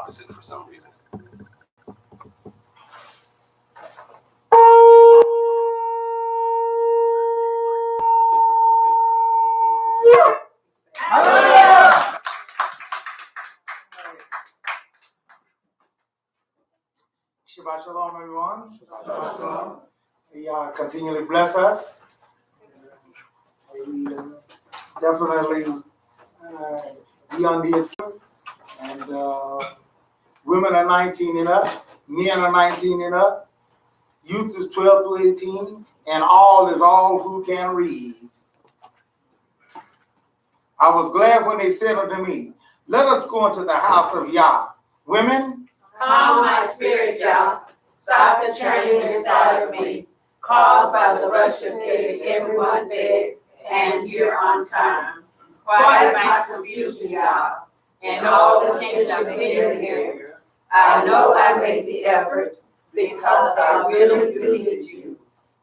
opposite for some reason. Hallelujah! Shabbat shalom, everyone. Shabbat shalom. He continually bless us. We definitely be on the escape. And women are 19 and up, men are 19 and up, youth is 12 to 18, and all is all who can read. I was glad when they said unto me, let us go into the house of Yah. Women, calm my spirit, Yah. Stop the churning inside of me, caused by the rush of getting everyone fed and here on time. Quiet my confusion, Yah, and all the tension here. I know I made the effort because I really believe you.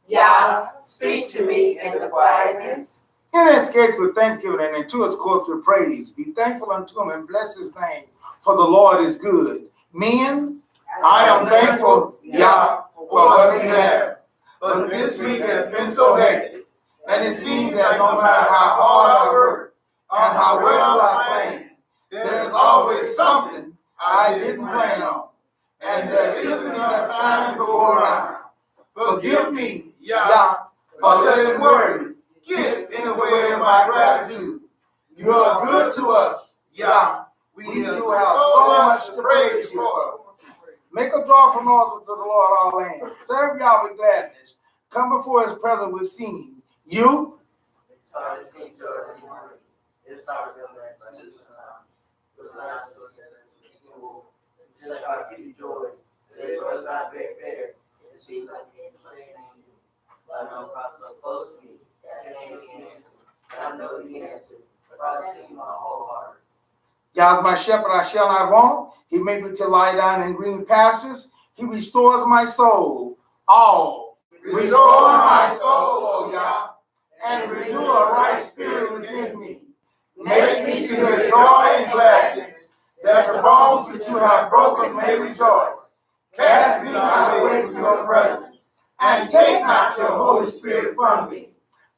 Yah, speak to me in the quietness. enter his gates with thanksgiving and into his courts with praise. Be thankful unto him and bless his name, for the Lord is good. Men, I am thankful, Yah, for what we have. But this week has been so hectic, and it seems that no matter how hard I work and how well I plan, there's always something I didn't plan on, and there isn't enough time to go around. Forgive me, Yah, for letting worry get in the way of my gratitude. You are good to us, Yah. We do have so much to praise you for. Make a joyful noise unto the Lord all lands. Serve Yah with gladness. Come before his presence with singing. You? Yah is my shepherd, I shall not want. He made me to lie down in green pastures. He restores my soul. All. Restore my soul, O Yah, and renew a right spirit within me. Make me to hear joy and gladness, that the bones which you have broken may rejoice. Cast me not away from your presence, and take not your Holy Spirit from me.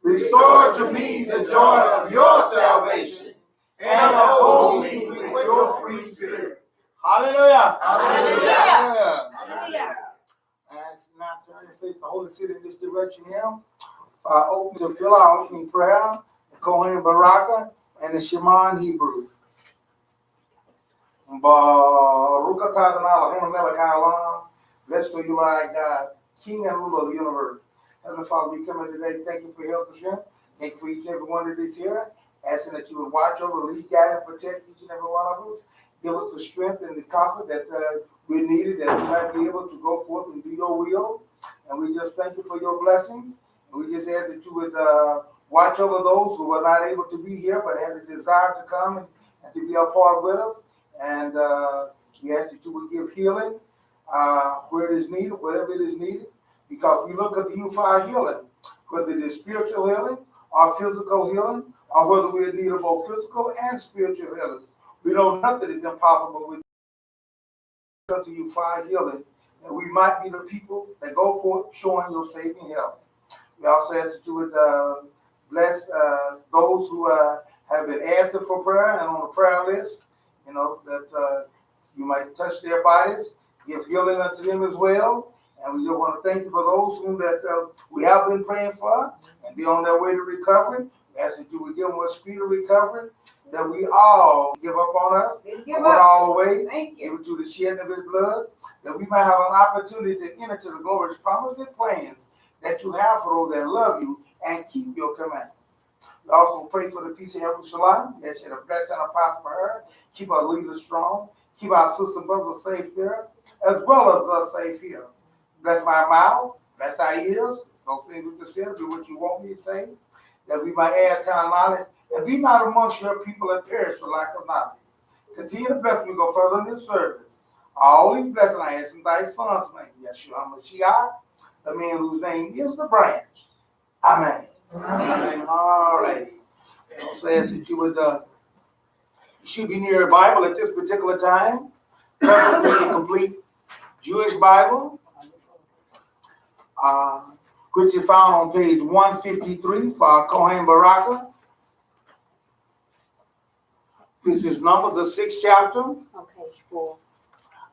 Restore to me the joy of your salvation, and uphold me with your free spirit. Hallelujah. Hallelujah. Hallelujah. And now turn to face the Holy City in this direction here. I open to fill our opening prayer, the Kohen Baraka, and the Shema in Hebrew. Baruch atah Adonai Eloheinu melech haolam, blessed are you, my God, King and ruler of the universe. Heavenly Father, we come here today. Thank you for your health and strength. Thank you for each and every one that is here. Asking that you would watch over, lead, guide, and protect each and every one of us. Give us the strength and the comfort that we needed, that we might be able to go forth and do your will. And we just thank you for your blessings. And we just ask that you would watch over those who were not able to be here, but had a desire to come and to be a part with us. And we ask that you would give healing where it is needed, whatever it is needed, because we look at you for our healing, whether it is spiritual healing or physical healing, or whether we are in need of both physical and spiritual healing. We know nothing is impossible with unto you for our healing, and we might be the people that go forth showing your saving help. We also ask that you would bless those who have been asking for prayer and on the prayer list, that you might touch their bodies, give healing unto them as well. And we just want to thank you for those whom that we have been praying for and be on their way to recovery. We ask that you would give them a speedy recovery, that we all give up on us, go all the way, give it to the shedding of his blood, that we might have an opportunity to enter to the glorious promises and plans that you have for those that love you and keep your commandments. We also pray for the peace of Jerusalem, that you bless and prosper her, keep our leaders strong, keep our sisters and brothers safe there, as well as us safe here. Bless my mouth, bless our ears, don't say what to say, do what you want me to say, that we might add to our knowledge, and be not amongst your people that perish for lack of knowledge. Continue to bless me, go further in this service. All these blessings I ask in thy son's name, Yeshua HaMashiach, the man whose name is the branch. Amen. Amen. All righty. Also ask that you would, you should be near a Bible at this particular time. perfectly complete Jewish Bible, which is found on page 153 for Kohen Baraka, which is Numbers, the 6th chapter. On page 4.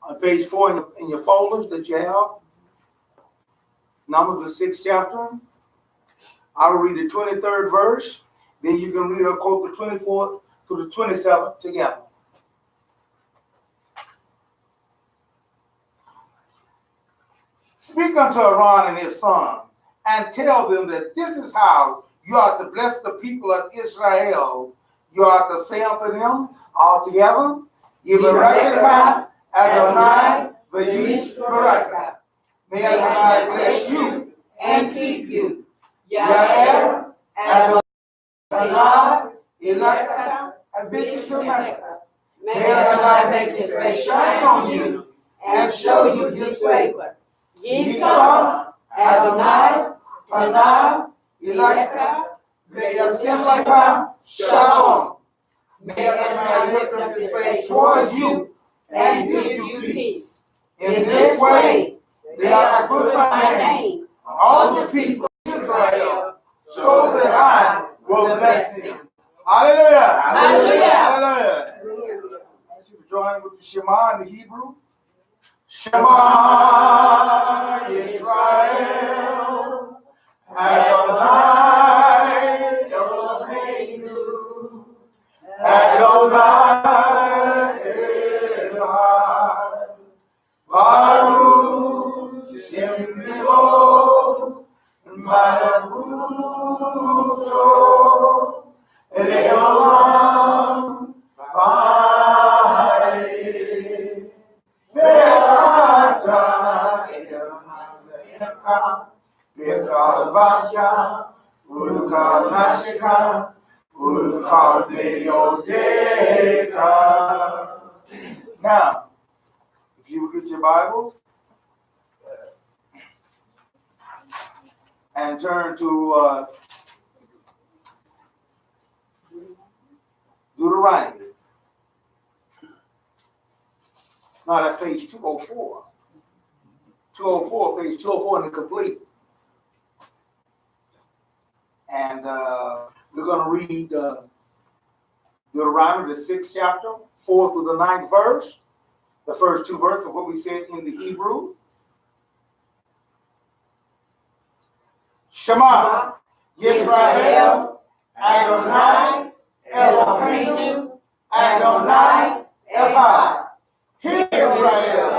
On page 4 in your folders that you have. Numbers, the 6th chapter. I will read the 23rd verse. Then you can read or quote the 24th to the 27th together. Speak unto Aaron and his son, and tell them that this is how you are to bless the people of Israel. You are to say unto them all together, Yivarecha Adonai v'yish baraka. May Adonai bless you And keep you. Yael Adonai Elaka Abishemeka. May Adonai make his face shine on you and show you his favor. Yisa, Adonai, Pana, Elaka, Veyasemlaka, Shalom. May Adonai lift up his face toward you and give you peace. In this way, they are to put my name on all the people of Israel, so that I will bless them. Hallelujah. Hallelujah. Hallelujah. I ask you to join with the Shema in the Hebrew. Shema Yisrael, Adonai Eloheinu, Adonai Echad, Baruch Shem Eloh, Malachuto, Leolam, Vayeh. Now, if you look at your Bibles and turn to Deuteronomy. Now that's page 204. 204, page 204 in the complete. And we're going to read Deuteronomy, the 6th chapter, 4th through the 9th verse. The first two verses of what we said in the Hebrew. Shema Yisrael, Adonai Eloheinu, Adonai Echad. Hear Israel,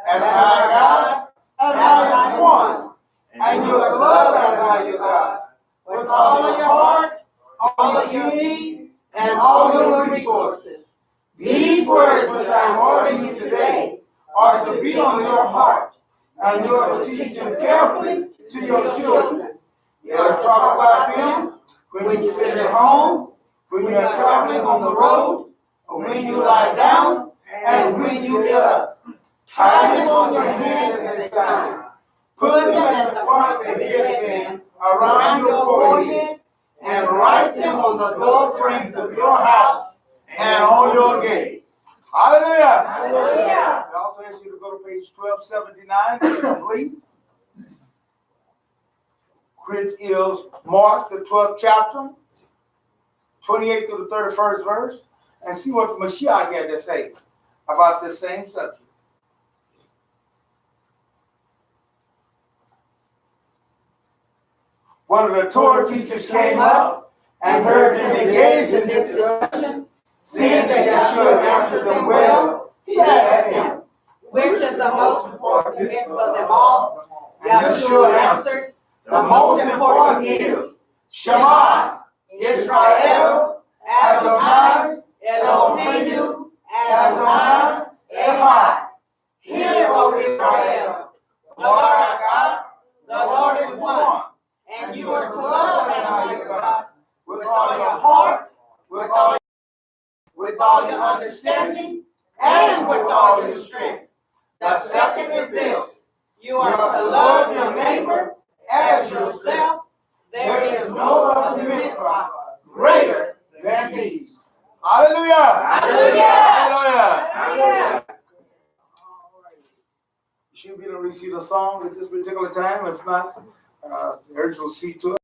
Adonai God, Adonai is one, and you are to love Adonai your God with all of your heart, all of your need, and all your resources. These words which I am ordering you today are to be on your heart, and you are to teach them carefully to your children. You are to talk about them when you sit at home, when you are traveling on the road, or when you lie down, and when you get up. Tie them on your hand as a sign. Put them at the front of the headband around your forehead, and write them on the door frames of your house and on your gates. Hallelujah. Hallelujah. I also ask you to go to page 1279 to complete, which is Mark, the 12th chapter, 28 through the 31st verse, and see what the Mashiach had to say about this same subject. One of the Torah teachers came up and heard them engaged in this discussion. Seeing that Yeshua answered them well, he asked him, Which is the most important mitzvah of them all? and Yeshua answered, the most important is Shema Yisrael, Adonai Eloheinu, Adonai Echad. Hear, O Israel, the Lord our God, the Lord is one, and you are to love Adonai your God with all your heart, with all your understanding, and with all your strength. The second is this: you are to love your neighbor as yourself. There is no other mitzvah greater than these. Hallelujah. Hallelujah. Hallelujah. Hallelujah. She'll be able to receive the song at this particular time. If not, urge will see to it.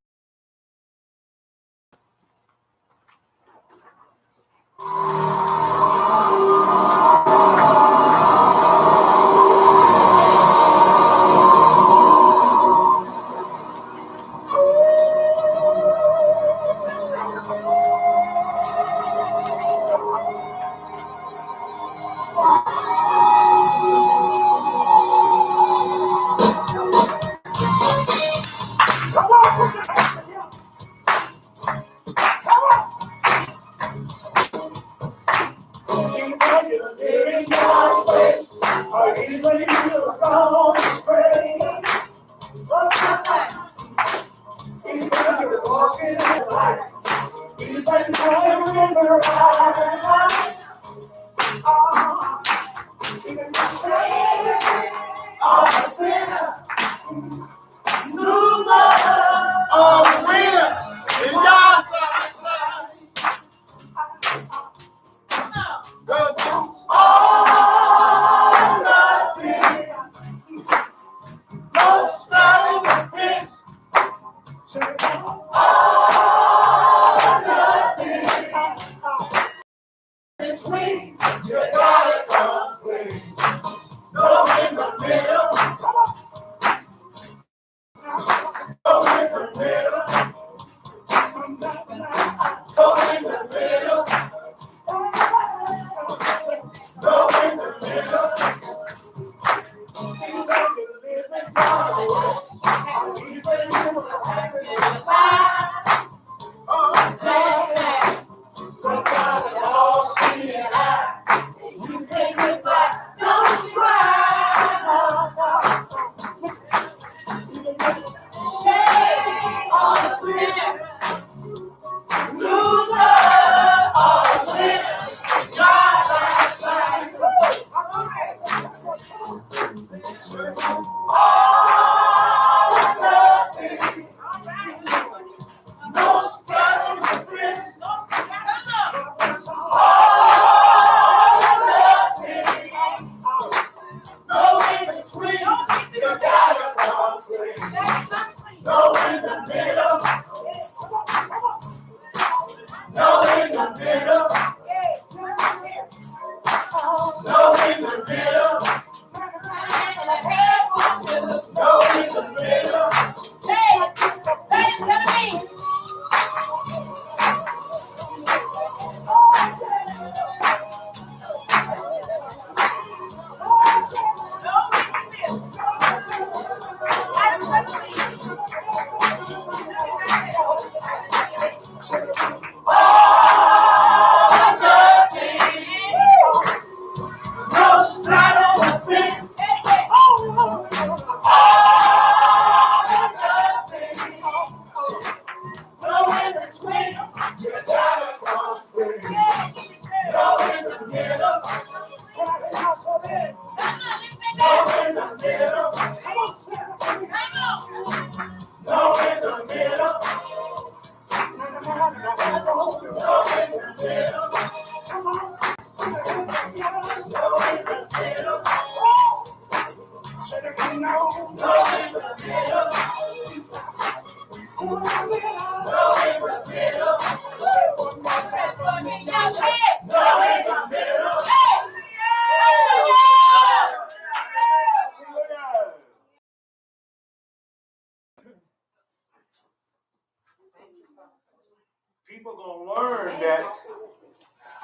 People gonna learn that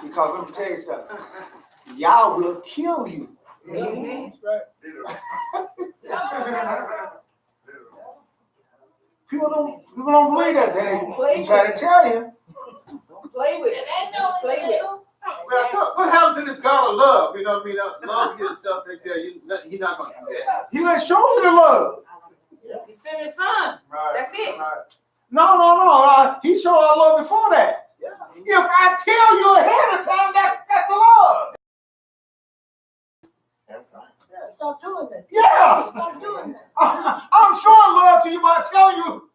because let me tell you something. Y'all will kill you. People don't believe that. They try to tell you. Play with it. Play with it. What happened to this God of love? You know what I mean? Love you and stuff like that. He's not going to do that. He done show you the love. He sent his son. That's it. No. He showed our love before that. Yeah. If I tell you ahead of time, that's the love. Yeah, stop doing that. Yeah. Stop doing that. I'm showing love to you by telling you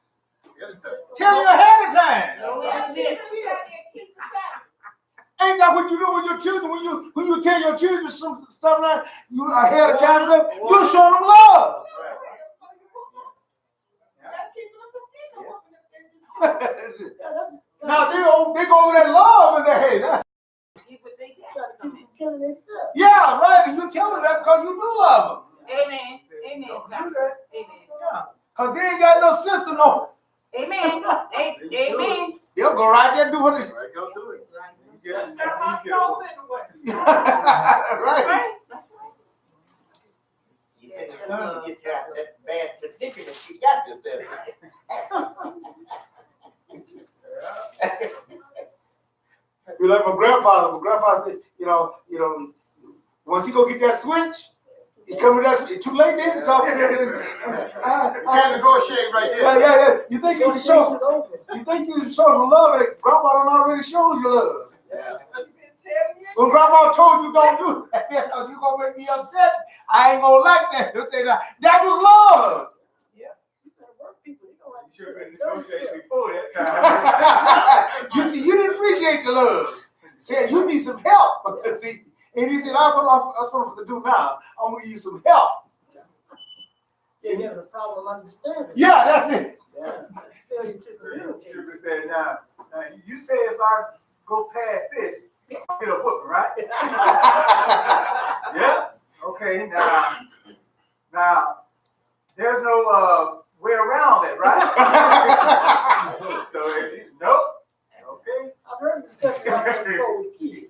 ahead of time. No, we have to do it. Ain't that what you do with your children? When you tell your children some stuff like you ahead of time, you show them love. That's keeping them from Now they go over that love in their head. Keep what they got. trying to keep them killing themselves. Yeah, right. And you tell them that because you do love them. Amen. Amen. Pastor. Amen. Yeah, because they ain't got no sense to know. Amen. Amen. They'll go right there and do what they Right, go do it. right. Right. That's right. You think it's time to get that bad predicament you got yourself in. You like my grandfather. My grandfather said, you know, once he go get that switch, he come with that. It's too late then to talk to him. You can't negotiate right there. Yeah. You think you can show? You think you can show some love? And grandma done already showed you love. Yeah. When grandma told you don't do that because you gonna make me upset, I ain't gonna like that. That was love. You better work people. You don't have You should have been to negotiating before that time. You see, you didn't appreciate the love. Said you need some help. See, and he said, that's what I'm supposed to do now. I'm gonna give you some help. You're having a problem understanding. Yeah, that's it. Yeah. Failure to You communicate. should have said, now, you say if I go past this, I'll get a whooping, right? Yeah? Okay, now, there's no way around it, right? So if you, nope. Okay. I've heard discussion about that before with kids.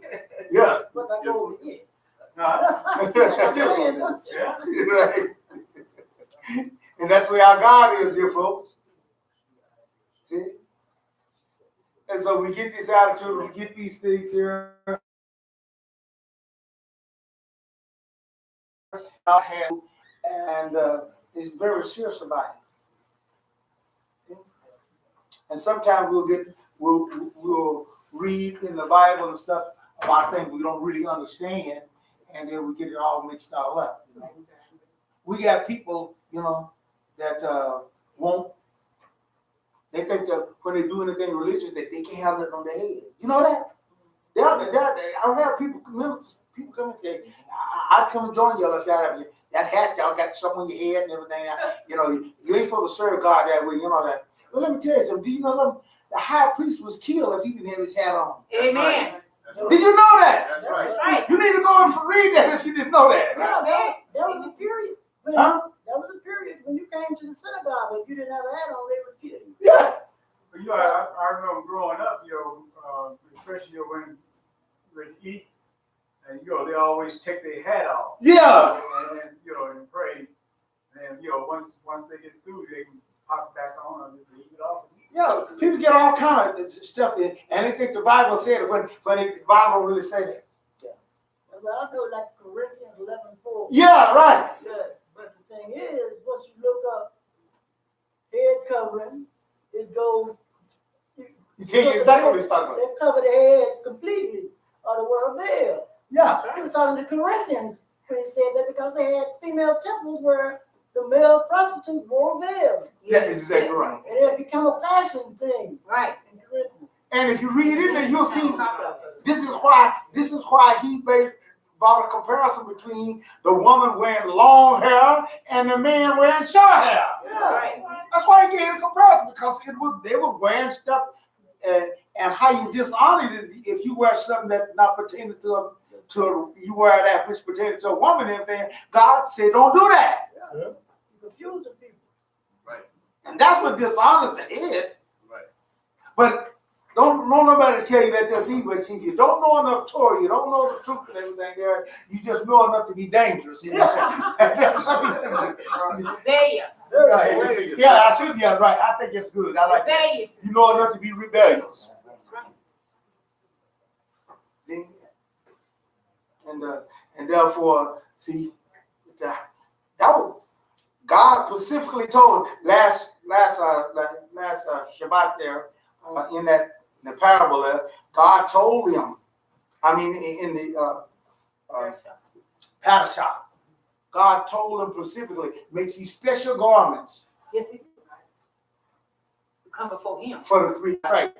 Yeah. But I go over it. Uh-huh. Yeah. Right. And that's where our God is, dear folks. See? And so we get this attitude, we get these things here. And it's very serious about it. And sometimes we'll read in the Bible and stuff about things we don't really understand, and then we get it all mixed all up. You know? We got people, that won't. They think that when they do anything religious, that they can't have nothing on their head. You know that? I have people come and say, I'd come and join y'all if y'all have that hat, y'all got something on your head and everything. You ain't supposed to serve God that way, you know that. But let me tell you something. Do you know something? The high priest was killed if he didn't have his hat on. Amen. Did you know that? That's right. That's right. You need to go and read that if you didn't know that. Yeah, there was a period. Huh? There was a period when you came to the synagogue, if you didn't have a hat on, they would kill you. Yeah. I remember growing up, especially when you eat, and they always take their hat off. Yeah. And and pray. And once they get through, they can pop it back on and just leave it off. Yeah, people get all kind of stuff in, and they think the Bible said it when the Bible really said it. Well, I know like Corinthians 11:4. Yeah, right. Yeah, but the thing is, once you look up head covering, it goes. You tell you exactly what he's talking about. They cover the head completely, or the word veil. Yeah. He was talking to Corinthians when he said that because they had female temples where the male prostitutes wore veils. That is exactly right. And it had become a fashion thing Right. in Corinthians. And if you read in there, you'll see this is why he brought a comparison between the woman wearing long hair and the man wearing short hair. That's right. That's why he gave a comparison, because they were wearing stuff, and how you dishonor it if you wear something that's not pertaining to you wear that which pertains to a woman and everything. God said, don't do that. Yeah. You confuse the people. Right. And that's what dishonors the head. Right. But don't nobody tell you that that's evil. See, if you don't know enough Torah, you don't know the truth and everything there, you just know enough to be dangerous. You know? There you Yeah, I should be right. I think it's good. I like that. There you You know enough to be rebellious. That's right. See? And therefore, see, that was God specifically told last Shabbat there in the parable there. God told him. I mean, in the Parasha, God told him specifically, make these special garments Yes, he did. Come before him. for the 3 tribes.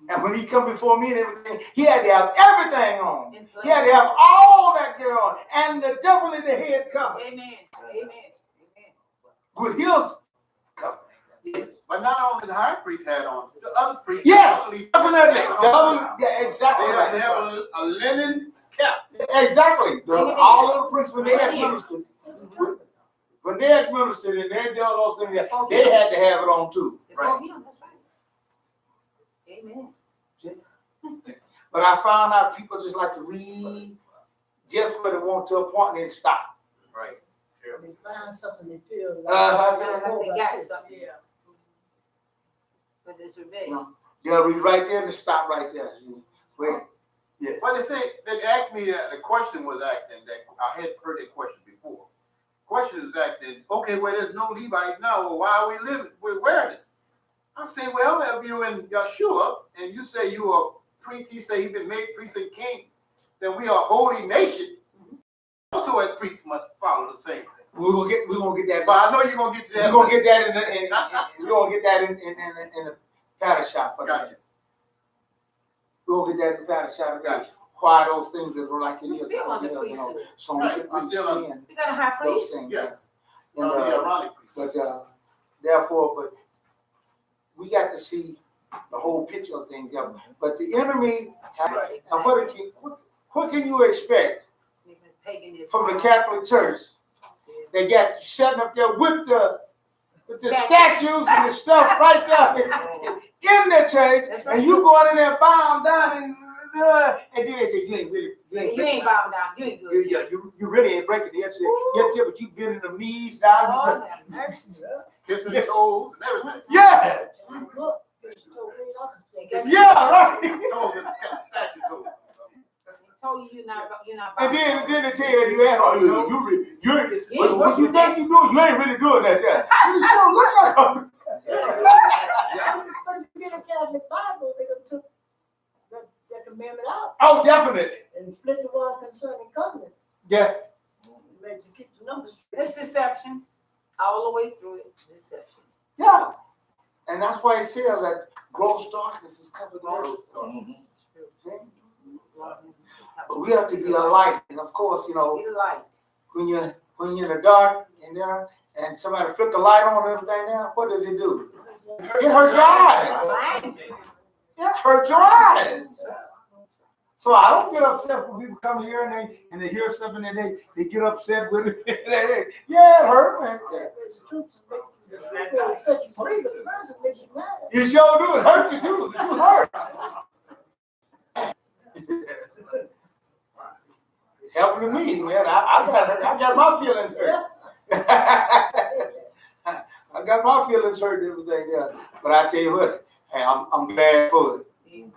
And when he come before me and everything, he had to have everything on. He had to have all that gear on. And the devil in the head covered. Amen. Amen. With his cover. Yes. But not only the high priest had on, the other priests. Yes, definitely definitely. had The on. other, yeah, exactly. They Right. have a linen cap. Exactly. All of the priests, when they had ministered, when they administered and they did all those things, they had to have it on too. Right. That's right. Amen. But I found out people just like to read just what they want to a point and then stop. Right. They find something they feel like. They got something. Yeah. But this rebellion. They'll read right there and stop right there. Wait. Yeah. Well, they asked me, the question was asked, and that I had heard that question before. Question was asked, and okay, well, there's no Levites now. Well, why are we living? We're wearing it. I say, well, if you in Yeshua, and you say you are priest, he say he's been made priest and king, then we are a holy nation. Also, as priests must follow the same thing. We're gonna get that. But I know you're gonna get to that. We're gonna get that we're gonna get that in the Parasha for Gotcha. that. We're gonna get that in the Parasha about why those things that were like it We is. still under priesthood. So we can Right, we still under- understand We got a high those priest. things. Yeah. And, the Aaronic priest. but therefore, we got to see the whole picture of things. Yeah. But the enemy, Right. and what can you expect Paganism. from the Catholic Church? They got sitting up there with the statues and the stuff right there in the church, and you going in there bowing down and then they say you ain't really You ain't bowing down. You ain't good. Yeah, you really ain't breaking the edge. Yeah, but you bending the knees down. Lord have mercy. Kissing the toes and everything. Yeah, Look, they told me not to stay. yeah, right. Toes and statue toes. They told you you're not And bowing then down. they tell you, what you think you doing? You ain't really doing that. You sure look like a Yeah. But if you get a Catholic Bible, they done took that commandment out Oh, definitely. and split the one concerning covenant. Yes. Made to keep the numbers straight. It's deception. All the way through it. Deception. Yeah. And that's why it says that gross darkness is covered over. But we have to be a light. And of course, Be the light. when you're in the dark in there and somebody flip the light on and everything there, what does it do? It hurts your eyes. Blind you. It hurts your eyes. So I don't get upset when people come here and they hear something and they get upset with it. Yeah, it hurt, man. The truth will set you free, but the person makes you mad. You sure do. It hurts you too. The truth hurts. Helping to me, man. I got my feelings hurt. I got my feelings hurt and everything, yeah. But I tell you what, hey, I'm glad for it. Amen.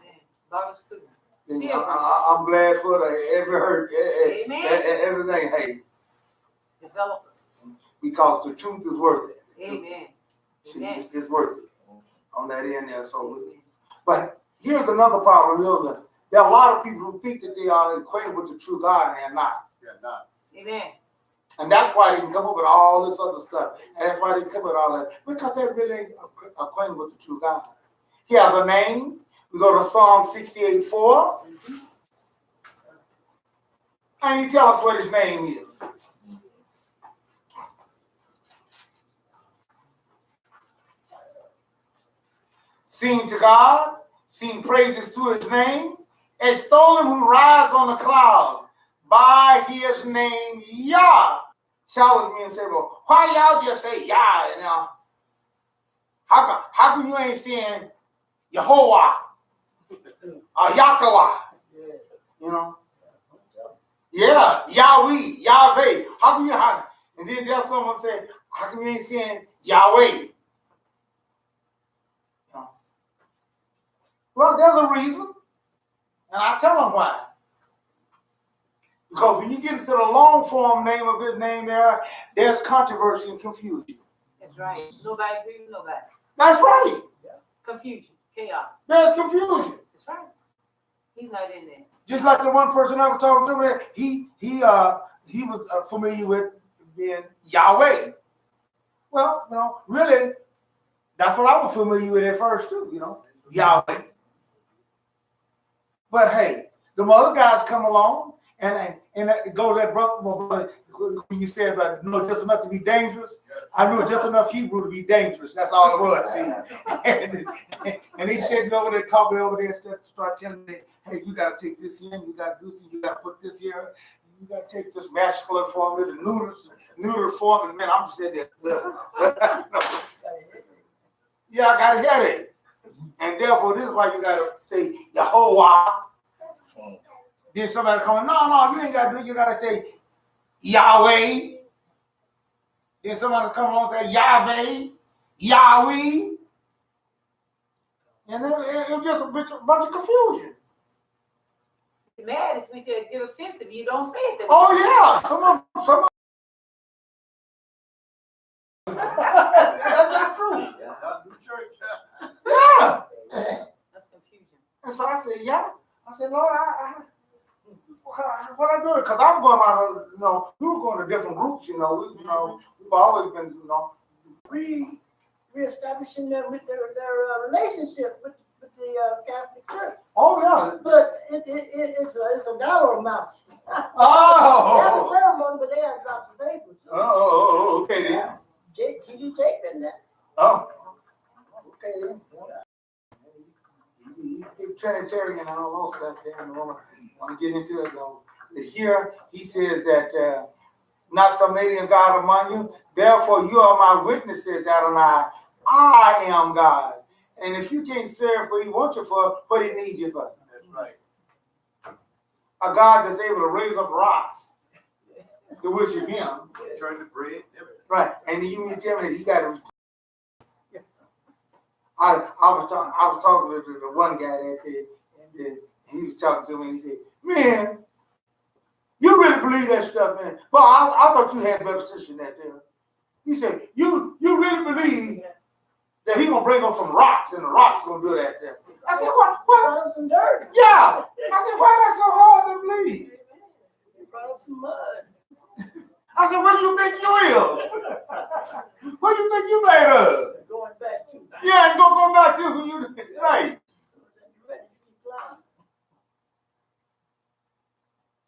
God is good. I'm glad for every hurt, Amen. everything, hey, Develop us. because the truth is worth it. Amen. See, Amen. it's worth it on that end there. So, but here's another problem, really. There are a lot of people who think that they are acquainted with the true God and they're not. Yeah, not. Amen. And that's why they can come up with all this other stuff. And that's why they come up with all that. Because they really ain't acquainted with the true God. He has a name. We go to Psalm 68:4. And he tells us what his name is. Sing to God, sing praises to his name, extol him who rides on the clouds by his name, Yah. Challenge me and say, well, why do y'all just say Yah? You know, how come you ain't saying Yehovah or Yahweh? You know? Yeah, Yahweh, Yahweh. How come you, and then there's someone say, how come you ain't saying Yahweh? Well, there's a reason, and I tell them why. Because when you get into the long form name of his name there's controversy and confusion. That's right. Nobody agree with nobody. That's right. Confusion. Chaos. There's confusion. That's right. He's not in there. Just like the one person I was talking to, he was familiar with being Yahweh. Well, you know, really, that's what I was familiar with at first too, you know, Yahweh. But hey, the other guys come along and go that brother, when you said about know just enough to be dangerous, I knew just enough Hebrew to be dangerous. That's all it was. See? and they sitting over there, talking over there, start telling me, hey, you got to take this in, you got to do this, you got to put this here, you got to take this masculine form with the neuter form, and man, I'm just sitting there. Yeah, I got a headache. And therefore, this is why you got to say Yehovah. Then somebody come, no, you ain't got to do it. You got to say Yahweh. Then somebody come along and say Yahweh, Yahweh. And it was just a bunch of confusion. Mad if we just get offensive, you don't say it. Oh, yeah. Some of that's true. Yeah. That's confusion. And so I said, yeah. I said, Lord, what I do? Because I'm going out of, we were going to different groups, we've always been, Reestablishing their relationship with the Catholic Church. Oh, yeah. But it's a dollar amount. Oh. They have a ceremony, but they have to drop some papers. Oh, okay then. TD tape in there. Oh, okay then. He's a big Trinitarian and all those stuff there. I don't want to get into it though. But here he says that not some alien God among you. Therefore, you are my witnesses, Adonai. I am God. And if you can't serve what he wants you for, what he needs you for. That's right. A God that's able to raise up rocks to worship him. Turn the bread, everything. Right. And you mean to tell me that he got to. I was talking to the one guy that day, and he was talking to me, and he said, man, you really believe that stuff, man? Well, I thought you had better sense than that there. He said, you really believe that he gonna bring up some rocks and the rocks gonna do that there? I said, what? Brought up some dirt. Yeah. I said, why that so hard to believe? He brought up some mud. I said, what do you think you is? What do you think you made of? Going back to. Yeah, and go back to who you right.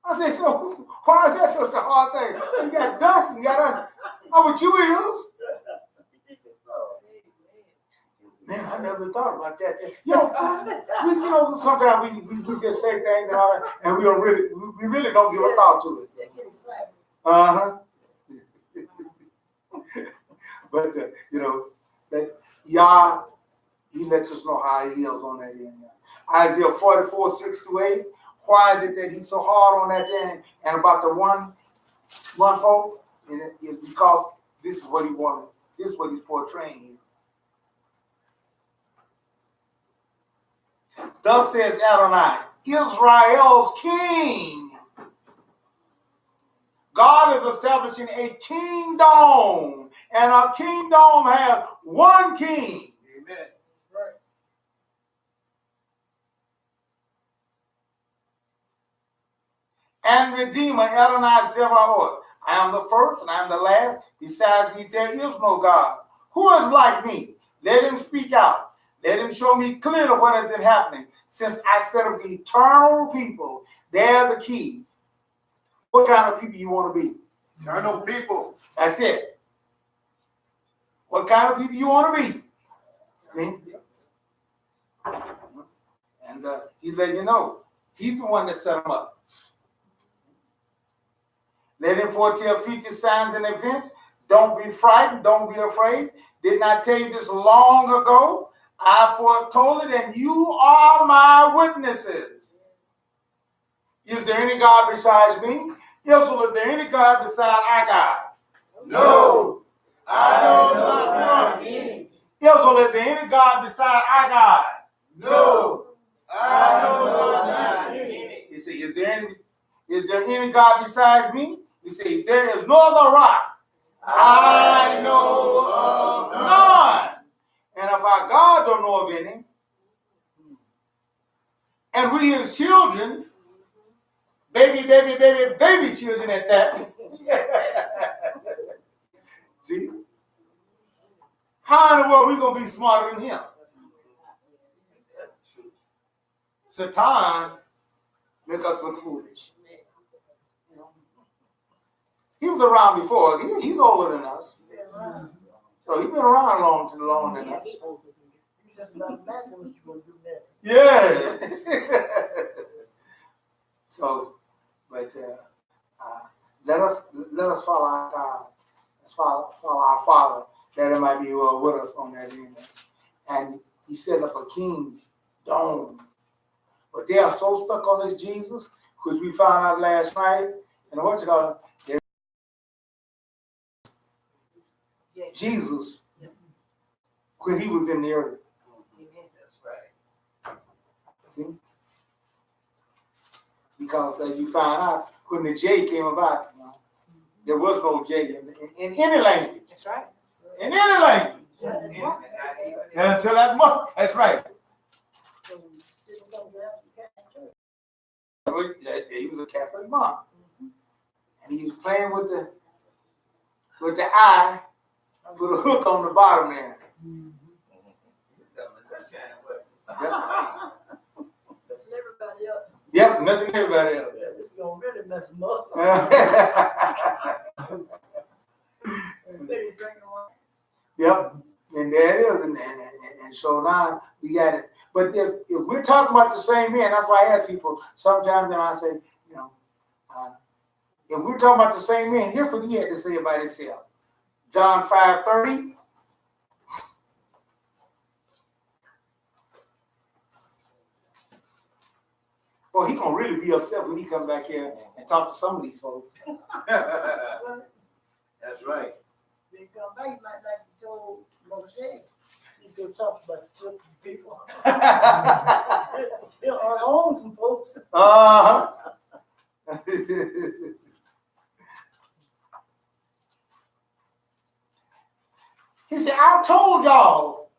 I said, so why is that such a hard thing? You got dust and you got what you is. Man, I never thought about that. Sometimes we just say things and we really don't give a thought to it. Uh-huh. But that Yah, he lets us know how he is on that end. Isaiah 44:6-8. Why is it that he's so hard on that end? And about the one folks, and it is because this is what he wanted. This is what he's portraying here. Thus says Adonai, Israel's king. God is establishing a kingdom, and a kingdom has one king. Amen. Right. And Redeemer, Adonai Zebaoth. I am the first and I am the last. Besides me, there is no God. Who is like me? Let him speak out. Let him show me clearly what has been happening since I set up the eternal people. There's a key. What kind of people you want to be? Eternal people. That's it. What kind of people you want to be? See? And he's letting you know. He's the one that set them up. Let him foretell future signs and events. Don't be frightened. Don't be afraid. Did not tell you this long ago. I foretold it, and you are my witnesses. Is there any God besides me? Israel, is there any God beside our God? No. I know not one. Israel, is there any God beside our God? No. I know not one. You see, is there any God besides me? You see, there is no other rock. I know of none. And if our God don't know of any, and we his children, baby children at that. See? How in the world are we going to be smarter than him? Satan make us look foolish. You know? He was around before us. He's older than us. So he's been around longer than us. You just not imagine what you're going to do next. Yeah. So, but let us follow our God. Let's follow our Father, that it might be with us on that end. And he set up a king dome. But they are so stuck on this Jesus, which we found out last night. And what you call it? Jesus, when he was in the earth. That's right. See? Because as you find out, when the J came about, you know, there was no J in any language. That's right. In any language. Yeah. Until that month. That's right. So people come to Africa. He was a Catholic monk. And he was playing with the eye, put a hook on the bottom there. Yep. Listen to everybody else. Yep, messing everybody up. Yeah, this is going to really mess them up. Maybe drinking wine. Yep, and there it is, and so now we got it. But if we're talking about the same man, that's why I ask people sometimes, and I say, you know, if we're talking about the same man, here's what he had to say about himself. John 5:30. Well, he's gonna really be upset when he comes back here and talk to some of these folks. That's right. When you come back, you might like you told Moshe. You go talk about the children people. You know, I own some folks. Uh-huh. He said, I told y'all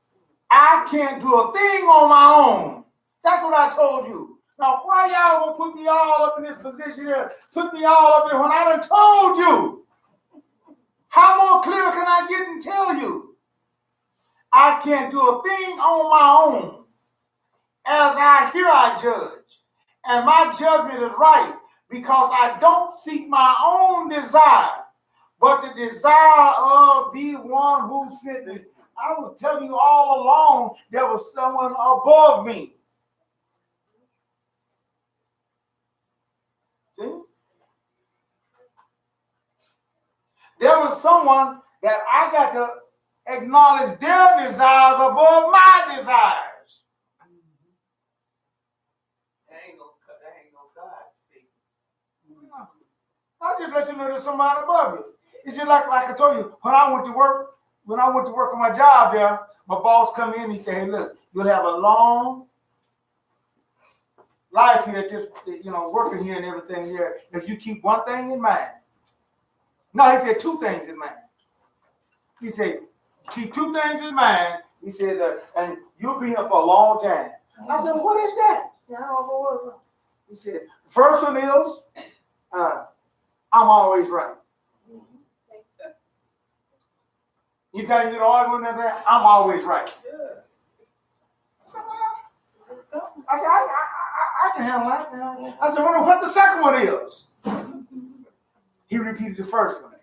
I can't do a thing on my own. That's what I told you. Now, why y'all gonna put me all up in this position here? Put me all up here when I done told you. How more clear can I get and tell you? I can't do a thing on my own. As I judge. And my judgment is right because I don't seek my own desire, but the desire of the one who sent me. I was telling you all along there was someone above me. See? There was someone that I got to acknowledge their desires above my desires. That ain't no God speaking. I'll just let you know there's somebody above you. It's just like I told you, when I went to work on my job there, my boss come in and he said, hey, look, you'll have a long life here, just, you know, working here and everything here, if you keep one thing in mind. No, he said two things in mind. He said, keep two things in mind. He said, and you'll be here for a long time. I said, what is that? You know, he said, first one is, I'm always right. You can't get arguing with that, I'm always right. Yeah. I said, I can handle that. I said, well, what the second one is? He repeated the first one.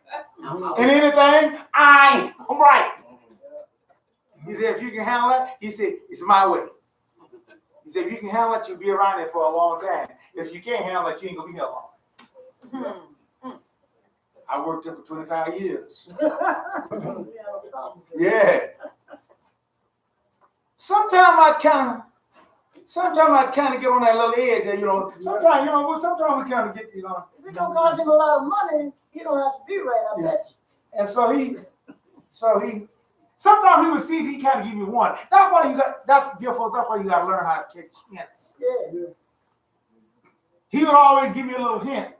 In anything, I'm right. He said, if you can handle it, he said, it's my way. He said, if you can handle it, you'll be around there for a long time. If you can't handle it, you ain't gonna be here long. I worked there for 25 years. Yeah. Sometimes I kind of get on that little edge there, you know. Sometimes we kind of get, you know. If it don't cost him a lot of money, you don't have to be right, I bet you. And so he, sometimes he would see if he kind of give me one. That's why you got to learn how to catch hints. Yeah. He would always give me a little hint.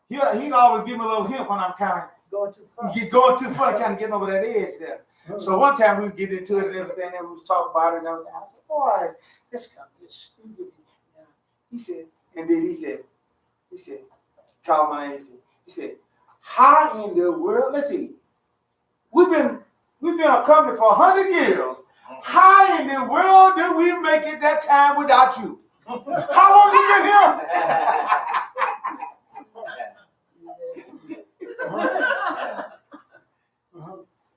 He'd always give me a little hint when I'm kind Going too far. of going too far, kind of getting over that edge there. So one time we would get into it and everything, and we was talking about it and everything. I said, boy, this company is stupid. He said, and then he said, called my name, he said, how in the world, let's see, we've been a company for 100 years. How in the world did we make it that time without you? How long you been here?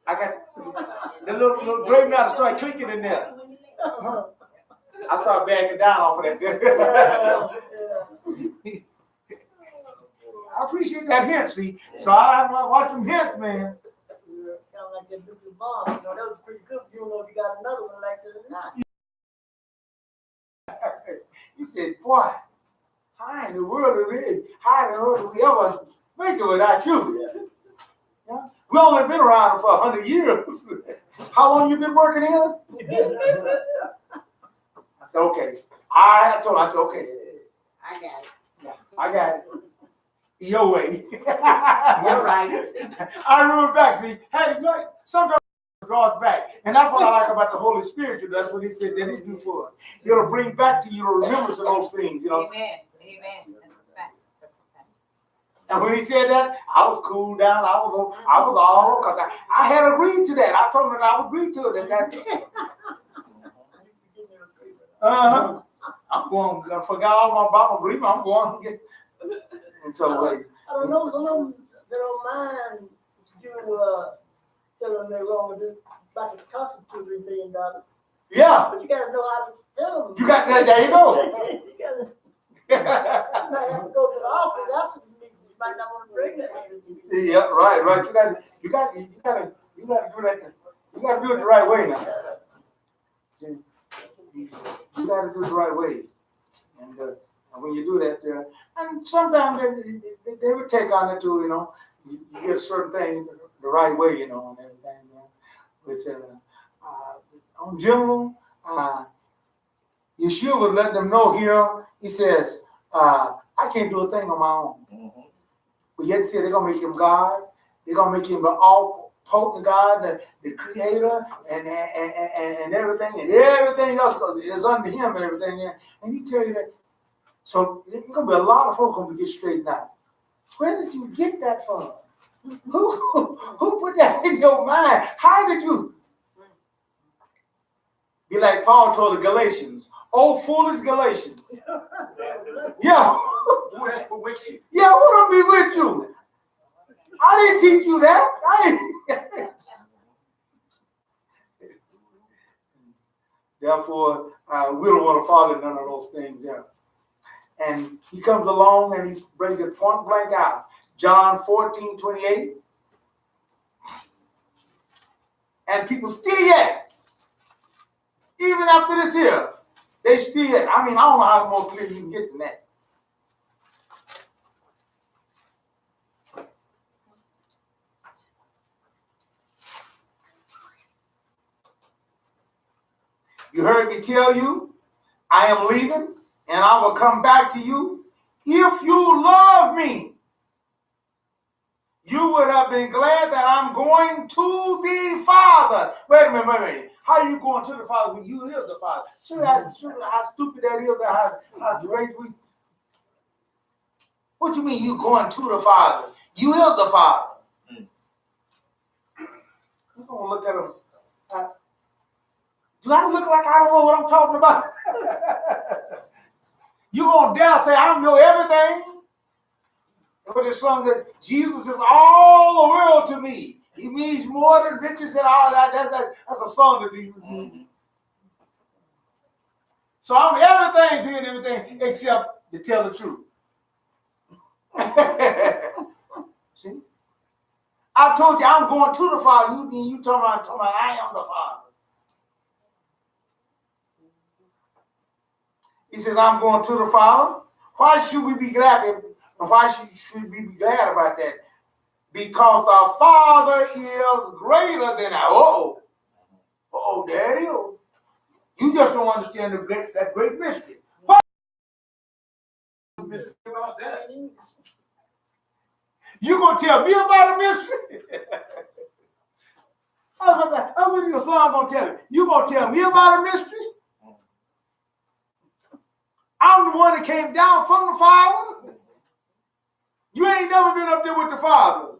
I got the little gray matter started clicking in there. I started backing down off of that. I appreciate that hint, see. So I watch them hints, man. Kind of like that nuclear bomb. You know, that was pretty good. You don't know if you got another one like this or not. He said, boy, how in the world do we ever make it without you? Yeah. We only been around for 100 years. How long you been working here? I said, okay. I told him, I said, okay. I got it. Yeah, I got it. Your way. You're right. I remember back, see, sometimes it draws back. And that's what I like about the Holy Spirit. That's what he said that he do for us. It'll bring back to you the remembrance of those things, you know. Amen. Amen. That's a fact. That's a fact. And when he said that, I was cooled down. I was all, because I had agreed to that. I told him that I would agree to it. I'm going to forget all my Bible agreement. I'm going to get. And so, I don't know, some of them, they don't mind you telling them they're wrong with this, about to cost them $2-3 million. yeah, But you gotta know how to tell them. you got that. There you go. You might have to go to the office after the meeting. You might not want to bring that. Yeah, right. You got to do that. You got to do it the right way now. You got to do it the right way. And when you do that, and sometimes they would take on it too, you know. You get a certain thing the right way, you know, and everything. But on general, Yeshua would let them know here. He says, I can't do a thing on my own. But yet, see, they're gonna make him God. They're gonna make him the all-potent God, the Creator, and everything, and everything else is under him and everything. And he tell you that. So there's gonna be a lot of folks gonna get straightened out. Where did you get that from? Who put that in your mind? How did you? Be like Paul told the Galatians, "Oh, foolish Galatians." Yeah. Who had put with you? Yeah, what will be with you? I didn't teach you that. Therefore, we don't want to follow none of those things there. And he comes along and he brings it point blank out. John 14:28. And people still yet, even after this here, they still yet. I mean, I don't know how more clear you can get than that. You heard me tell you, I am leaving, and I will come back to you. If you love me, you would have been glad that I'm going to the Father. Wait a minute. How are you going to the Father when you is the Father? Sure, how stupid that is. How crazy we. What you mean you going to the Father? You is the Father. You're going to look at him. Do I look like I don't know what I'm talking about? You gonna dare say I'm your everything? But the song that Jesus is all the world to me. He means more than riches and all that. That's a song that we use. So I'm everything to you and everything except to tell the truth. See? I told you I'm going to the Father. You talking about I am the Father. He says, I'm going to the Father. Why should we be glad? And why should we be glad about that? Because the Father is greater than I. Oh, there it is. You just don't understand that great mystery. What? About that. You gonna tell me about a mystery? That's what your son gonna tell you. You gonna tell me about a mystery? I'm the one that came down from the Father. You ain't never been up there with the Father.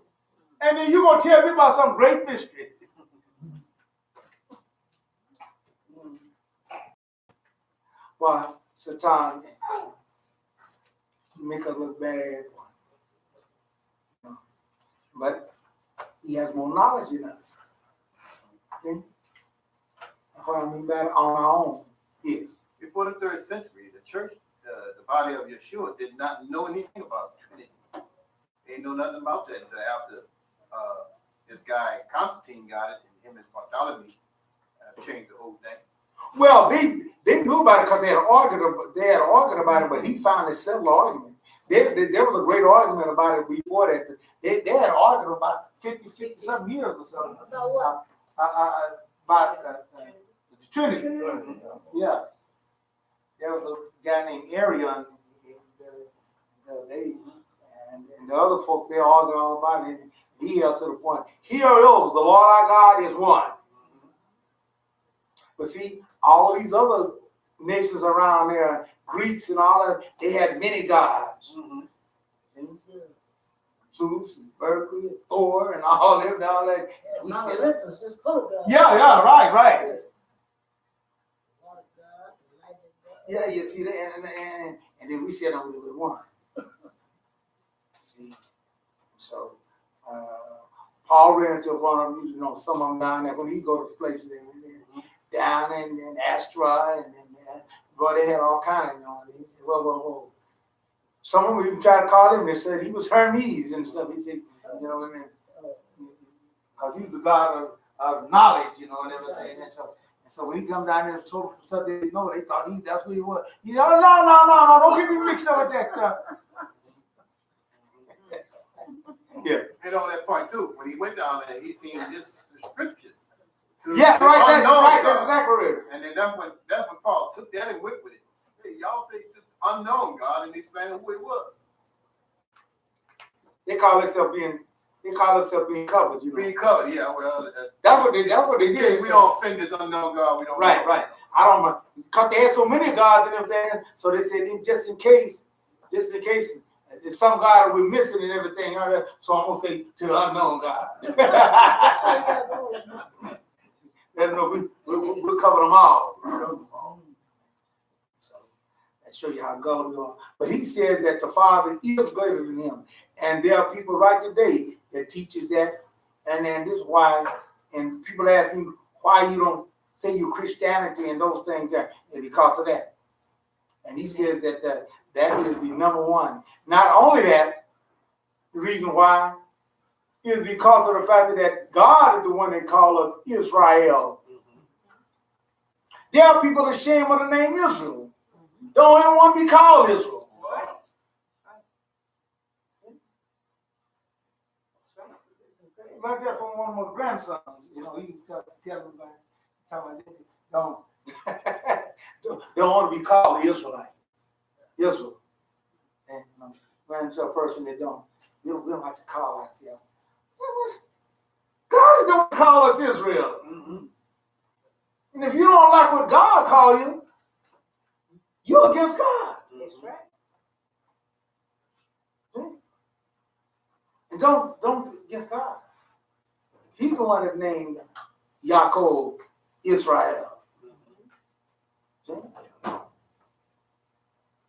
And then you going to tell me about some great mystery. Why? Satan make us look bad. But he has more knowledge than us. See? That's what I mean by on our own. Yes. Before the 3rd century, the church, the body of Yeshua, did not know anything about the Trinity. They knew nothing about that until after this guy Constantine got it, and him and Bartholomew changed the whole thing. Well, they knew about it because they had argued about it, but he finally settled the argument. There was a great argument about it before that. They had argued about 50 some years or something. About what? About the Trinity. Yeah. There was a guy named Arian, and the other folks, they argued all about it. He held to the point, here is the Lord our God is one. But see, all these other nations around there, Greeks and all that, they had many gods. Zeus and Mercury and Thor and all them and all that. We Mount said, Olympus is full of God. yeah, right. Water God, the light of God. Yeah, you see that, and then we said only with one. See? So Paul ran into one of them, you know, some of them down there when he go to places down in Astra and boy, they had all kind of, you know, whoa. Some of them even tried to call him. They said he was Hermes and stuff. He said, you know what I mean? Because he was the god of knowledge, you know, and everything. And so when he come down there and told them stuff they didn't know, they thought that's what he was. He said, oh, no, don't get me mixed up with that stuff. Yeah. And on that point too, when he went down there, he seen this description. Yeah, right. That's God. exactly right. And then that's when Paul took that and went with it. Hey, y'all say this unknown God, and he explained who it was. They call themselves being covered. You know? Being covered, yeah. Well, That's what they did. We don't offend this unknown God. We don't. Right. I don't know, because they had so many gods and everything. So they said just in case, there's some God we're missing and everything. So I'm gonna say to the unknown God. Let them know we'll cover them all. So that show you how God we are. But he says that the Father is greater than him. And there are people right today that teaches that. And then this is why, and people ask me why you don't say your Christianity and those things there, and because of that. And he says that that is the number one. Not only that, the reason why is because of the fact that God is the one that called us Israel. There are people ashamed of the name Israel. Don't even want to be called Israel. Like that from one of my grandsons. You know, he was telling me don't want to be called Israelite. Israel. And grandson person that we don't like to call ourselves. God don't call us Israel. And if you don't like what God call you, you're against God. That's right. And don't against God. He's the one that named Yaakov Israel.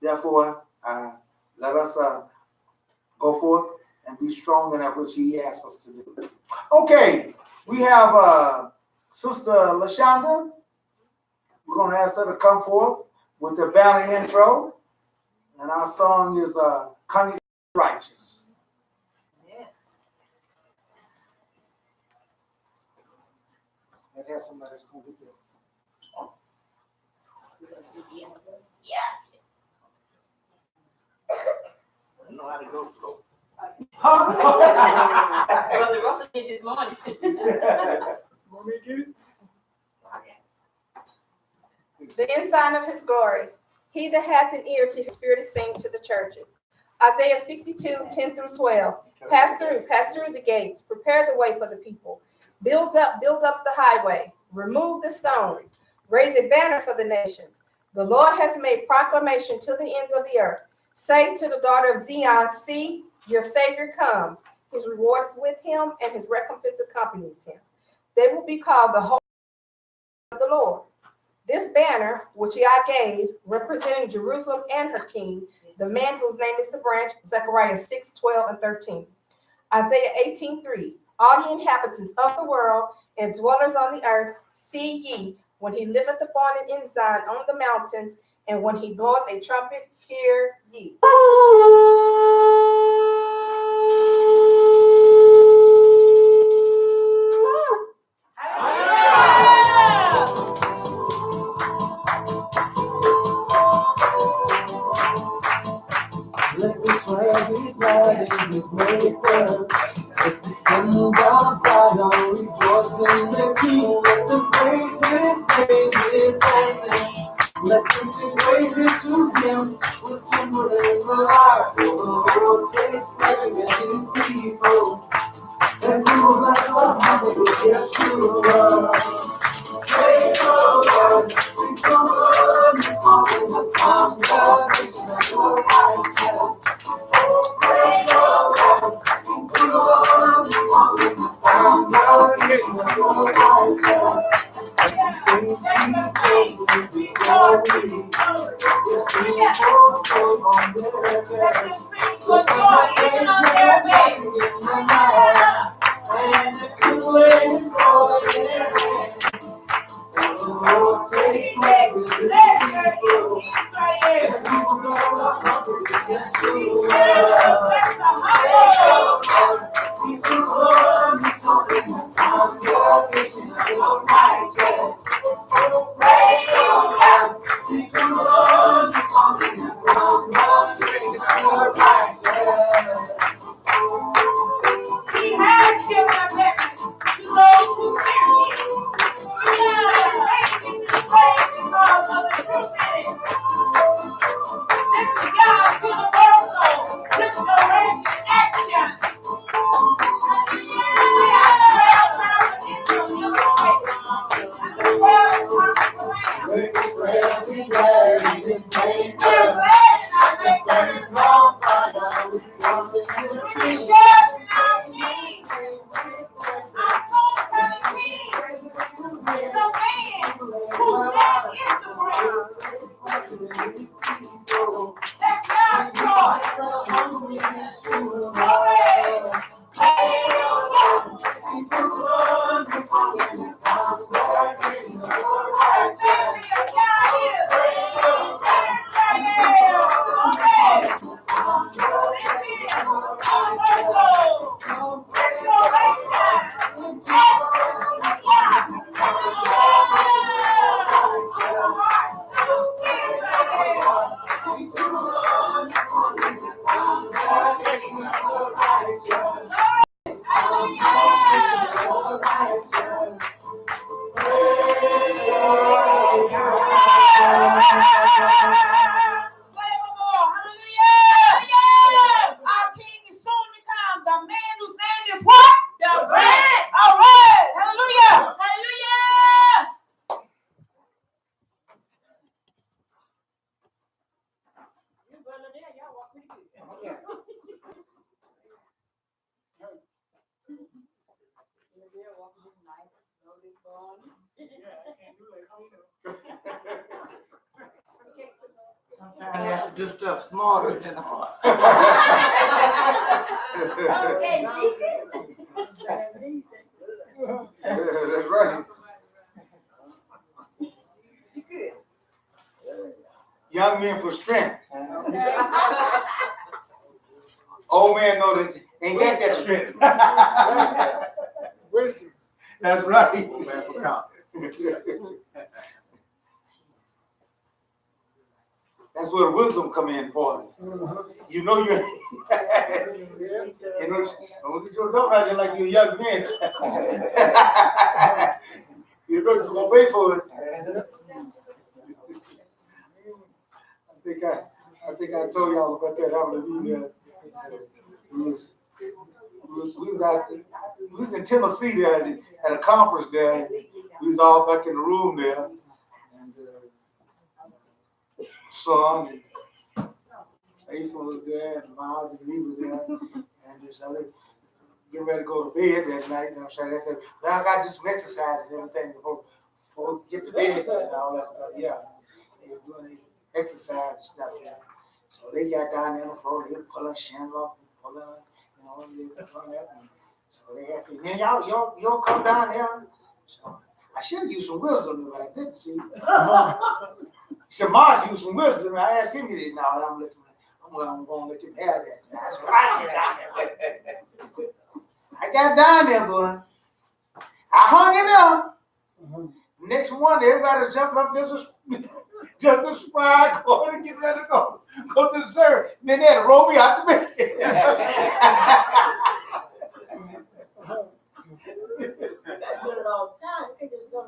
Therefore, let us go forth and be strong in that which he asks us to do. Okay, we have Sister LaShonda. We're going to ask her to come forth with the banner intro. And our song is Congregation Righteous. Yeah. That has somebody that's going to do that. I know how to go slow. Brother Russell did this morning. Want me to get it? The ensign of his glory. He that hath an ear to his spirit is saying to the churches. Isaiah 62:10-12. Pass through the gates, prepare the way for the people. Build up the highway, remove the stones, raise a banner for the nations. The Lord has made proclamation to the ends of the earth. Say to the daughter of Zion, see, your Savior comes. His reward is with him, and his recompense accompanies him. They will be called the Holy of the Lord. This banner, which I gave, representing Jerusalem and her king, the man whose name is the branch, Zechariah 6, 12, and 13. Isaiah 18:3. All ye inhabitants of the world and dwellers on the earth, see ye, when he liveth upon an ensign on the mountains, and when he bloweth a trumpet, hear ye. Let the swag be glad in his maker. Let the sons of Zion rejoice in their king. Let them praise his dancing. Let them sing praises to him with timber and the lyre. For the Lord takes pleasure in his people. And you will not love him with Yeshua. Praise the Lord, sing the Lord, sing the congregation of your righteous. Praise the Lord, sing the Lord, sing the congregation of your righteous. Let the saints be praised with glory. Let the people praise on their beds. Let the praise on their beds in the night. And the two ways for their hands. The Lord takes pleasure in his people. And you will not love him with Yeshua. See the Lord, he's talking the congregation of your righteous. Praise the Lord. See the Lord, he's talking the congregation of your righteous. He has given us everything to those who fear him. We are making this praise because of the truth in it. This is God's universal declaration action. We are 12 times in the way. And the 12 times around. Make the prayer be glad in his name. We're glad in our maker. Rejoice in our King. Our soul telling King. The man whose name is the Prince. That's God's joy. Glory. Hallelujah. Sometimes you have to do stuff smarter than hard. Okay, That's right. Young men for strength. Old man know that ain't got that strength. Wisdom. That's right. Old man for confidence. That's where wisdom come in for. You know you. You know, don't talk to like you're a young man. You know you're gonna pay for it. I think I told y'all about that. I we was in Tennessee there at a conference there. We was all back in the room there, and son and Asa was there, and Miles and me was there, and just getting ready to go to bed that night. And I said, well, I got to do some exercise and everything Folks get to bed and all that stuff, yeah. They were doing the exercise and stuff, yeah. So they got down there on the floor, they were pulling shingles off, pulling, you know, they were doing that. And so they asked me, man, y'all come down here. So I should have used some wisdom, but I didn't see. Shamash used some wisdom. I asked him, he did. No, I'm gonna let him have that. That's what I did down there. I got down there, boy. I hung it up. Next one, everybody jumping up just to spy, going to get ready to go to the service. Then they had to roll me out the bed.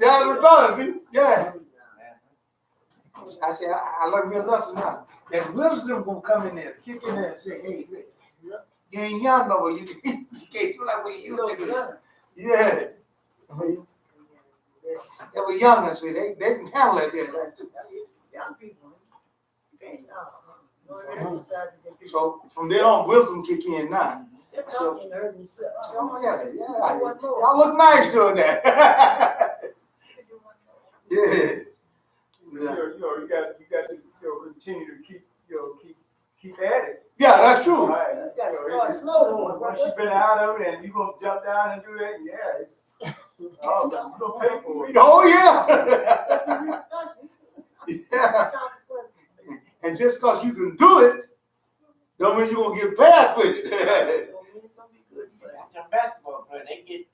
Yeah, it does, see? Yeah. I said, I learned me a lesson now. That wisdom gonna come in there, kick in there and say, hey, you ain't young no more. You can't do like what you used to do. Yeah. See? They were young and see, they didn't handle it this way. Young people. So from there on, wisdom kick in now. They're talking to themselves. So, yeah. Y'all look nice doing that. Yeah. You got to continue to keep at it. Yeah, that's true. Right. You gotta start slow Once you've been out of it and you're gonna jump down and do that, yeah, it's you're gonna pay for it. Oh yeah. Yeah. And just because you can do it, don't mean you're gonna get past with it. Some basketball player, they get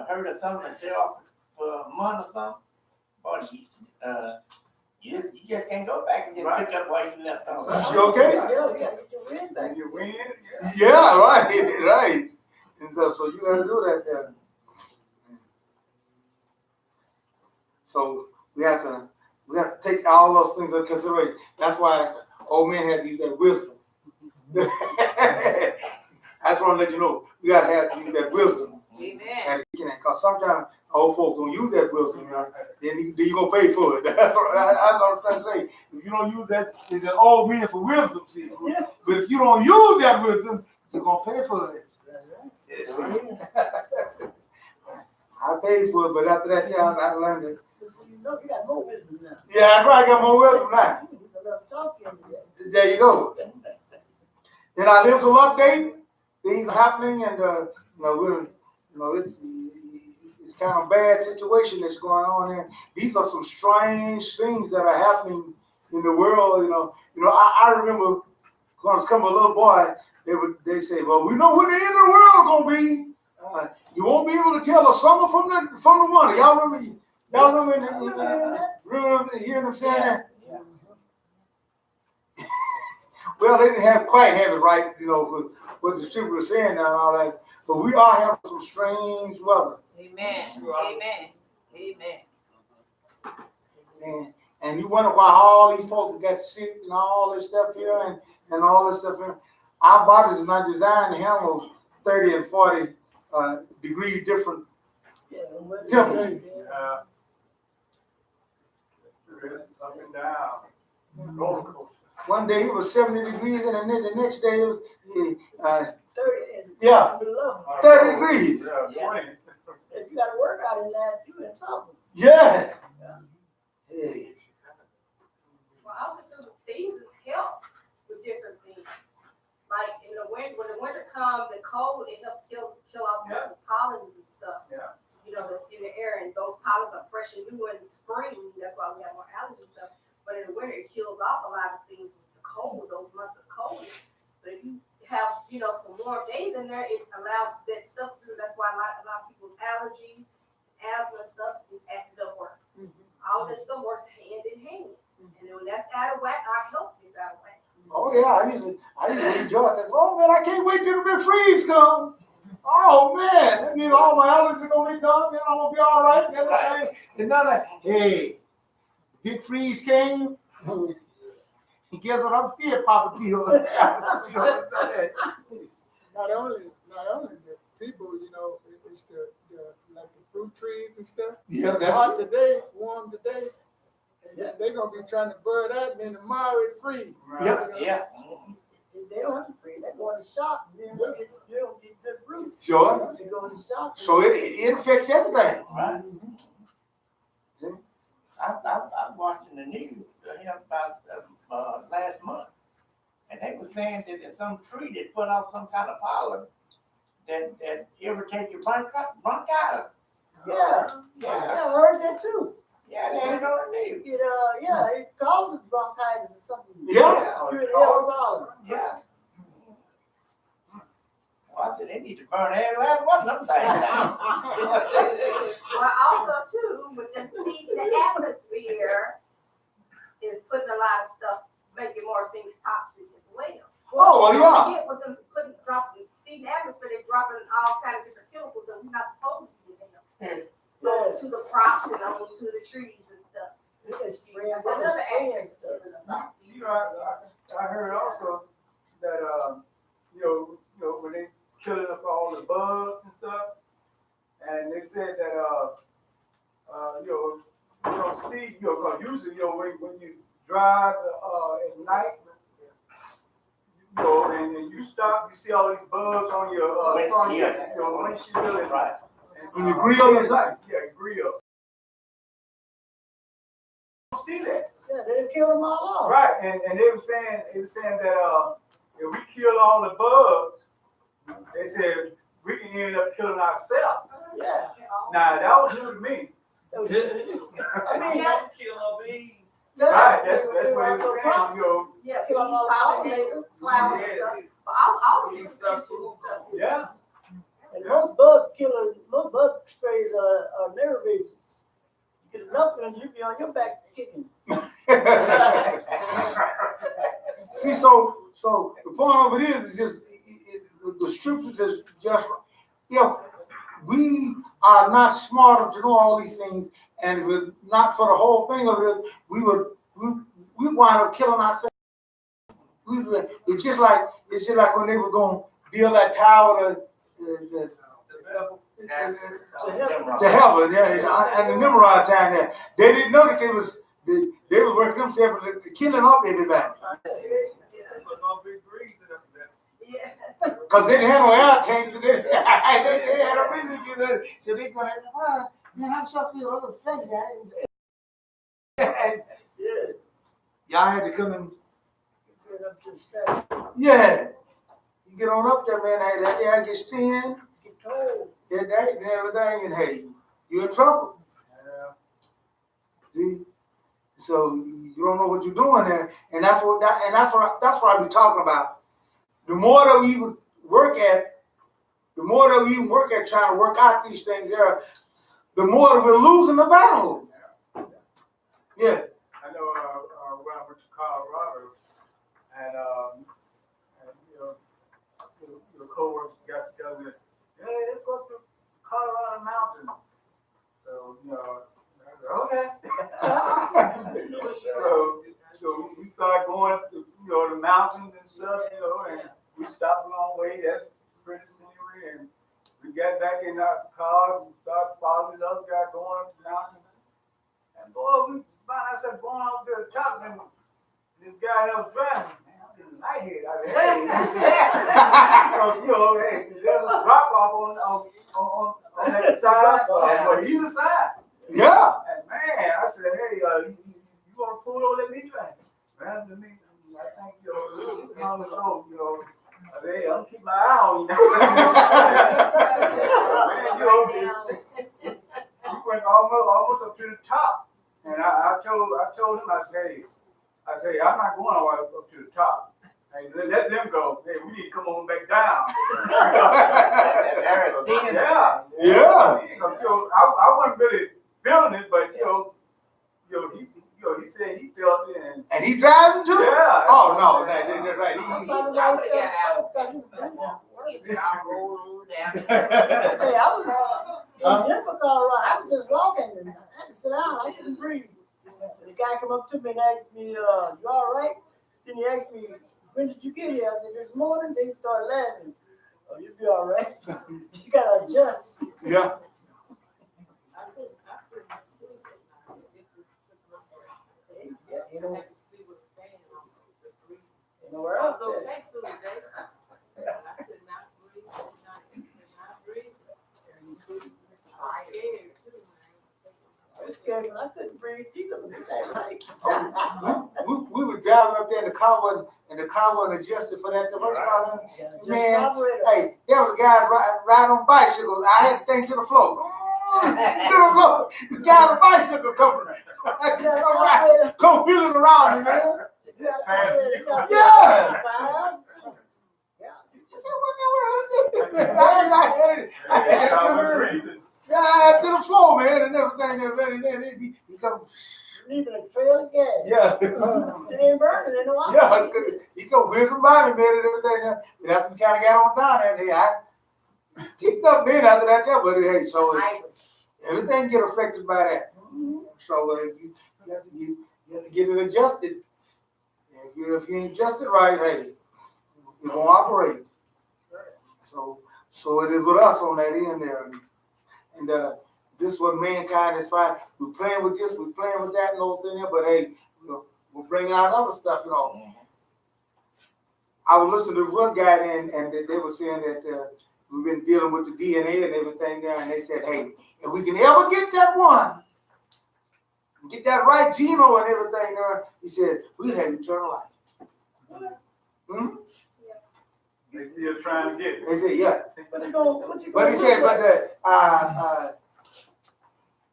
hurt or something and stay off for a month or something. Boy, you just can't go back and just pick up while you left off. You okay? And you win, Yeah, right. And so you gotta do that there. So we have to take all those things into consideration. That's why old men had to use that wisdom. I just want to let you know, we gotta have to use that wisdom. Amen. Because sometimes old folks don't use that wisdom, then you gonna pay for it. That's what I'm trying to say. If you don't use that, it's an old man for wisdom, see. But if you don't use that wisdom, you're gonna pay for it. Yes. I paid for it, but after that time, I learned it. You know you got more wisdom now. Yeah, I probably got more wisdom now. There you go. Then our little update, things are happening, and it's kind of a bad situation that's going on here. These are some strange things that are happening in the world. I remember when I was coming a little boy, they say, well, we know when the end of the world gonna be. You won't be able to tell the summer from the winter. Y'all remember hearing them saying that? Yeah. Well, they didn't quite have it right, with what the scripture was saying and all that. But we all have some strange weather. Amen. And you wonder why all these folks got sick and all this stuff here and all this stuff here. Our bodies are not designed to handle 30 and 40 degree different temperatures. Up and down, roller coaster. One day it was 70 degrees, and then the next day it was 30 and yeah, below. 30 degrees. Yeah, 20. If you got to work out in that, you in trouble. Yeah. Hey. Well, also too, the seasons help with different things. Like in the winter, when the winter comes, the cold, it helps kill off certain pollens and stuff. Yeah. That's in the air, and those pollens are fresh and new in the spring. That's why we have more allergies and stuff. But in the winter, it kills off a lot of things with the cold, those months of cold. But if you have, some warm days in there, it allows that stuff through. That's why a lot of people's allergies, asthma stuff is acting up worse. All this stuff works hand in hand. And then when that's out of whack, our health is out of whack. Oh yeah, I usually rejoice. I say, oh man, I can't wait till the big freeze comes. Oh man, that means all my allergies are gonna be done, then I'm gonna be all right and everything. And now like, hey, big freeze came. Guess what? I'm still popping pills. Not only the people, it's the like the fruit trees and stuff. Yeah, that's Hot today, warm today, and they're gonna be trying to bud out, and then tomorrow it freeze. Yeah. Yeah. If they don't have to free, they go in the shop. Then they don't get good fruit. Sure. They go in the shop. So it affects everything. Right. I'm watching the news about last month, and they were saying that there's some tree that put out some kind of pollen that irritates your bronchitis. Yeah, Yeah, I heard that too. yeah, they ain't on the news. It causes bronchitis or something. Yeah. Pure air pollen. Yeah. Well, I said they need to burn every last one of them things down. Well, also too, with them seed in the atmosphere is putting a lot of stuff, making more things toxic as well. Oh, well, yeah. Forget what them dropping seed in the atmosphere, they're dropping all kind of different chemicals that we're not supposed to be in them. Yeah. To the crops and on to the trees and stuff. It's spraying, That's another spraying aspect. stuff. You know, I heard also that, you know, when they killing up all the bugs and stuff, and they said that, you know, see, you know, 'cause usually, you know, when you drive, at night, you know, and you stop, you see all these bugs on your, front, Windshield. your windshield and, Right. On your grill inside. yeah, grill. Don't see that. Yeah, they just killed them all off. Right, and they were saying that if we kill all the bugs, they said we can end up killing ourselves. Yeah. Now that was new to me. I mean, Yeah. Right, that's what they were saying. You know, Yeah, Kill all the pollinators. flowers, Yes. stuff. But all the different species and stuff. yeah, And most bug sprays are nerve agents. You get enough and you be on your back kicking. See, so the point of it is just the scriptures is just if we are not smart enough to know all these things, and if it not for the whole thing of it, we wind up killing ourselves. It's just like when they were going to build that tower to heaven, yeah, and the Nimrod time there. They didn't know that they was working themselves killing up everybody. Because they didn't have no air tanks and they had a business, you know. So they gonna, man, I sure feel a little funny, guys. Y'all had to come and, Get up to the strategy. yeah. You get on up there, man, hey, that air gets thin, Get cold. that and everything, and hey, you're in trouble. See? So you don't know what you're doing there, and that's what I be talking about. The more that we even work at trying to work out these things there, the more that we're losing the battle. Yeah. I know when I went to Colorado, and you know, your coworkers got together. Hey, let's go to Colorado Mountain. So you know, I said, okay. so we started going to the mountains and stuff, and we stopped along the way. That's pretty scenery, and we got back in our car. We started following the other guy going up the mountain, and boy, we found ourselves going up to the top, and this guy that was driving, man, I'm getting lightheaded. I said, hey, hey, there's a drop off on that side, on either side. Yeah. And man, I said, hey, you want to pull over, let me drive. Man, to me, I think, it's on the road, I said, hey, I'm keeping my eye on you. Man, we went almost up to the top. And I told him, I said, I'm not going all the way up to the top. Hey, let them go. Hey, we need to come on back down. Yeah. Yeah. I wasn't really feeling it, but he said he felt it, And he driving too? yeah. Oh no, that's right. I'm He- talking I about would've got out. because he was doing that. I'll roll on down. Hey, I was in Denver, Colorado. I was just walking and I had to sit down. I couldn't breathe. And the guy come up to me and asked me, you all right? Then he asked me, when did you get here? I said, this morning. Then he started laughing. Oh, you'll be all right. You gotta adjust. Yeah. You know, nowhere else. I was scared away because I couldn't breathe either, but this ain't right. We were driving up there and the car wasn't adjusted for that the first time. Yeah, just Man, operator. hey, there was guys riding on bicycles. I had the thing to the floor. To the floor. The guy on the bicycle coming. Come wheeling around me, man. Yeah. I said, what the world is this? I had to the floor, man, and everything. And he come. Leaving a trail of gas. Yeah. It ain't burning in a while. Yeah, he come whizzing by me, man, and everything. But after we kind of got on down there, I kicked up man after that, but hey, so everything get affected by that. So you have to get it adjusted. And if you ain't adjusted right, hey, it won't operate. So it is with us on that end there. And this is what mankind is fine. We're playing with this, we're playing with that, and all in there, but hey, we're bringing out other stuff, I was listening to one guy and they were saying that we've been dealing with the DNA and everything there, and they said, hey, if we can ever get that one, get that right genome and everything there, he said, we'll have eternal life. They still trying to get it. They said, yeah. But he said,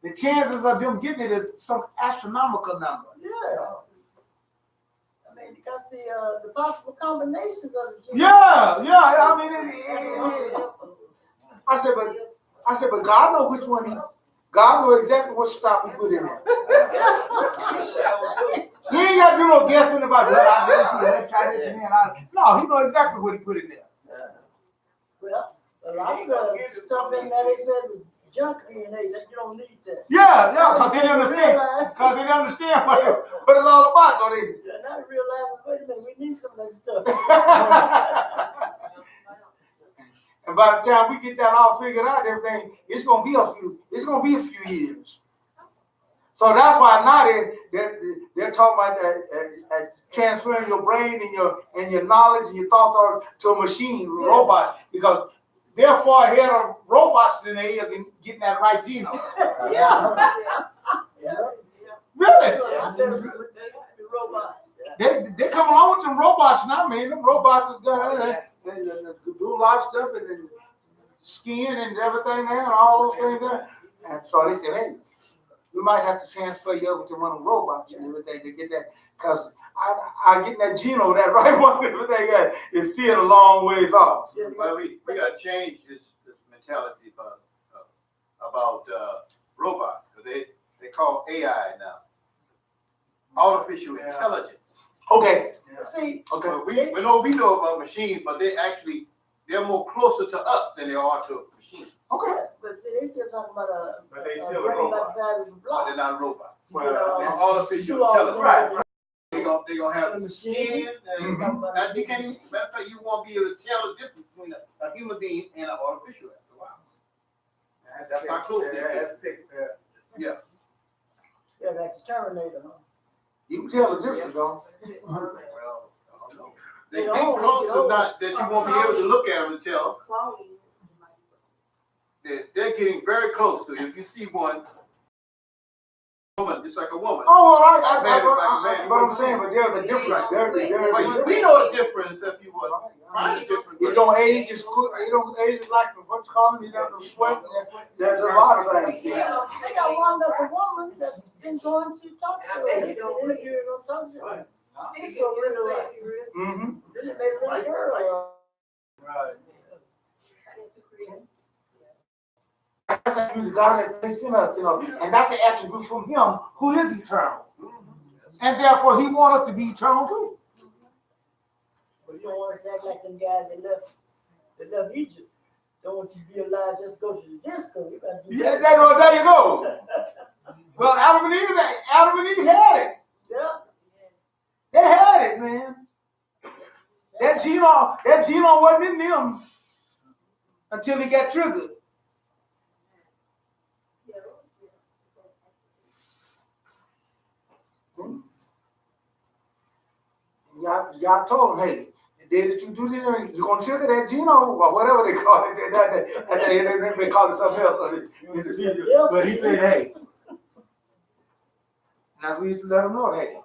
the chances of them getting it is some astronomical number. Yeah. I mean, because the possible combinations of the genes. Yeah. I mean, I said, but God knows which one. God knows exactly what stuff He put in there. He ain't got to do no guessing about what I did. Let's try this and that. No, He knows exactly what He put in there. Well, a lot of the stuff in there they said was junk DNA that you don't need that. Yeah, because they didn't understand. Because they didn't understand what it's all about. So they. Yeah, now they realize, wait a minute, we need some of that stuff. And by the time we get that all figured out, everything, it's gonna be a few years. So that's why now they're talking about transferring your brain and your knowledge and your thoughts to a machine, a robot, because they're far ahead of robots than they is in getting that right genome. Yeah. Really? The robots. They come along with them robots now, man. Them robots is done. They do a lot of stuff and then skin and everything there and all those things there. And so they said, hey, we might have to transfer you over to one of the robots and everything to get that, because I get that genome, that right one, everything is still a long ways off. Well, we got to change this mentality about robots, because they call AI now artificial intelligence. Okay. See, Okay. But we know about machines, but they're more closer to us than they are to machines. Okay. but see, they still talking about But they a still a brain about the robot. size of a But block. they're not robots. Well, They're artificial You all intelligence. Right. They're gonna have the skin, and you can't even, matter of fact, you won't be able to tell the difference between a human being and an artificial after a while. That's how close they get. That's sick. Yeah, like the Terminator, huh? You can tell the difference, though. Well, I don't know. They close enough that you won't be able to look at them and tell. They're getting very close to you. If you see one woman, just like a woman. Oh, well, but I'm saying, but there's a difference. But we know the difference if you would find the difference. It don't age as quick. It don't age like what you call it. You don't sweat. There's a lot of things. They got one that's a woman that's been going to talk shows. They interviewing on talk shows. It's so real life. Mm-hmm. Then it made it like her. Right. That's a God that placed in us, and that's an attribute from Him who is eternal, and therefore He wants us to be eternal too. But you don't want us to act like them guys that left Egypt. Don't want you to be alive just to go to the disco. You gotta do Yeah, there you go. Well, Adam and Eve had it. Yeah. They had it, man. That genome wasn't in them until it got triggered. Y'all told them, hey, the day that you do this, you're going to trigger that genome or whatever they call it. They call it something else in the future. But he said, hey, And as we used to let them know, hey,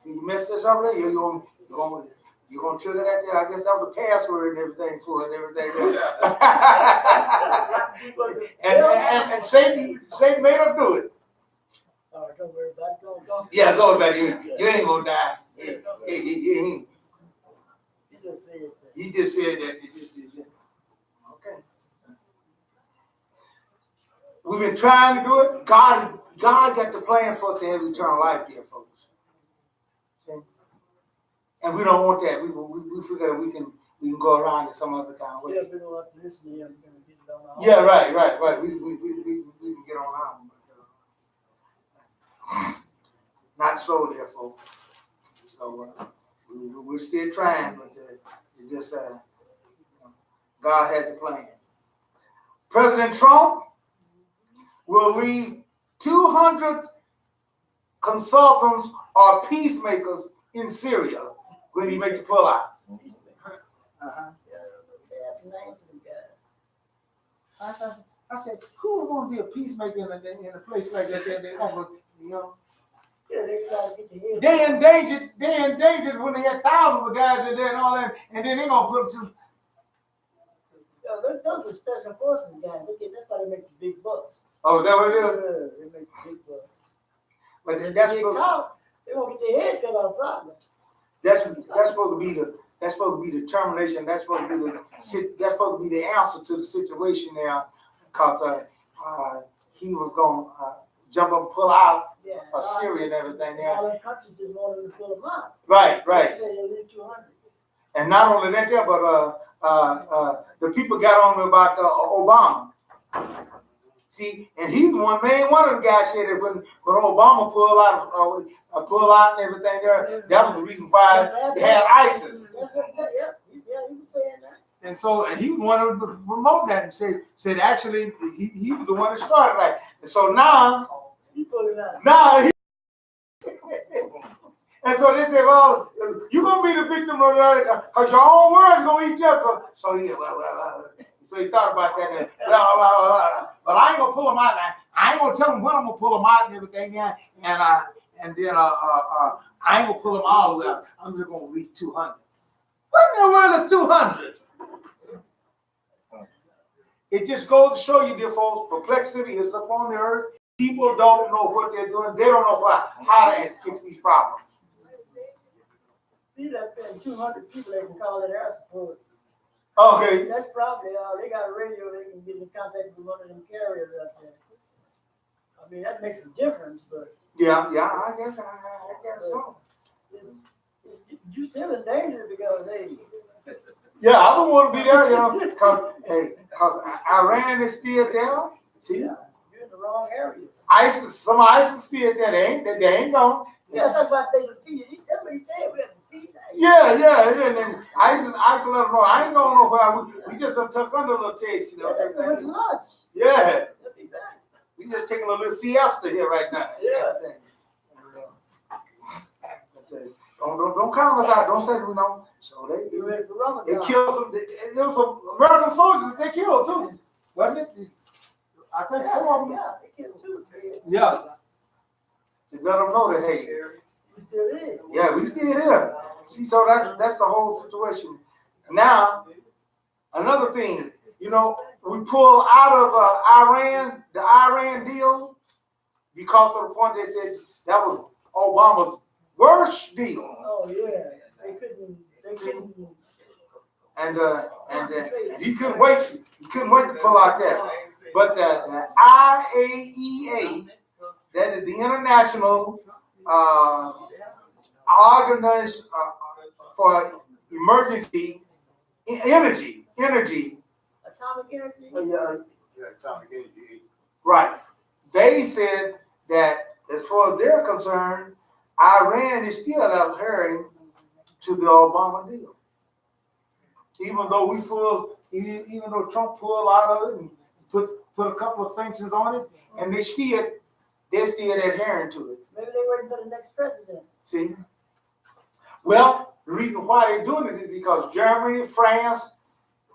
you mess this up there, you're gonna trigger that there. I guess that was the password and everything for it and everything there. and Satan made them do it. All right, don't worry about it. Go. Yeah, go back. You ain't gonna die. He just said that. He just said that. Okay. We've been trying to do it. God got the plan for us to have eternal life here, folks. Okay? And we don't want that. We figure that we can go around it some other kind of way. Yeah, we don't have to listen to him. We're gonna get it on our own. Yeah, right. We can get on out. But, not so there, folks. So we're still trying, but it just God has a plan. President Trump will leave 200 consultants or peacemakers in Syria when he make the pull out. I said, who would want to be a peacemaker in a place like that? They over, you know. Yeah, they try to get the head. They endangered when they had thousands of guys in there and all that, and then they gonna put them to. Those are special forces guys. That's why they make the big bucks. Oh, is that what it is? Yeah, they make the big bucks. But If that's they get caught, they won't get their head cut off probably. that's supposed to be the determination. That's supposed to be the answer to the situation there, because he was gonna jump up and pull out of Syria and everything there. All the countries just wanted to pull them out. Right. They said they'll leave 200. And not only that there, but the people got on me about Obama. See, and he's one of the guys said that when Obama pulled out and everything there, that was the reason why they had ISIS. That's what he said. Yeah, he was saying that. And so he was one of the promote that and said actually he was the one that started that. And so now He pulled it out. And so they said, well, you're going to be the victim of that because your own words going to eat you up. So he thought about that. And, but I ain't going to pull them out. I ain't going to tell them when I'm going to pull them out and everything. And then I ain't going to pull them all out. I'm just going to leave 200. What in the world is 200? It just goes to show you, dear folks, perplexity is upon the earth. People don't know what they're doing. They don't know how to fix these problems. See that 200 people they can call it air support. Okay. That's probably they got a radio they can get in contact with one of them carriers out there. I mean that makes a difference, but Yeah, I guess so. You still in danger because Yeah, I don't want to be there, because Iran is still there. See, you're in the wrong area. some ISIS still there. They ain't gone. Yeah, that's why they defeated. That's what he said. We have defeated. Yeah, and then ISIS let them know I ain't going nowhere. We just took under a little taste, Yeah, that's with lunch. Yeah, They'll be back. we just taking a little siesta here right now. Yeah. Don't count us out. Don't say we know. So they ready for Ramadan. killed some. There was some American soldiers they killed too, wasn't it? I think some of them. Yeah, they killed 2. Yeah. To let them know that hey, We still is. yeah, we still here. See, so that's the whole situation. Now, another thing, we pull out of Iran, the Iran deal, because of the point they said that was Obama's worst deal. Oh yeah, they couldn't. And he couldn't wait. He couldn't wait to pull out that. But the IAEA, that is the International Organization for Emergency Energy. Atomic energy. Yeah, atomic energy. Right. They said that as far as they're concerned, Iran is still adhering to the Obama deal. Even though Trump pulled out of it and put a couple of sanctions on it, and they're still adhering to it. Maybe they're waiting for the next president. See? Well, the reason why they're doing it is because Germany, France,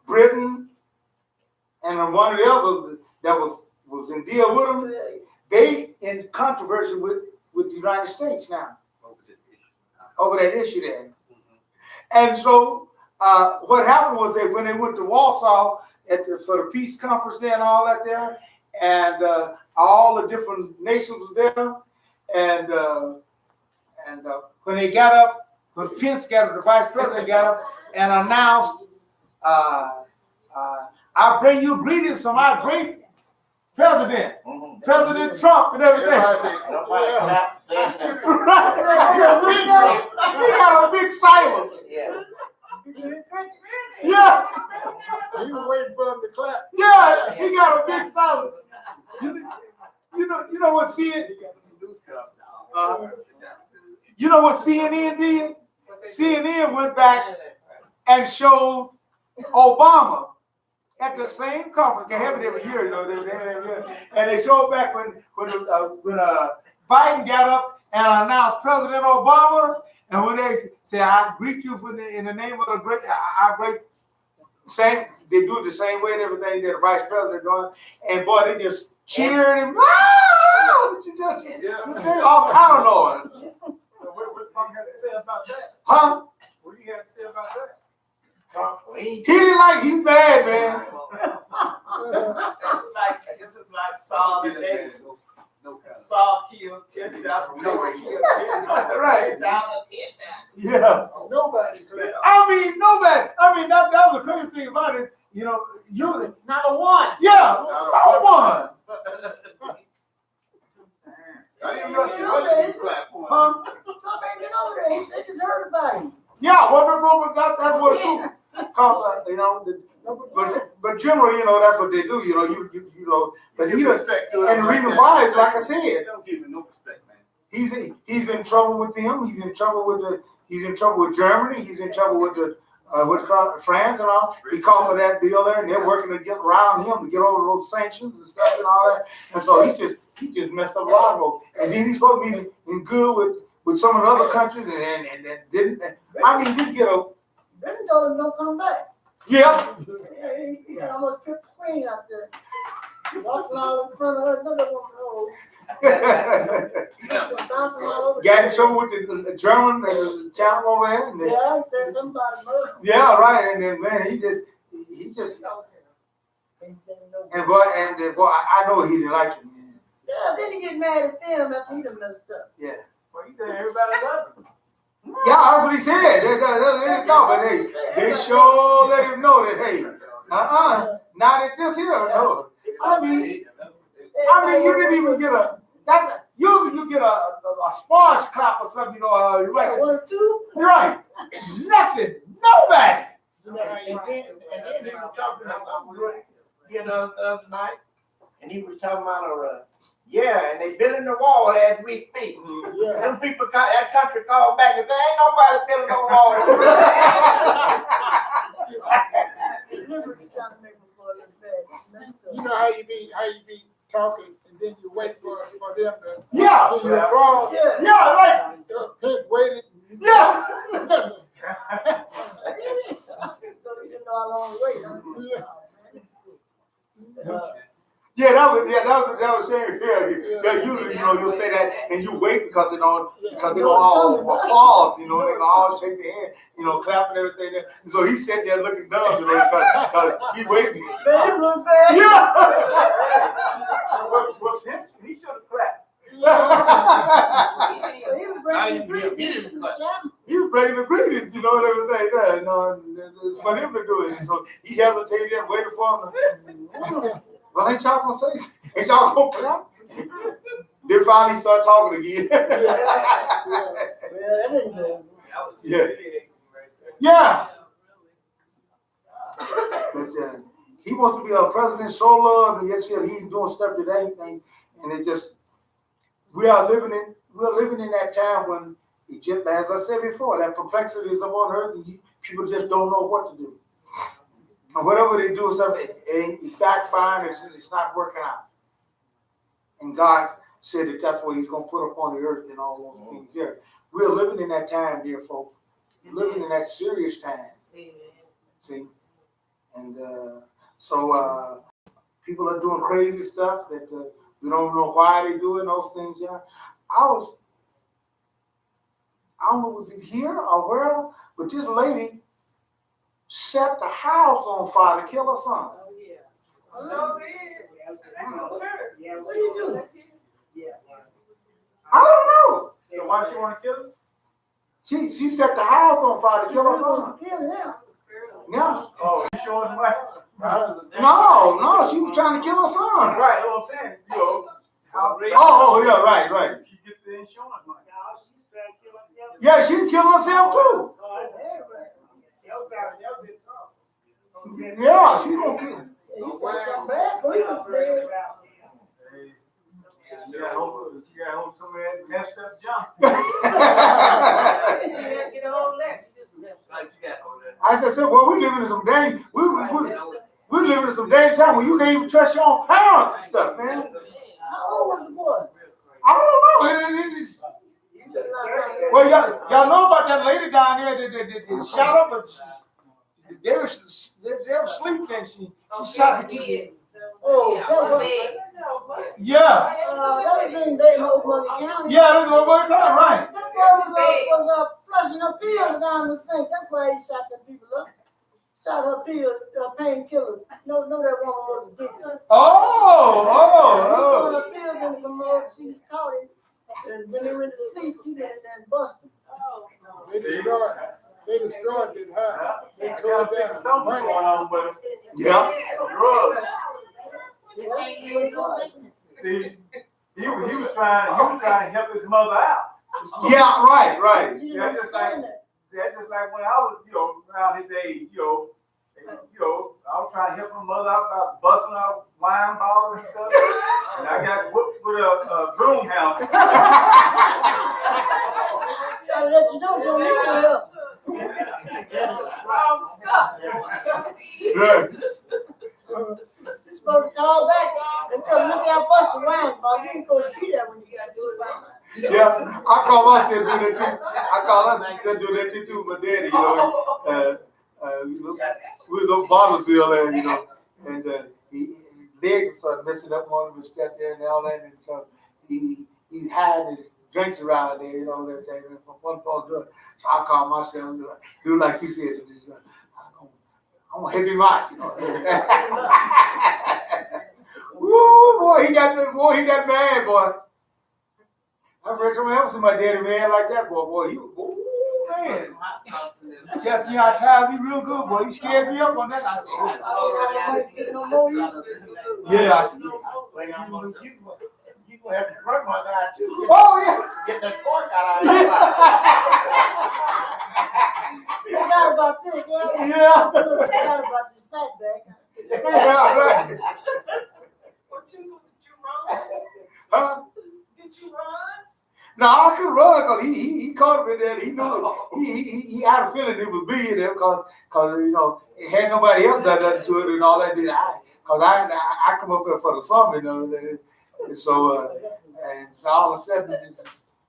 Britain, and one of the others that was in deal with them, they in controversy with the United States now Over this issue. over that issue there. Mhm. And so what happened was that when they went to Warsaw for the peace conference there and all that there, and all the different nations was there, and when they got up, when Pence got up, the vice president got up and announced, I bring you greetings from our great president, Mhm. President Trump and everything. Everybody say, Nobody clapped, said nothing. Right. He got a big silence. Yeah. Yeah. He was waiting for him to clap. Yeah, he got a big silence. You know what CNN? You know what CNN did? CNN went back and showed Obama at the same conference. They have it every year, you know. They have it every year. And they showed back when Biden got up and announced President Obama, and when they say, "I greet you in the name of the great," same. They do it the same way and everything that the vice president doing, and boy, they just cheered him. All kind of noise. So what's Trump got to say about that? Huh? What do you got to say about that? We He didn't like. He's mad, man. This is like Saul and David. No kind of. Saul killed 10,000. David killed 10,000. Right. Yeah. Nobody clapped. I mean, nobody. I mean, that was the crazy thing about it. You know, Not a one. yeah, no one. I didn't rush you clap for him. Huh? Trump ain't been over there. They just heard about him. Yeah, well, that's what too. Cause, you know, but generally, you know, that's what they do. You know, you know, but Give he was, respect to him and the like reason that. why is like I They said, don't give him no respect, man. he's in trouble with them. He's in trouble with Germany. He's in trouble with France and all because of that deal there, and they're working to get around him to get over those sanctions and stuff and all that. And so he just messed up a lot of them. And then he's supposed to be in good with some of the other countries, and didn't. I mean, didn't get a. Britain told him don't come back. Yeah. He almost tripped the queen out there. Walking all in front of her, another woman. Bouncing all over. Got in trouble with the German chap over there. And Yeah, he said somebody murdered him. yeah, right. And then man, he just He said no. and boy, I know he didn't like it, man. Yeah, then he get mad at them after he done messed up. Yeah. Well, he said everybody loved him. Yeah, that's what he said. But they sure let him know that hey, not at this here, no. I mean, you didn't even get you get a sparse clap or something, you know, you're right. One or two. You're right. Nothing. Nobody. And then he was talking about something the other night, and he was talking about and they building the wall as we speak. Yeah. Them people, that country called back and said, ain't nobody building no wall. Deliberately trying to make him look bad. Messed up. You know how you be talking and then you wait for them to Yeah. do your wrong. Yeah. Yeah, right. Pence waited. Yeah. So he didn't know how long to wait. Huh? Yeah, that was saying. Yeah, usually, you know, you'll say that and you wait because they don't all applause, you know, they don't all shake their hand, you know, clap and everything. There. And so he's sitting there looking dumb, you know, because he waiting. Man, you look bad. Yeah. He should have clapped. He was bringing He didn't clap. He was bringing the greetings, you know, and everything there. You know, and it's for him to do it. So he hesitated and waited for him to. Well, ain't y'all gonna say? Ain't y'all gonna clap? Then finally start talking again. Yeah, that didn't go. Yeah. Yeah. But he wants to be a president so loved, and yet he's doing stuff that ain't, and it just we're living in that time when it just, as I said before, that perplexity is upon earth, and people just don't know what to do. And whatever they do, it's backfiring. It's not working out. And God said that that's what He's going to put upon the earth and all those things here. We're living in that time, dear folks. We're living in that serious time. See, and so people are doing crazy stuff that We don't know why they doing those things, yeah. I don't know, was it here or where, but this lady set the house on fire to kill her son. So did. That's your church. Yeah, what do you do? I don't know. So why she wanna kill him? She set the house on fire to kill her son. Kill him. Yeah. Oh, you showing him what? No, she was trying to kill her son. Right, what I'm saying, you know, how they. Oh, yeah, right. She get the insurance money. Yeah, she killed herself too. Yeah, she gonna kill. You said something bad, boy, you went to bed. She got home somewhere that messed up junk. Get a hold of that. I said, well, we living in some danger. We living in some danger time when you can't even trust your own parents and stuff, man. How old was the boy? I don't know. Well, y'all know about that lady down there that shot up, but they were sleeping and she shot the kid. Oh, that was, Yeah. that was in Dayton, County. Yeah, that's what we're talking, right. That boy was flushing her pills down the sink. That's why he shot them people up. Shot her pills, painkiller. No, that woman was addicted. Oh. He put her pills in the commode. She caught him. And when they went to sleep, he went in there and busted. They destroyed that house. They tore it down. Something going on with him. Yeah. Drugs. Yeah, that's what it was. See, he was trying to help his mother out. Yeah, right. She Yeah, didn't just like, understand that. see, that's just like when I was, around his age, I was trying to help my mother out about busting out wine bottles and stuff. And I got whooped with a broom handle. Try to let you know, don't leave it up. Wrong stuff. Right. You're supposed to call back and tell them, look how busted wine bottle. You ain't supposed to be there when you got to do it. Yeah, I call myself do that too. I call myself do that too. My daddy, we was on Bottlesville and his legs started messing up on him and stuff there and all that, and so he hiding his drinks around there, that thing. One fall good. So I call myself, do like you said, I'm gonna help him out, Woo, boy, he got mad, boy. I've heard someone ever see my daddy man like that, boy. He was, man. Just me out tired me real good, boy. He scared me up on that. I said, yeah, I said, You gonna have to run my guy too. oh, yeah. Get that cork out of I forgot about this, yeah. Yeah. I forgot about this fat bag. Yeah, right. What you run? Huh? Did you run? No, I couldn't run because he caught me there. He knew he had a feeling it was me in there because it had nobody else done nothing to it and all that. Because I come up there for the summer, and so all of a sudden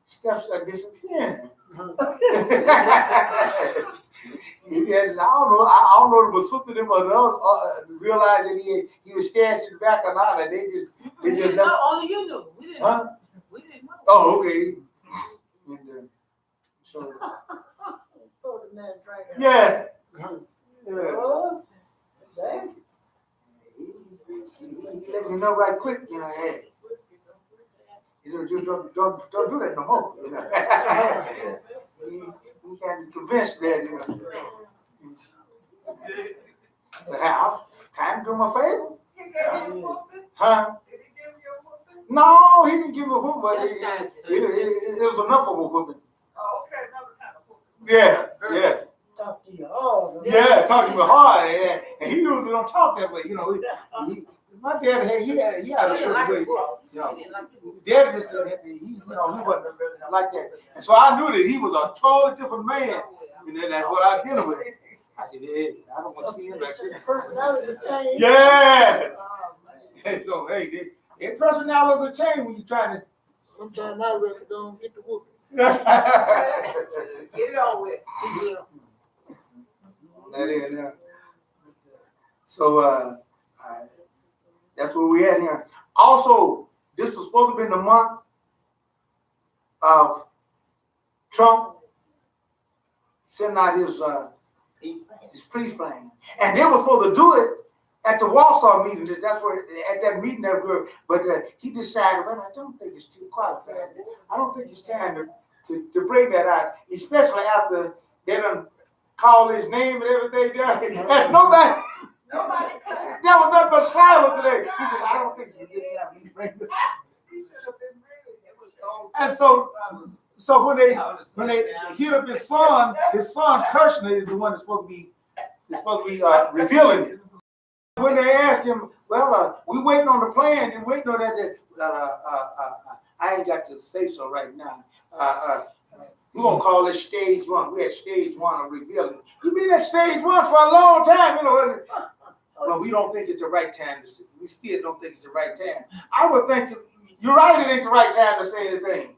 stuff started disappearing. I don't know if it was something them or realized that he was stashed in the back or not, and they just No, only you knew. We didn't know. We didn't know. Oh, okay. And, so Told the man drank it. yeah. Oh, dang. He let me know right quick, hey. Just don't do that no more. He got me convinced that the house. Time to do my favor. He gave you a whooping? Huh? Did he give you a whooping? No, he didn't give me a whooping, but it was enough of a whooping. Oh, okay, another kind of whooping. Yeah. Talk to you hard. Yeah, talking to me hard, and he usually don't talk that way. My dad he had a certain way. Dad just he wasn't like that, and so I knew that he was a totally different man, and then that's what I dealing with. I said, hey, I don't want to see him like that. Personality change. Yeah. Oh, And so their personality will change when you trying to. Sometimes I really don't get the whooping. Get it on with. That is, so that's where we at here. Also, this was supposed to be in the month of Trump sending out his peace plan. And they were supposed to do it at the Warsaw meeting. That's where, at that meeting that but he decided, well, I don't think it's too qualified. I don't think it's time to bring that out, especially after they done call his name and everything. And nobody, there was nothing but silence today. He said, I don't think it's a good time to bring this. And so when they hit up his son Kushner is the one that's supposed to be revealing it. When they asked him, well, we waiting on the plan and waiting on that. I ain't got to say so right now. We're gonna call this stage one. We had stage one of revealing. We've been at stage one for a long time, you know. But we don't think it's the right time. We still don't think it's the right time. I would think you're right. It ain't the right time to say anything.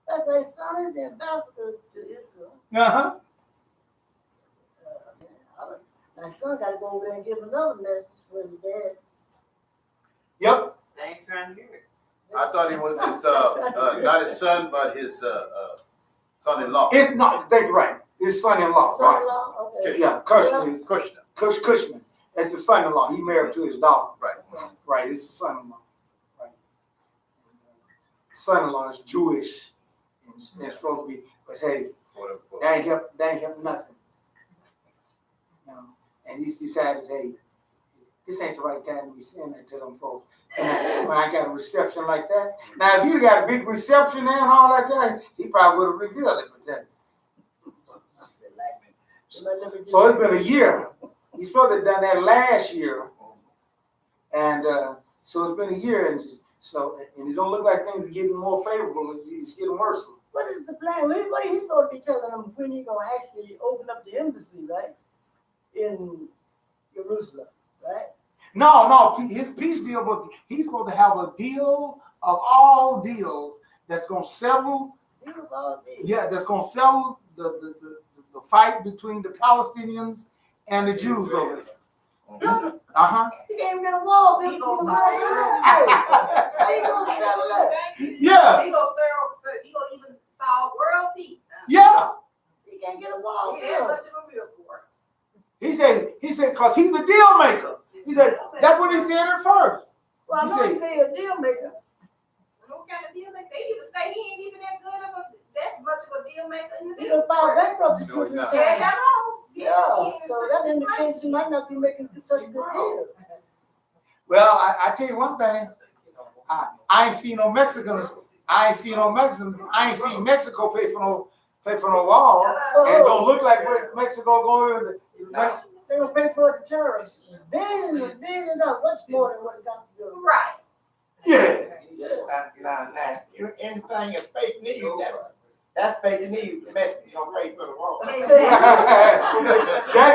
That's why his son is the ambassador to Israel. Uh-huh. My son got to go over there and give another message with his dad. Yep. They ain't trying to hear it. I thought he was his, not his son, but his son-in-law. It's not. That's right. His son-in-law. Son-in-law? Okay. Yeah, Kushner. Kushner. Kushner. That's his son-in-law. He married to his daughter. Right. Right. It's his son-in-law. Right. Son-in-law is Jewish. And it's supposed to be. But hey, that ain't help nothing. You know? And he decided, hey, this ain't the right time to be saying that to them folks. And when I got a reception like that, now if he'd got a big reception there and all that, he probably would have revealed it. But then, so it's been a year. He's supposed to have done that last year, and so it's been a year, and it don't look like things are getting more favorable. It's getting worse. What is the plan? What are you supposed to be telling them when you're gonna actually open up the embassy, right, in Jerusalem, right? No. His peace deal was he's supposed to have a deal of all deals that's gonna settle. Yeah, that's gonna settle the fight between the Palestinians and the Jews over there. Uh-huh. He can't even get a wall built. How you gonna settle that? Yeah. He gonna even solve world peace. Yeah. He can't get a wall He ain't built. much of a real for it. He said, because he's a deal maker. He said, that's what he said at first. Well, I know he say a deal maker. What kind of deal maker? They used to say he ain't even that good of that much of a deal maker in the He done filed bankruptcy 2 or 3 times. Yeah, I know. Yeah, so that indicates he might not be making such a good deal. Well, I tell you one thing. I ain't seen no Mexicans. I ain't seen Mexico pay for no wall. And don't look like what Mexico going to. They gonna pay for it to terrorists. Billions and billions of dollars, much more than what it got to do. Right. Yeah. Now, anything is fake news, that's fake news. The Mexicans don't pay for the wall. That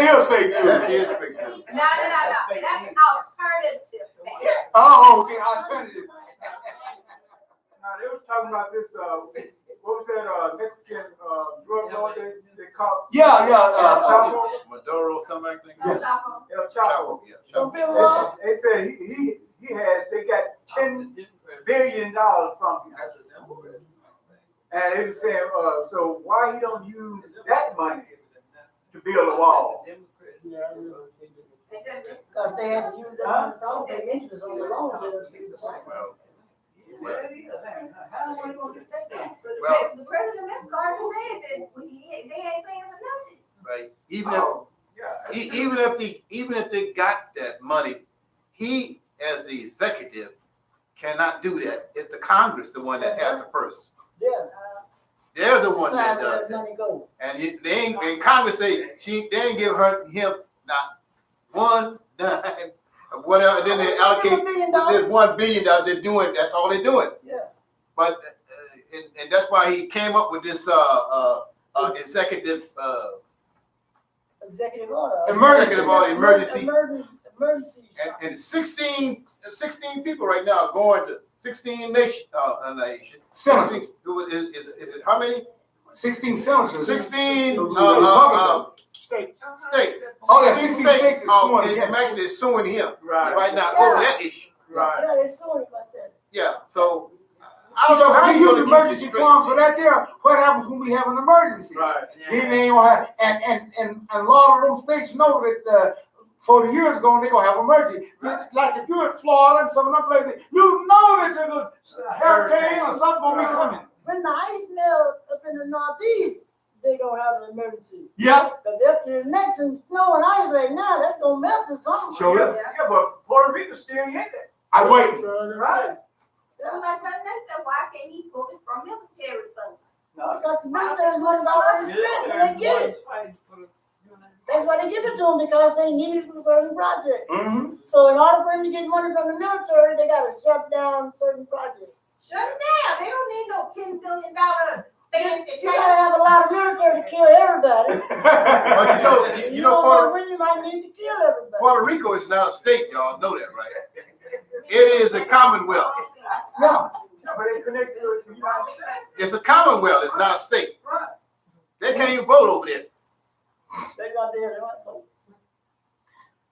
is fake news. That is fake news. No. That's an alternative fact. Oh, okay, alternative. Now, they was talking about this, what was that, Mexican, drug lord they caught? Yeah. Chapo. Maduro, something like that. El Chapo. Yeah. Don't be wrong. They said they got $10 billion from him. And they were saying, so why he don't use that money to build a wall? Because they had to use that money to pay interest on the loan. Well, The president of Mexico already said that they ain't paying for nothing. right. Even if they got that money, he as the executive cannot do that. It's the Congress the one that has the purse. Yeah. They're the one Decide that where does that that. money go. And they ain't, and Congress say they ain't give him not one dime or whatever. Then they allocate this $1 billion. They're doing. That's all they're doing. Yeah. But and that's why he came up with this executive Executive order. Emergency. Emergency. and 16 people right now are going to 16 nations. Senators. Is it how many? 16 senators. 16 States. states. Oh, yeah, 16 states is suing is against actually suing him Right. right now over that issue. Right. Yeah, they suing about that. Yeah. So I don't know Because how we you use gonna keep emergency this funds for that there. What happens when we have an emergency? Right. Then they ain't gonna have, and a lot of them states know that, 40 years ago, they're gonna have emergency. Like if you're in Florida and some of them places, you know that you're gonna hurricane or something gonna be coming. When the ice melt up in the northeast, they gonna have an emergency. Yep. Cause up to the next and snow and ice right now, that's gonna melt or something. Sure. Yeah, but Puerto Rico still get it. I wait. Right. So my president said, why can't he pull it from military funds? No, Because the military's money's already spent and they get it. That's why they give it to them, because they need it for certain projects. Mm-hmm. So in order for them to get money from the military, they gotta shut down certain projects. Shut it down. They don't need no $10 billion fancy You gotta have a lot of military to kill everybody. But you know Puerto, when you might need to kill everybody. Puerto Rico is not a state, y'all know that, right? It is a commonwealth. Yeah. but it's connected to the United States. It's a commonwealth, it's not a state. Right. They can't even vote over there. They got there, they want to vote.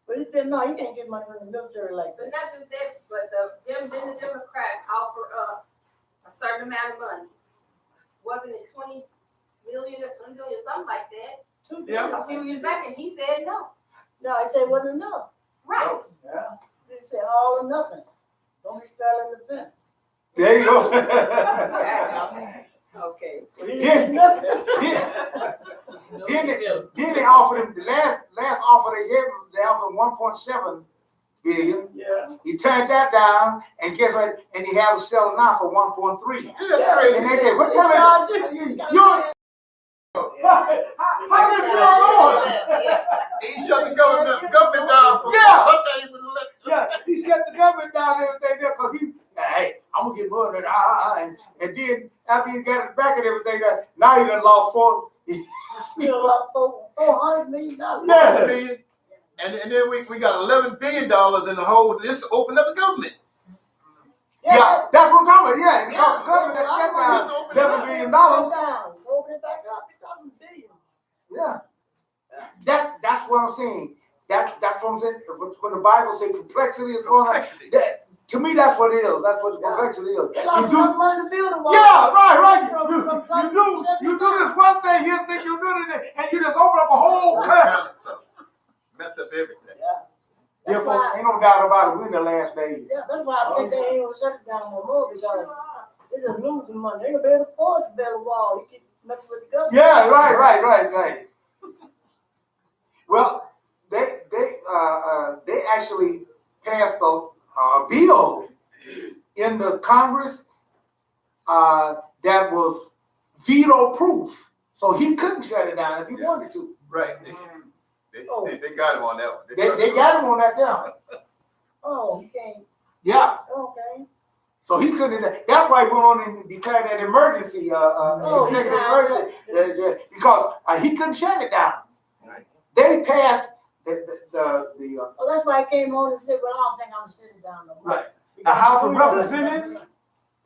But he said, no, you can't get money from the military like But that. not just that, but the Democrats offer a certain amount of money. Wasn't it 20 million or 20 million, something like that? Yeah. A few years back, and he said no. No, he said it wasn't enough. Right. Yeah. He said all or nothing. Don't be straddling the fence. There you go. Okay. So he Yeah. did nothing. Then they offered him the last offer they gave him. They offered 1.7 billion. Yeah. He turned that down, and guess what? And he had to sell now for 1.3. That's crazy. And they said, "What They kind charged of him. you? How did it go He shut the government down for Yeah. one day with the Yeah, he shut the government down and everything there because hey, I'm gonna get more than that. And then after he got it back and everything, now he done lost four. You know, like $400 million. Yeah. billion. And then we got $11 billion in the whole just to open up the government. Yeah, that's what I'm talking about. Yeah, because the government that shut down $11 billion. Open it back up, it's talking billions. Yeah, that's what I'm saying. That's what I'm saying. When the Bible says complexity is going on, that to me that's what it is. That's what the complexity is. They lost You do- enough money to build a wall. Yeah, right. From You do this one thing, you think you do it, and you just open up a whole All cut. kinds of stuff. Messed up everything. Yeah, That's folks, why, ain't no doubt about it. We're in the last days. yeah, that's why I think they ain't gonna shut it down no more, because they're just losing money. They ain't gonna be able to afford to build a wall. You keep messing with the government. Yeah, right. Well, they actually passed a bill in the Congress that was veto proof, so he couldn't shut it down if he wanted to. Right. They got him on that one. They got him on that down. Oh, you can't, Yeah, okay. so he couldn't. That's why he went on and declared that emergency, executive emergency, because he couldn't shut it down. Right. They passed the Oh, that's why I came on and said, well, I don't think I'm shutting it down no more. right. The House of Representatives,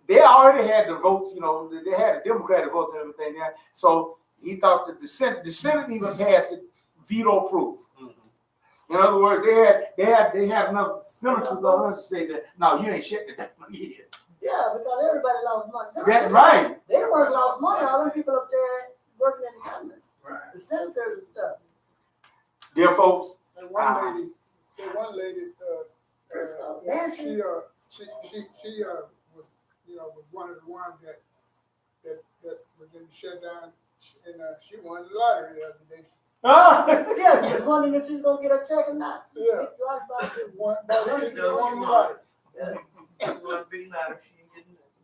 they already had the votes, they had the Democratic votes and everything there. So he thought that the Senate even passed it veto proof. Mm-hmm. In other words, they had enough senators on us to say that no, you ain't shutting it down yet. Yeah, because everybody lost money. That's right. They the ones lost money, all them people up there working in the government, Right. the senators and stuff. Dear folks, And one lady, Nancy. she was, was one of the ones that was in the shutdown, and she won the lottery the other day. Yeah, just wondering if she's gonna get a check or not. She Yeah. picked right about it. Won the lottery.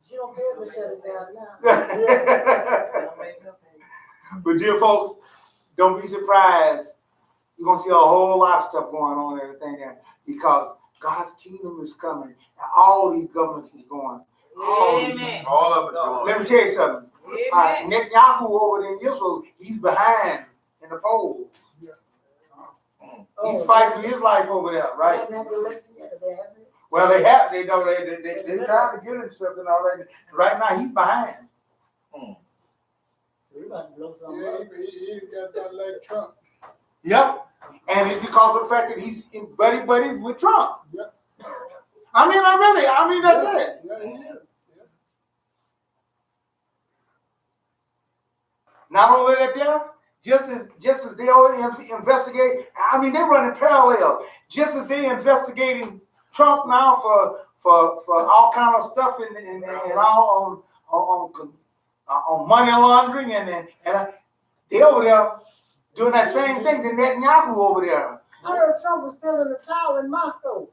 She don't care to shut it down now. but dear folks, don't be surprised. You're gonna see a whole lot of stuff going on and everything there because God's kingdom is coming and all these governments is going. Amen. All of us going. Let me tell you something. Amen. Netanyahu over there in Israel, he's behind in the polls. He's fighting for his life over there, Right. right? Haven't had the election yet, they haven't. Well, they trying to get him something all that. Right now, he's behind. We about to blow something Yeah, up. he got that like Trump. Yep. And it's because of the fact that he's buddy with Trump. Yep. I mean, that's it. Yeah, he is. Not only that, there, just as they all investigate. I mean, they're running parallel. Just as they investigating Trump now for all kind of stuff and all on money laundering and they over there doing that same thing. The Netanyahu over there. I heard Trump was building a tower in Moscow.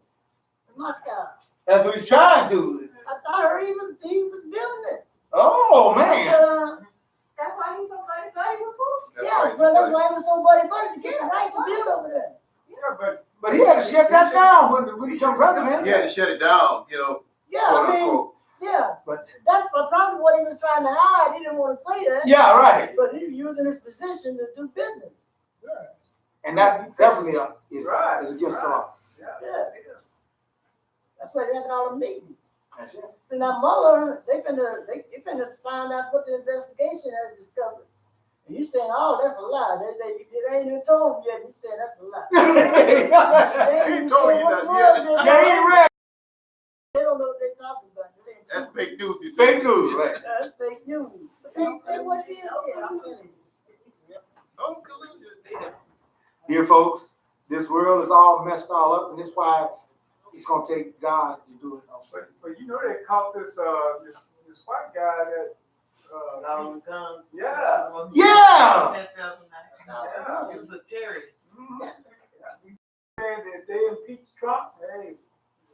That's what he's trying to. I heard he was building it. Oh man. That's why he's so buddy Yeah, well, that's why he was so buddy to get the right to build over there. Yeah, But he had to shut that down when he became president. He had to shut it down, Yeah, quote I mean, unquote. yeah, But that's probably what he was trying to hide. He didn't want to say that. yeah, right. But he was using his position to do business. And that definitely is Right, against the law. Yeah. That's why they're having all the meetings. That's it. So now Mueller, they finna find out what the investigation has discovered. And you saying, oh, that's a lie. They ain't even told him yet. You saying that's a lie. They ain't He even told said you what that, it was yeah. yet. Yeah, he ain't ready. They don't know what they're talking about. They ain't That's talking- fake news. He said. Fake news, right? That's fake news. But they ain't say what it is. Yeah, I'm telling you. Oh, collusion. Dear folks, this world is all messed all up, and that's why it's gonna take God to do it also. but you know they caught this white guy that yeah. Yeah! He was a terrorist. Saying that they impeached Trump, hey,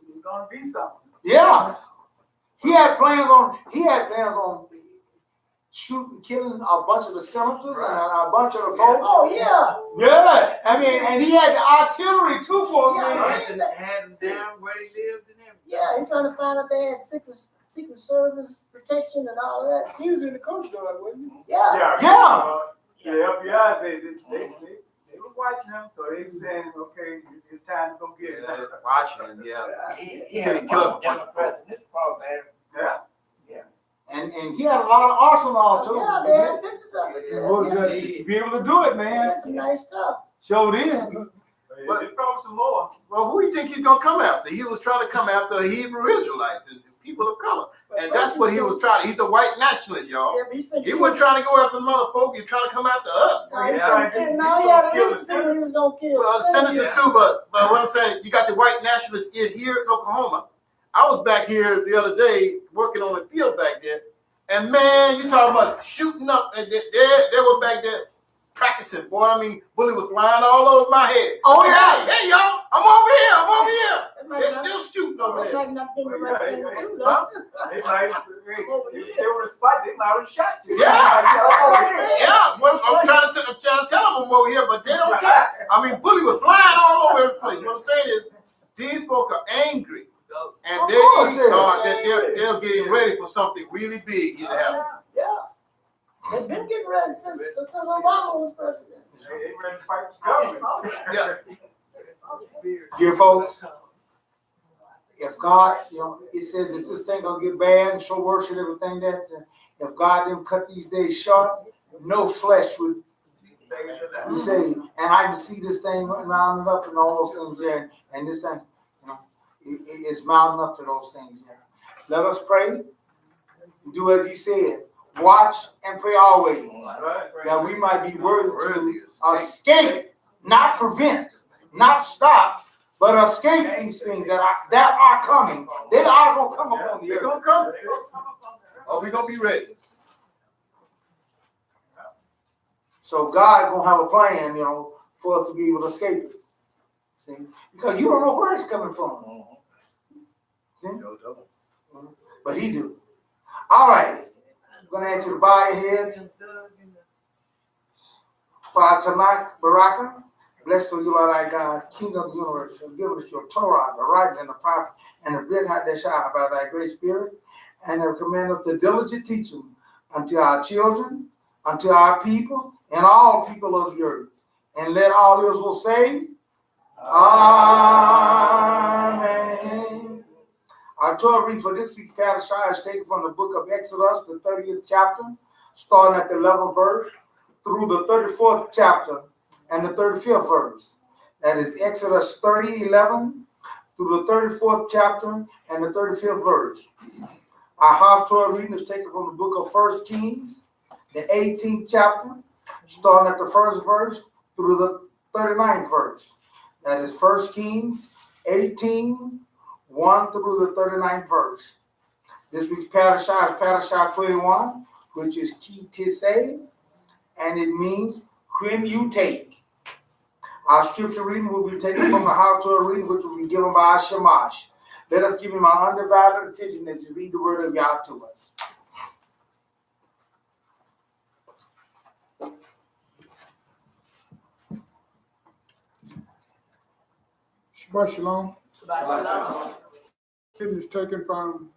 he's gonna be something. Yeah. He had plans on shooting, killing a bunch of the senators and a bunch of the folks. Oh, yeah. Yeah, I mean, and he had the artillery too for him. Yeah. Had him down where he lived and everything. Yeah, he's trying to find out they had Secret Service protection and all that. He was in the Coast Guard, wasn't he? Yeah. Yeah. The FBI said they were watching him, so they were saying, okay, it's time to go get it. Yeah, Washington, yeah. He had a bunch of Democrats in this crosshair. Yeah. And he had a lot of arsenal too. Yeah, they had pictures of it. Well, Yeah. to be able to do it, They man. had some nice stuff. Showed in. But they probably some more. Well, who do you think he's gonna come after? He was trying to come after Hebrew Israelites and people of color. And that's what he was trying. He's a white nationalist, y'all. Yeah, but he's He wasn't trying to go after the other folk. He was trying to come after us. No, he had a list of people he was gonna kill. Well, senators too, but what I'm saying, you got the white nationalists here in Oklahoma. I was back here the other day working on the field back there, and man, you talking about shooting up, and they were back there practicing, boy. I mean, bully was flying all over my head. Oh, yeah. Hey, y'all, I'm over here. That might They're not- still shooting over that there. might not been the right thing to do. Huh? They might, if they were a spot, they might have shot you. Yeah. Yeah, well, I'm trying to tell them I'm over here, but they don't care. I mean, bully was flying all over the place. What I'm saying is, these folk are angry, and Of course they are. they're getting ready for something really big to happen. Yeah. They've been getting ready since Obama was president. They ready to fight the government. Yeah. Dear folks, if God, it says that this thing gonna get bad and so worse and everything that if God didn't cut these days short, no flesh would be saved. And I can see this thing mounting up and all those things there, and this thing, it's mounting up to those things there. Let us pray. Do as He said. Watch and pray always, that we might be worthy to escape, not prevent, not stop, but escape these things that are coming. They are gonna come upon the They're earth. gonna come. Are we gonna be ready? So God gonna have a plan, for us to be able to escape it. See, because you don't know where it's coming from. See? But He do. All right. I'm gonna ask you to bow your heads. Father tonight, Baraka, blessed are you, Lord our God, King of the universe, who have given us your Torah, the right and the prophet, and the bread Hadeshah by thy great spirit, and have commanded us to diligently teach them unto our children, unto our people, and all people of the earth. And let all Israel say, Amen. Our Torah reading for this week's Parasha is taken from the book of Exodus, the 30th chapter, starting at the 11th verse, through the 34th chapter and the 35th verse. That is Exodus 30:11 through the 34th chapter and the 35th verse. Our half Torah reading is taken from the book of 1 Kings, the 18th chapter, starting at the first verse through the 39th verse. That is 1 Kings 18, 1 through the 39th verse. This week's Parasha is Parasha 21, which is kitissa, and it means when you take. Our scripture reading will be taken from the Hautorah reading, which will be given by Shamash. Let us give him our undivided attention as you read the word of Yah to us. Shabbat Shalom. It is taken from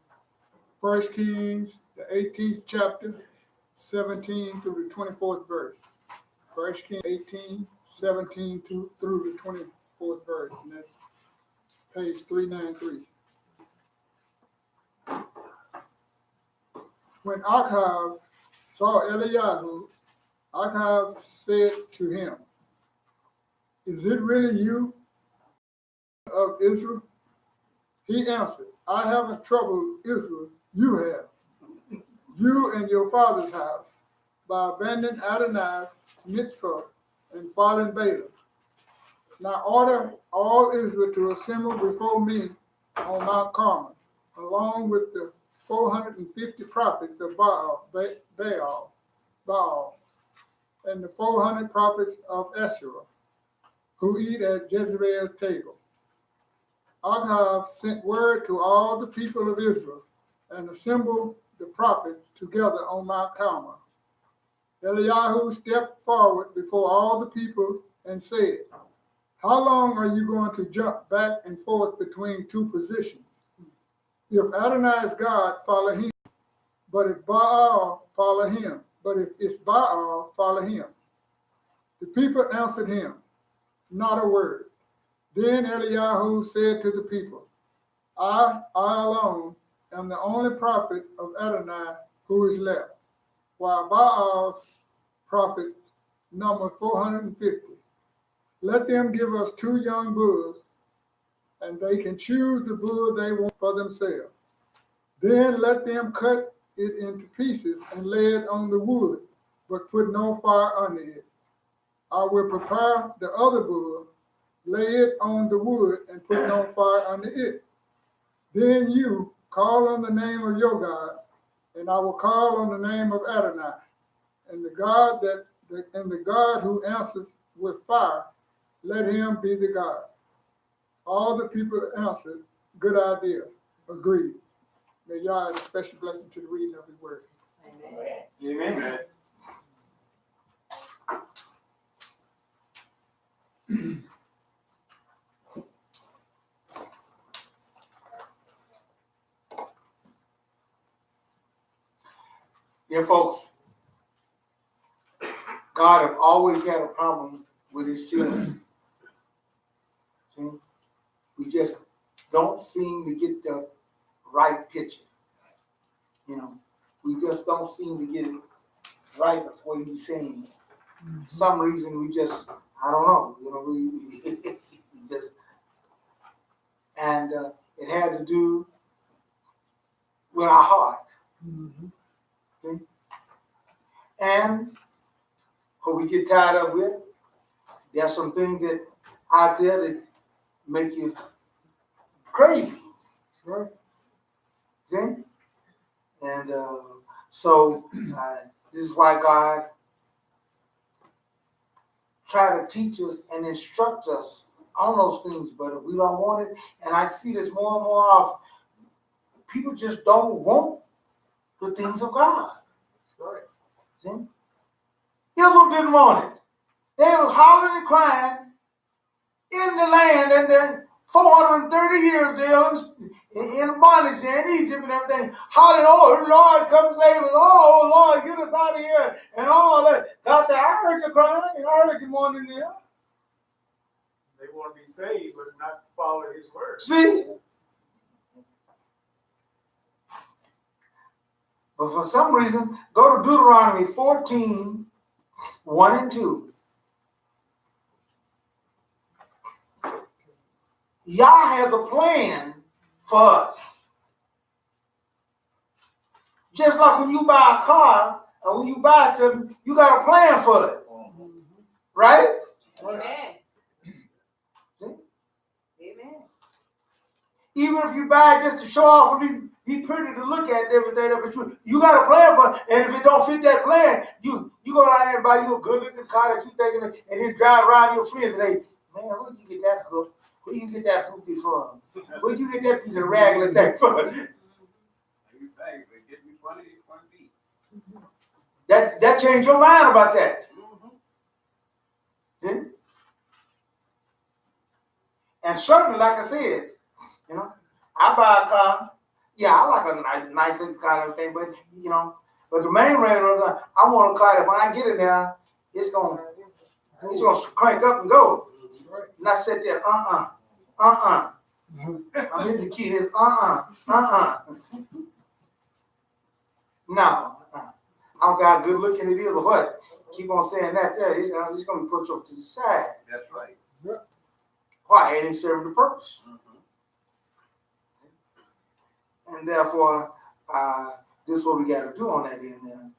1 Kings, the 18th chapter, 17 through the 24th verse. 1 Kings 18, 17 through the 24th verse, and that's page 393. When Achav saw Eliyahu, Achav said to him, "Is it really you of Israel?" He answered, "I haven't troubled Israel, you have, you and your father's house, by abandoning Adonai's mitzvah and following Balaam. Now order all Israel to assemble before me on Mount Carmel, along with the 450 prophets of Baal, and the 400 prophets of Asherah, who eat at Jezebel's table." Achav sent word to all the people of Israel and assembled the prophets together on Mount Carmel. Eliyahu stepped forward before all the people and said, "How long are you going to jump back and forth between two positions? If Adonai is God, follow him. But if Baal, follow him. But if it's Baal, follow him." The people answered him, "Not a word." Then Eliyahu said to the people, I alone am the only prophet of Adonai who is left, while Baal's prophets number 450. Let them give us 2 young bulls, and they can choose the bull they want for themselves. Then let them cut it into pieces and lay it on the wood, but put no fire under it. I will prepare the other bull, lay it on the wood, and put no fire under it. Then you call on the name of your God, and I will call on the name of Adonai, and the God who answers with fire, let him be the God. All the people answered, "Good idea," agreed. May Yah add a special blessing to the reading of his word. Amen. Amen. Dear folks, God has always had a problem with his children. See? We just don't seem to get the right picture. We just don't seem to get it right of what he's saying. For some reason, we just, I don't know, we just, and it has to do with our heart. Okay? And what we get tired of with, there's some things that out there that make you crazy. Right? See? And so this is why God tried to teach us and instruct us on those things, but if we don't want it, and I see this more and more often, people just don't want the things of God. Right. See? Israel didn't want it. They were hollering and crying in the land, and then 430 years they were in bondage there in Egypt and everything, hollering, "Oh Lord, come save us! Oh Lord, get us out of here!" and all that. God said, "I heard you crying, and I heard you mourning there." They want to be saved, but not follow his word. See? But for some reason, go to Deuteronomy 14, 1 and 2. Yah has a plan for us. Just like when you buy a car, And when you buy something, you got a plan for it, right? Amen. Amen. Even if you buy it just to show off and be pretty to look at and everything, but you got a plan for it. And if it don't fit that plan, you go down there and buy you a good looking car that you thinking of, and then drive around your friends and they, man, where you get that hook? Where you get that hoopty from? Where you get that piece of ragged thing from? That changed your mind about that. See? And certainly, like I said, you know, I buy a car. Yeah, I like a nice little car and everything, but you know, but the main reason I want a car that when I get in there, it's gonna crank up and go. Not sit there, I'm hitting the key. It's No, I don't care how good looking it is or what. Keep on saying that there. It's gonna be pushed over to the side. That's right. Why? It ain't serving the purpose. And therefore, this is what we got to do on that end then.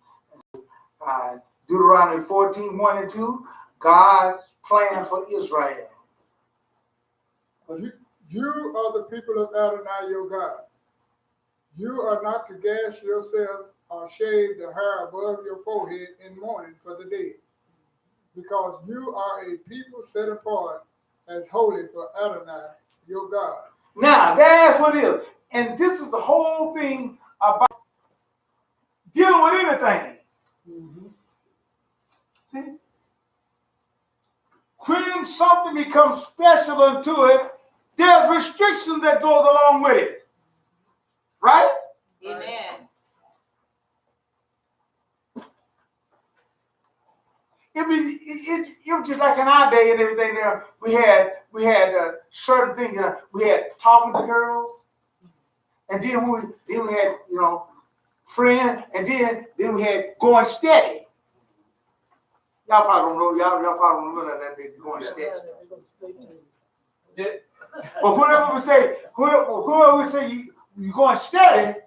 Deuteronomy 14, 1 and 2, God's plan for Israel. You are the people of Adonai your God. You are not to gash yourselves or shave the hair above your forehead in mourning for the dead, because you are a people set apart as holy for Adonai your God. Now, that's what it is. And this is the whole thing about dealing with anything. See? When something becomes special unto it, there's restrictions that goes along with it. Right? Amen. It was just like in our day and everything there. We had certain things. We had talking to girls, and then we had friends, and then we had going steady. Y'all probably don't know. Y'all probably don't know that they going steady. But whoever we say you going steady,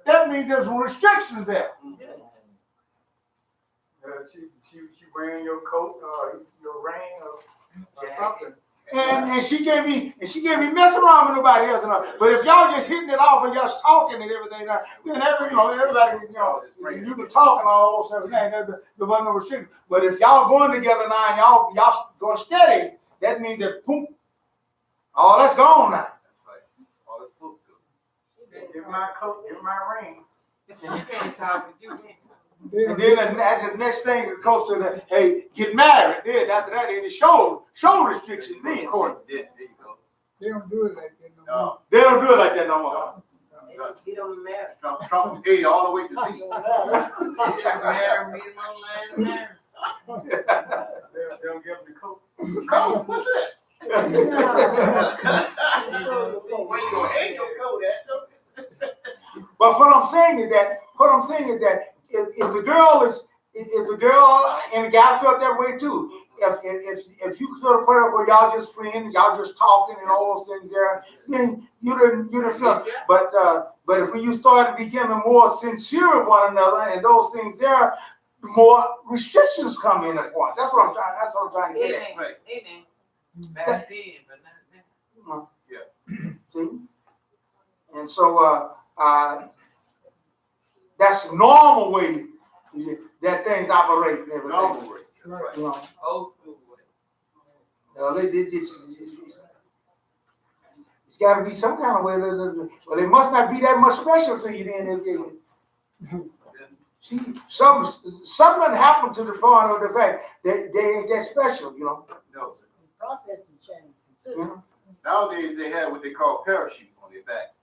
that means there's some restrictions there. She wearing your coat or your ring or something. And she gave me messing around with nobody else. But if y'all just hitting it off and y'all talking and everything, then everybody, you can talk and all those everything. There wasn't no restriction. But if y'all going together now and y'all going steady, that means that boom, all that's gone now. That's right. All that's supposed to. Give my coat, give my ring. And then the next thing it goes to the hey, get married. Then after that, then the show restriction. Then There you go. They don't do it like that no more. they don't do it like that no more. Get on the marriage. Trump paid all the way to see. Marry me online. They don't give them the coat. Come on, what's that? Where you gonna hang your coat at? But what I'm saying is that if the girl and the guy felt that way too, if you sort of put up where y'all just friends, y'all just talking and all those things there, then you didn't feel. But if when you started becoming more sincere with one another and those things there, more restrictions come in at once. That's what I'm trying to get at. Right. Amen. Back then, but not now. See? And so that's the normal way that things operate and everything. Normal way. Right. You know, Old school way. it's got to be some kind of way. Well, it must not be that much special to you then. See, something happened to the point of the fact that they ain't that special, you know. No, sir. The process can change. You know? Nowadays they have what they call parachute on their back.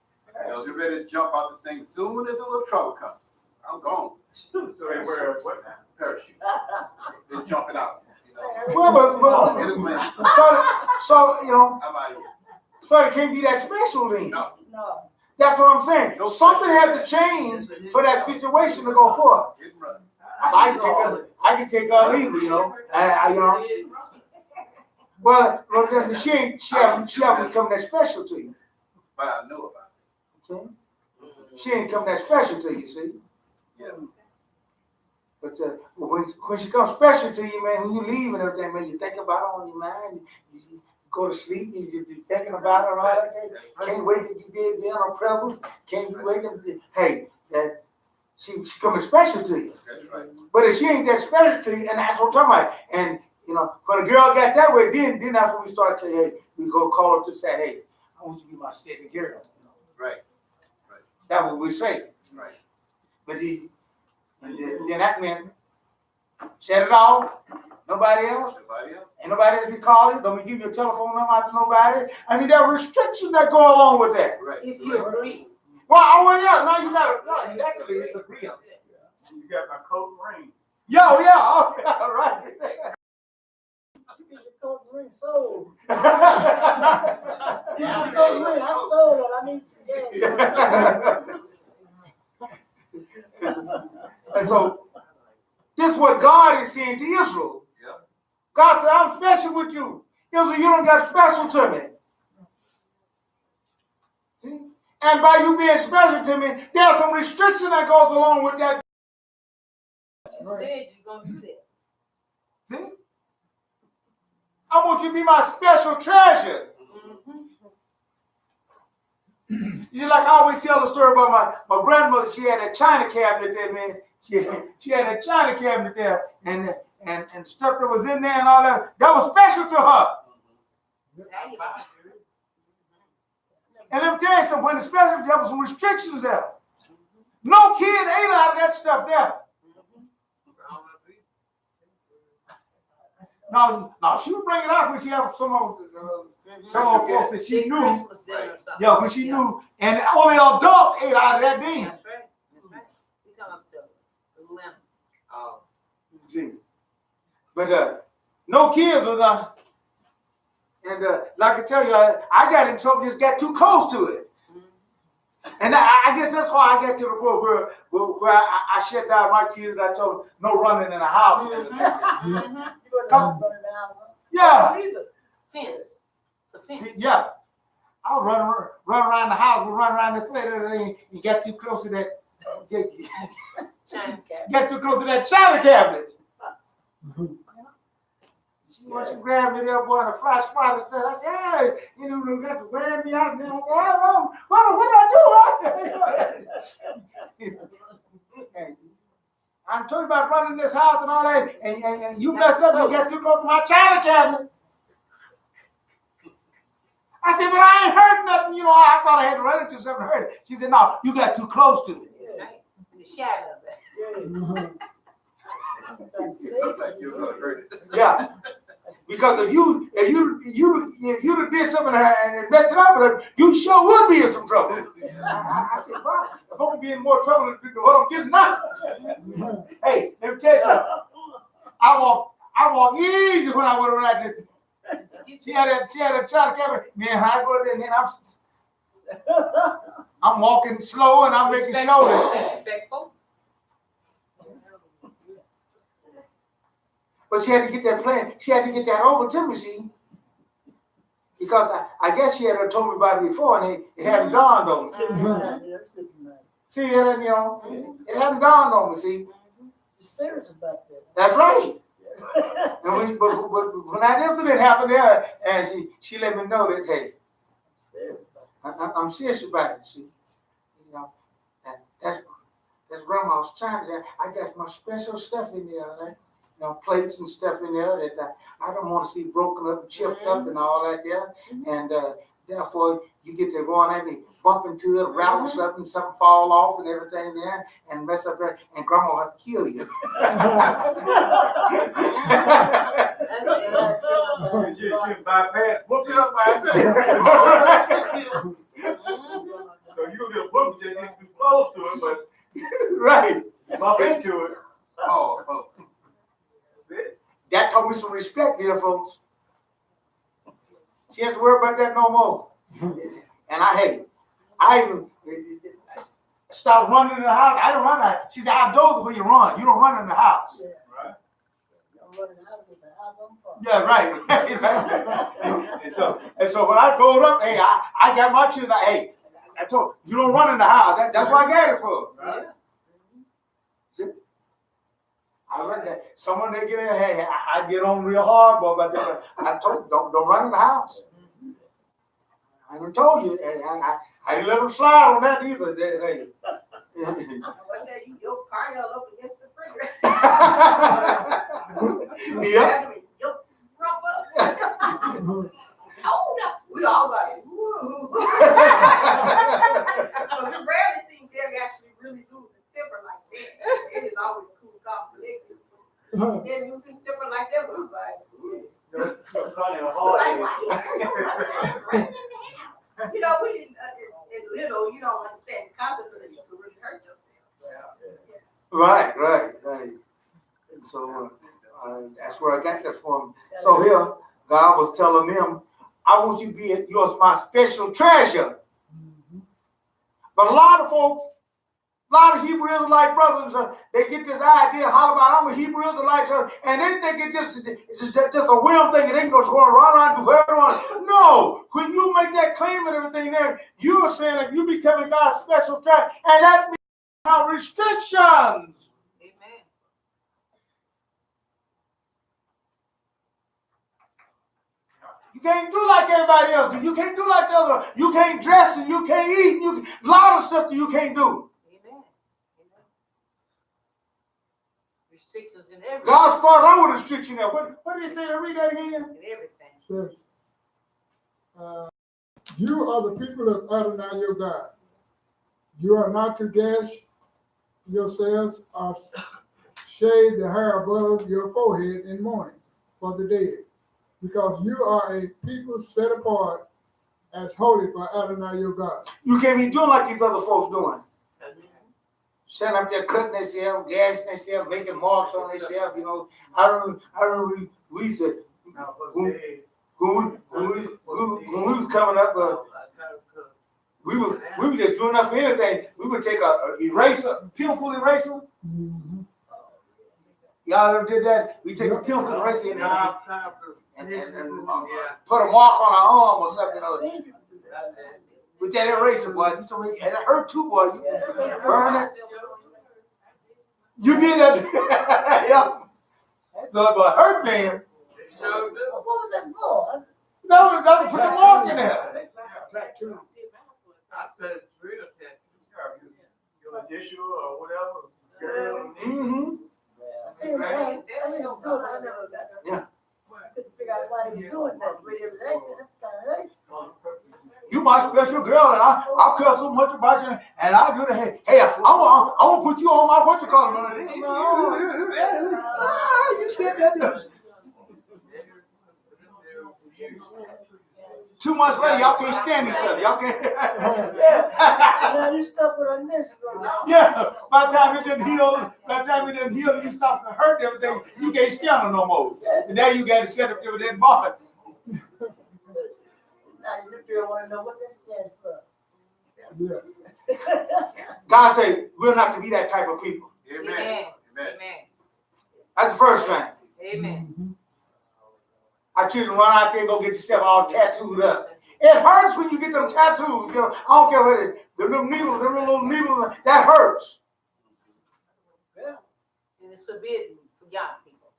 They're ready to jump out the thing soon as a little trouble comes. I'm gone. So they wear what now? Parachute. They're jumping out. Well, but so you know, I'm out of here. so it can't be that special then. No. No. That's what I'm saying. No Something special. has to change for that situation to go forward. Hit and run. I can take her leave, you know. You know. Well, then she haven't become that special to you. But I know about See? She ain't come that special to you, see? it. Yeah. But when she comes special to you, man, when you leave and everything, man, you think about it on your mind. You go to sleep and you're thinking about it. All that. Can't wait till you be in her presence. Can't wait till hey, that she coming special to you. That's right. But if she ain't that special to you, and that's what I'm talking about. And you know, when a girl got that way, then that's when we start saying, hey, we go call her to say, hey, I want you to be my steady girl. Right. That's what we say. Right. But then that man shut it off. Nobody else. Somebody else? Ain't nobody else we call it. Don't we give your telephone number out to nobody? I mean, there are restrictions that go along with that. Right. If you agree. Well, oh yeah, now you got to. Actually, it's agreeable. You got my coat and ring. Yo, yeah, oh, yeah, right. You get your coat and ring sold. Yeah. My coat and ring, I sold it. I need some gas. And so, this is what God is saying to Israel. Yeah. God said, I'm special with you. Israel, you don't got special to me. See? And by you being special to me, there's some restriction that goes along with that. You said you're gonna do that. See? I want you to be my special treasure. You like I always tell the story about my grandmother. She had a china cabinet there, man. She had a china cabinet there, and stuff that was in there and all that. That was special to her. And let me tell you something. When it's special, there was some restrictions there. No kid ate out of that stuff there. No, she would bring it out when she had some of folks that she knew. Christmas dinner or something. Yeah, when she knew, and only adults ate out of that then. That's right. That's right. We talking about the lemon. Oh, see, but no kids was and like I tell you, I got in trouble. Just got too close to it, and I guess that's why I got to the point where I shut down my kids. I told them no running in the house. You go to the house, Come- burn the house. Yeah. Fence. It's a fence. See, yeah, I'll run around the house, we'll run around the place, and you get too close to that, China cat. get too close to that china cabinet. She wants to grab me there, boy, in a flash spot and stuff. I said, hey, you know, you got to grab me out there. I said, oh, what I do? I'm talking about running this house and all that, and you messed up and you got too close to my china cabinet. I said, but I ain't heard nothing. You know, I thought I had to run into something to hurt it. She said, no, you got too close to it. Right. In the shadow of it. Look like you're gonna hurt it. Yeah. Because if you did something to her and messed it up with her, you sure would be in some trouble. I said, wow, if I'm being more trouble than what I'm getting now. Hey, let me tell you something. I walk easy when I went around this. She had a china cabinet. Man, I go there and then I'm walking slow and I'm making sure that. Respectful. But she had to get that plan. She had to get that over to me, see. Because I guess she had told me about it before and it hadn't dawned on me. See, it hadn't dawned on me, see. She's serious about that. That's right. And when that incident happened there, and she let me know that, hey, I'm serious about it, see. You know, that's grandma's china. I got my special stuff in there, right? You know, plates and stuff in there that I don't want to see broken up and chipped up and all that there. And therefore, you get to go on and they bump into it, rattle something fall off and everything there, and mess up there, and grandma will have to kill you. She bypass. Whoop it up, man. So you get a book, just get too close to it, but Right. bump into it. Oh. That's it. That taught me some respect there, folks. She has to worry about that no more. And I even stopped running in the house. I don't run out. She said, outdoors is where you run. You don't run in the house. Right. I'm running the house because the house on fire. Yeah, right. and so when I growed up, hey, I got my children. Hey, I told you don't run in the house. That's what I got it for. Right. See? someone they get in, hey, I get on real hard, boy, but I told you, don't run in the house. I even told you, I didn't let them slide on that either. Hey. One day your car held up against the refrigerator. Yeah. Your rubber. Oh, no. We all like, woo. So you rarely see Gary actually really lose his temper like that. It is always cool, calm, collected. Then lose his temper like that, we was like, ooh. You're kind of Like, hard. why you so running in the house? You know, we didn't, it's little, you don't understand the concept of it, you could really hurt yourself. Right. And so that's where I got that from. So here, God was telling them, I want you to be yours, my special treasure. But a lot of folks, a lot of Hebrew Israelite brothers, they get this idea, how about I'm a Hebrew Israelite, and they think it's just a whim thing, and they can go run around and do whatever they want. No, when you make that claim and everything there, you are saying that you becoming God's special treasure, and that means have restrictions. Amen. You can't do like everybody else do. You can't do like the other. You can't dress and you can't eat. A lot of stuff that you can't do. Amen. Restrictions in everything. God started out with restriction there. What did he say? Read that again. In everything. Says, you are the people of Adonai your God. You are not to gash yourselves or shave the hair above your forehead in mourning for the dead, because you are a people set apart as holy for Adonai your God. You can't be doing like these other folks doing. Sitting up there cutting themselves, gashing themselves, making marks on themselves. You know, I don't we used to, when we was coming up, we was just doing enough for anything. We would take a eraser, pencil eraser. Mm-hmm. Y'all ever did that? We take a pencil eraser and put a mark on our arm or something. With that eraser, boy, and it hurt too, boy. You burn it. You did that, yeah. But hurt, man. What was that for? No, put the mark in there. I bet it's real tattoo. Your initial or whatever. Girl. Mm-hmm. I didn't do it. I never got it. Yeah. I couldn't figure out why they were doing that. The way they was acting, that's kind of You my special girl, and I'll care so much about you, and I'll do the hey, I want to put you on my what you call it. You said that. 2 months later, y'all can't stand each other. Y'all can't. yeah, you stuck with a miss. Yeah, by the time it didn't heal, you stopped to hurt everything. You can't stand it no more. And now you got to set up there with that bar. Now you girl want to know what this stands for. Yeah. God said we're not to be that type of people. Amen. That's the first thing. Amen. Mm-hmm. Our children run out there and go get yourself all tattooed up. It hurts when you get them tattoos. You know, I don't care what it is. The little needles, that hurts. Yeah. And it's forbidden for God's people.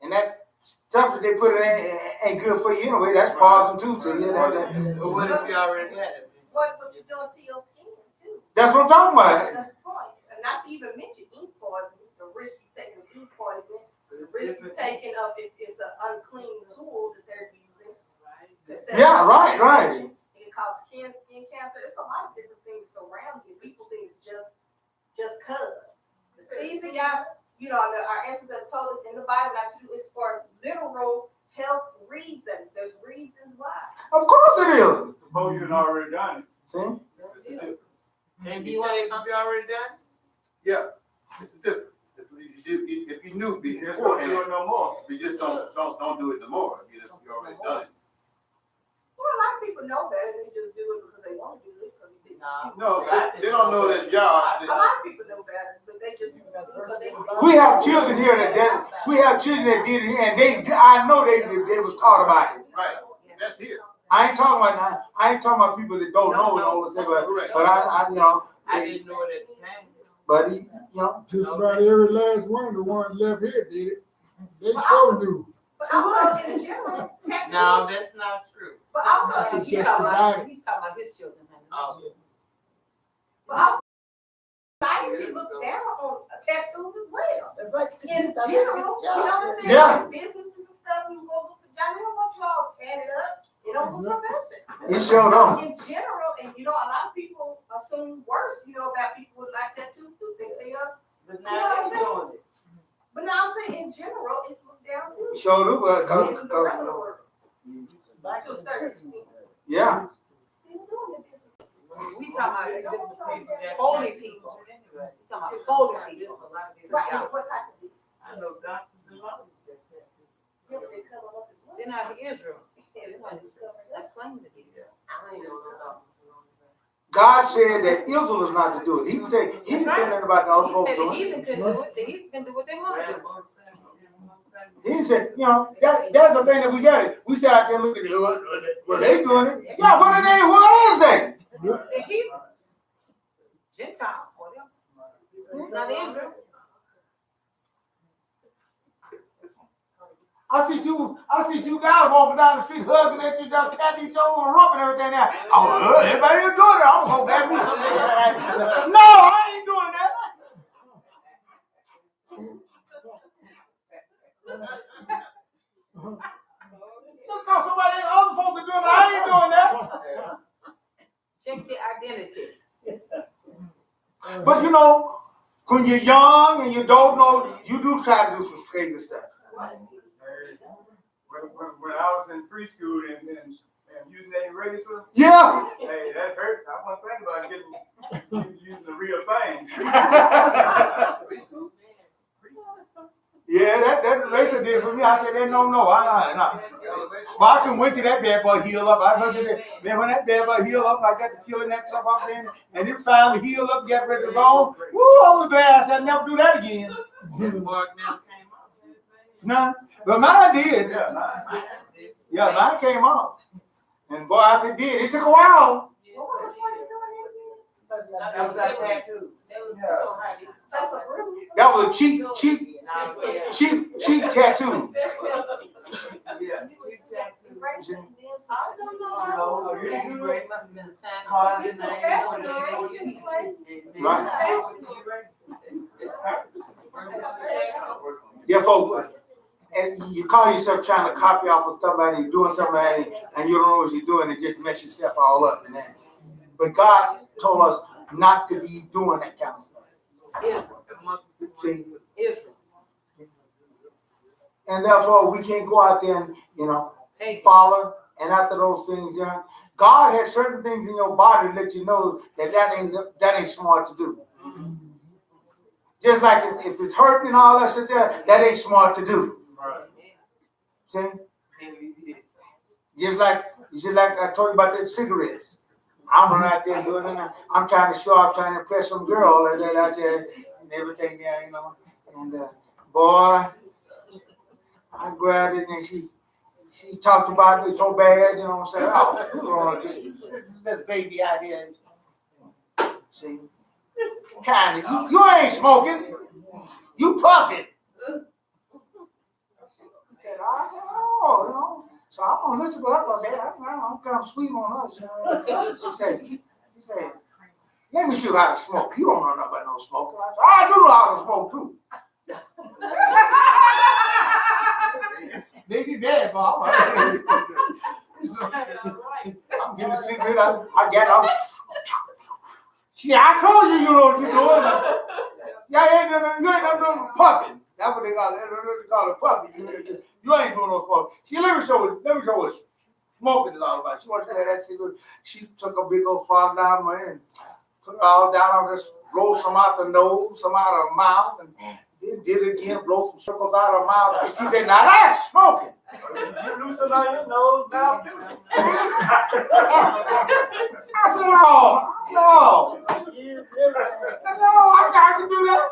And that stuff that they put in ain't good for you anyway. That's poison too to you. But what if you already got it? What you doing to your skin, too? That's what I'm talking about. That's the point. And not to even mention ink poison, the risk you taking of ink poison, the risk you taking of it is an unclean tool that they're using. Yeah, right. It can cause skin cancer. It's a lot of different things surrounding it. People think it's just cause. These are y'all, our ancestors have told us in the Bible not to do is for literal health reasons. There's reasons why. Of course it is. Suppose you'd already done it. See? And you say you already done Yeah, it's different. If you knew You just don't beforehand, do it no more. you just don't do it no more. You already done it. Well, a lot of people know that and they just do it because they want to do it. No, they don't know that y'all. A lot of people know better, but they just because they. We have children here that did it, and I know they was taught about it. Right, that's here. I ain't talking about people that don't know, but I didn't know it at the time. But he, you know, Just about every last one of the ones left here did it. They sure knew. But also in general, No, that's not true. but also I in said general, just about it. he's talking about his children. Oh. But also, society looks down on tattoos as well. That's right. In general, you know what I'm saying? Yeah. Like businesses and stuff, you go look for Johnny, they don't want you all tatted up. They don't look professional. he sure don't. In general, and you know, a lot of people assume worse, you know, about people with like tattoos too, think they are. But now they're doing it. But now I'm saying in general, it's looked down too. He sure do. In the regular world. Back To a in the certain Christmas. extent. Yeah. Still doing the business. We talking about holy people. We talking about holy people. Right, and what type of business? I know doctors and lawyers that tattoo. Yeah, but they cover up the blood. They're not Israel. They claim to be. I ain't know. God said that Israel is not to do it. He didn't say nothing about the other He folks said the doing it. heathen couldn't do it. The heathen can do what they want to do. He didn't say, you know, that's the thing that we got it. We sit out there and look at it. Well, they doing it. Yeah, what are they? What is they? The heathen. Gentiles, whatever. It's not Israel. I see two guys walking down the street hugging at each other, patting each other on the rump and everything now. Oh, everybody is doing it. I'm gonna go grab me something. No, I ain't doing that. Just cause somebody other folks are doing it, I ain't doing that. Check their identity. But you know, when you're young and you don't know, you do try to do some crazy stuff. When I was in preschool and using that eraser, Yeah. hey, that hurt. I wasn't thinking about using the real thing. Yeah, that eraser did for me. I said, no. Boxing went to that bad boy heal up. I went to that. Then when that bad boy healed up, I got to killing that stuff out there, and it finally healed up, got ready to go on. Woo, I was glad I said I'd never do that again. Nah, but mine did. Yeah, mine came off. And boy, I did. It took a while. What was the point of doing that? That was that tattoo. That was a cheap tattoo. Yeah. I don't know. It must have been signed. Right. Yeah, folks. And you call yourself trying to copy off of somebody, you're doing something, and you don't know what you're doing, and just mess yourself all up. And that. But God told us not to be doing that kind of stuff. See? Israel. And therefore, we can't go out there and, follow and after those things. God has certain things in your body to let you know that ain't smart to do. Just like if it's hurting and all that shit there, that ain't smart to do. See? Just like I told you about that cigarettes. I'm running out there doing it. I'm trying to show up, trying to impress some girl and that out there and everything there, And boy, I grabbed it and she talked about it so bad, I'm saying, oh, you're gonna get that baby out here. See? Kind of, you ain't smoking, you puffing. I said, oh, so I'm gonna listen to her. I said, I'm kind of sweet on her. She said, let me show you how to smoke. You don't know nothing about no smoking. I do know how to smoke too. They be bad, Bob. I'm getting a cigarette. I get up. See, I told you know what you're doing. Yeah, you ain't doing puffing. That's what they call it puffing. You ain't doing no smoking. See, let me show what smoking is all about. She wanted to have that cigarette. She took a big old fall down there and put it all down on this, roll some out the nose, some out of the mouth, and then did it again, blow some circles out of her mouth. And she said, now that's smoking. You lose somebody your nose now too. I said, oh, I can do that.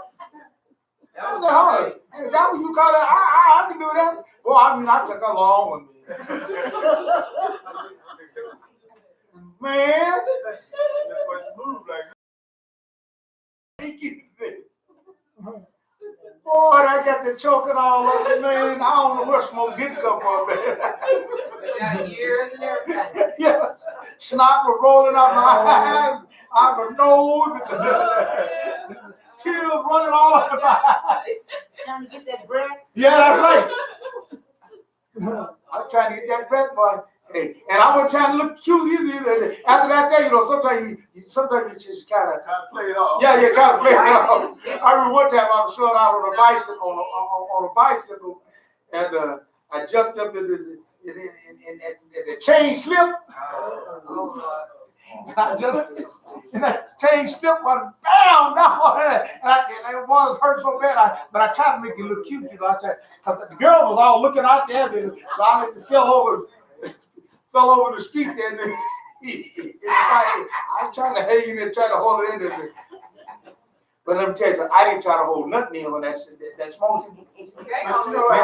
I said, oh, is that what you call it? I can do that. Well, I took a long one, man. Man. That's what's smooth like meet you today. Boy, I got the choking all over me, man. I don't know where smoke did come from, man. Got ears and everything. Yeah, snot was rolling out my eyes, out my nose, and tears running all over my eyes. Trying to get that breath. Yeah, that's right. I'm trying to get that breath, boy. Hey, and I was trying to look cute either. After that day, sometimes you just kind of play it off. Yeah, you kind of play it off. I remember one time I was showing out on a bicycle, and I jumped up in the chain slip. I jumped, and that chain slip was bam down, and it was hurt so bad. But I tried to make it look cute, because the girls was all looking out there, so I fell over the street there. And I was trying to hang in there, trying to hold it in there. But let me tell you something, I didn't try to hold nothing in on that smoking. But you know, I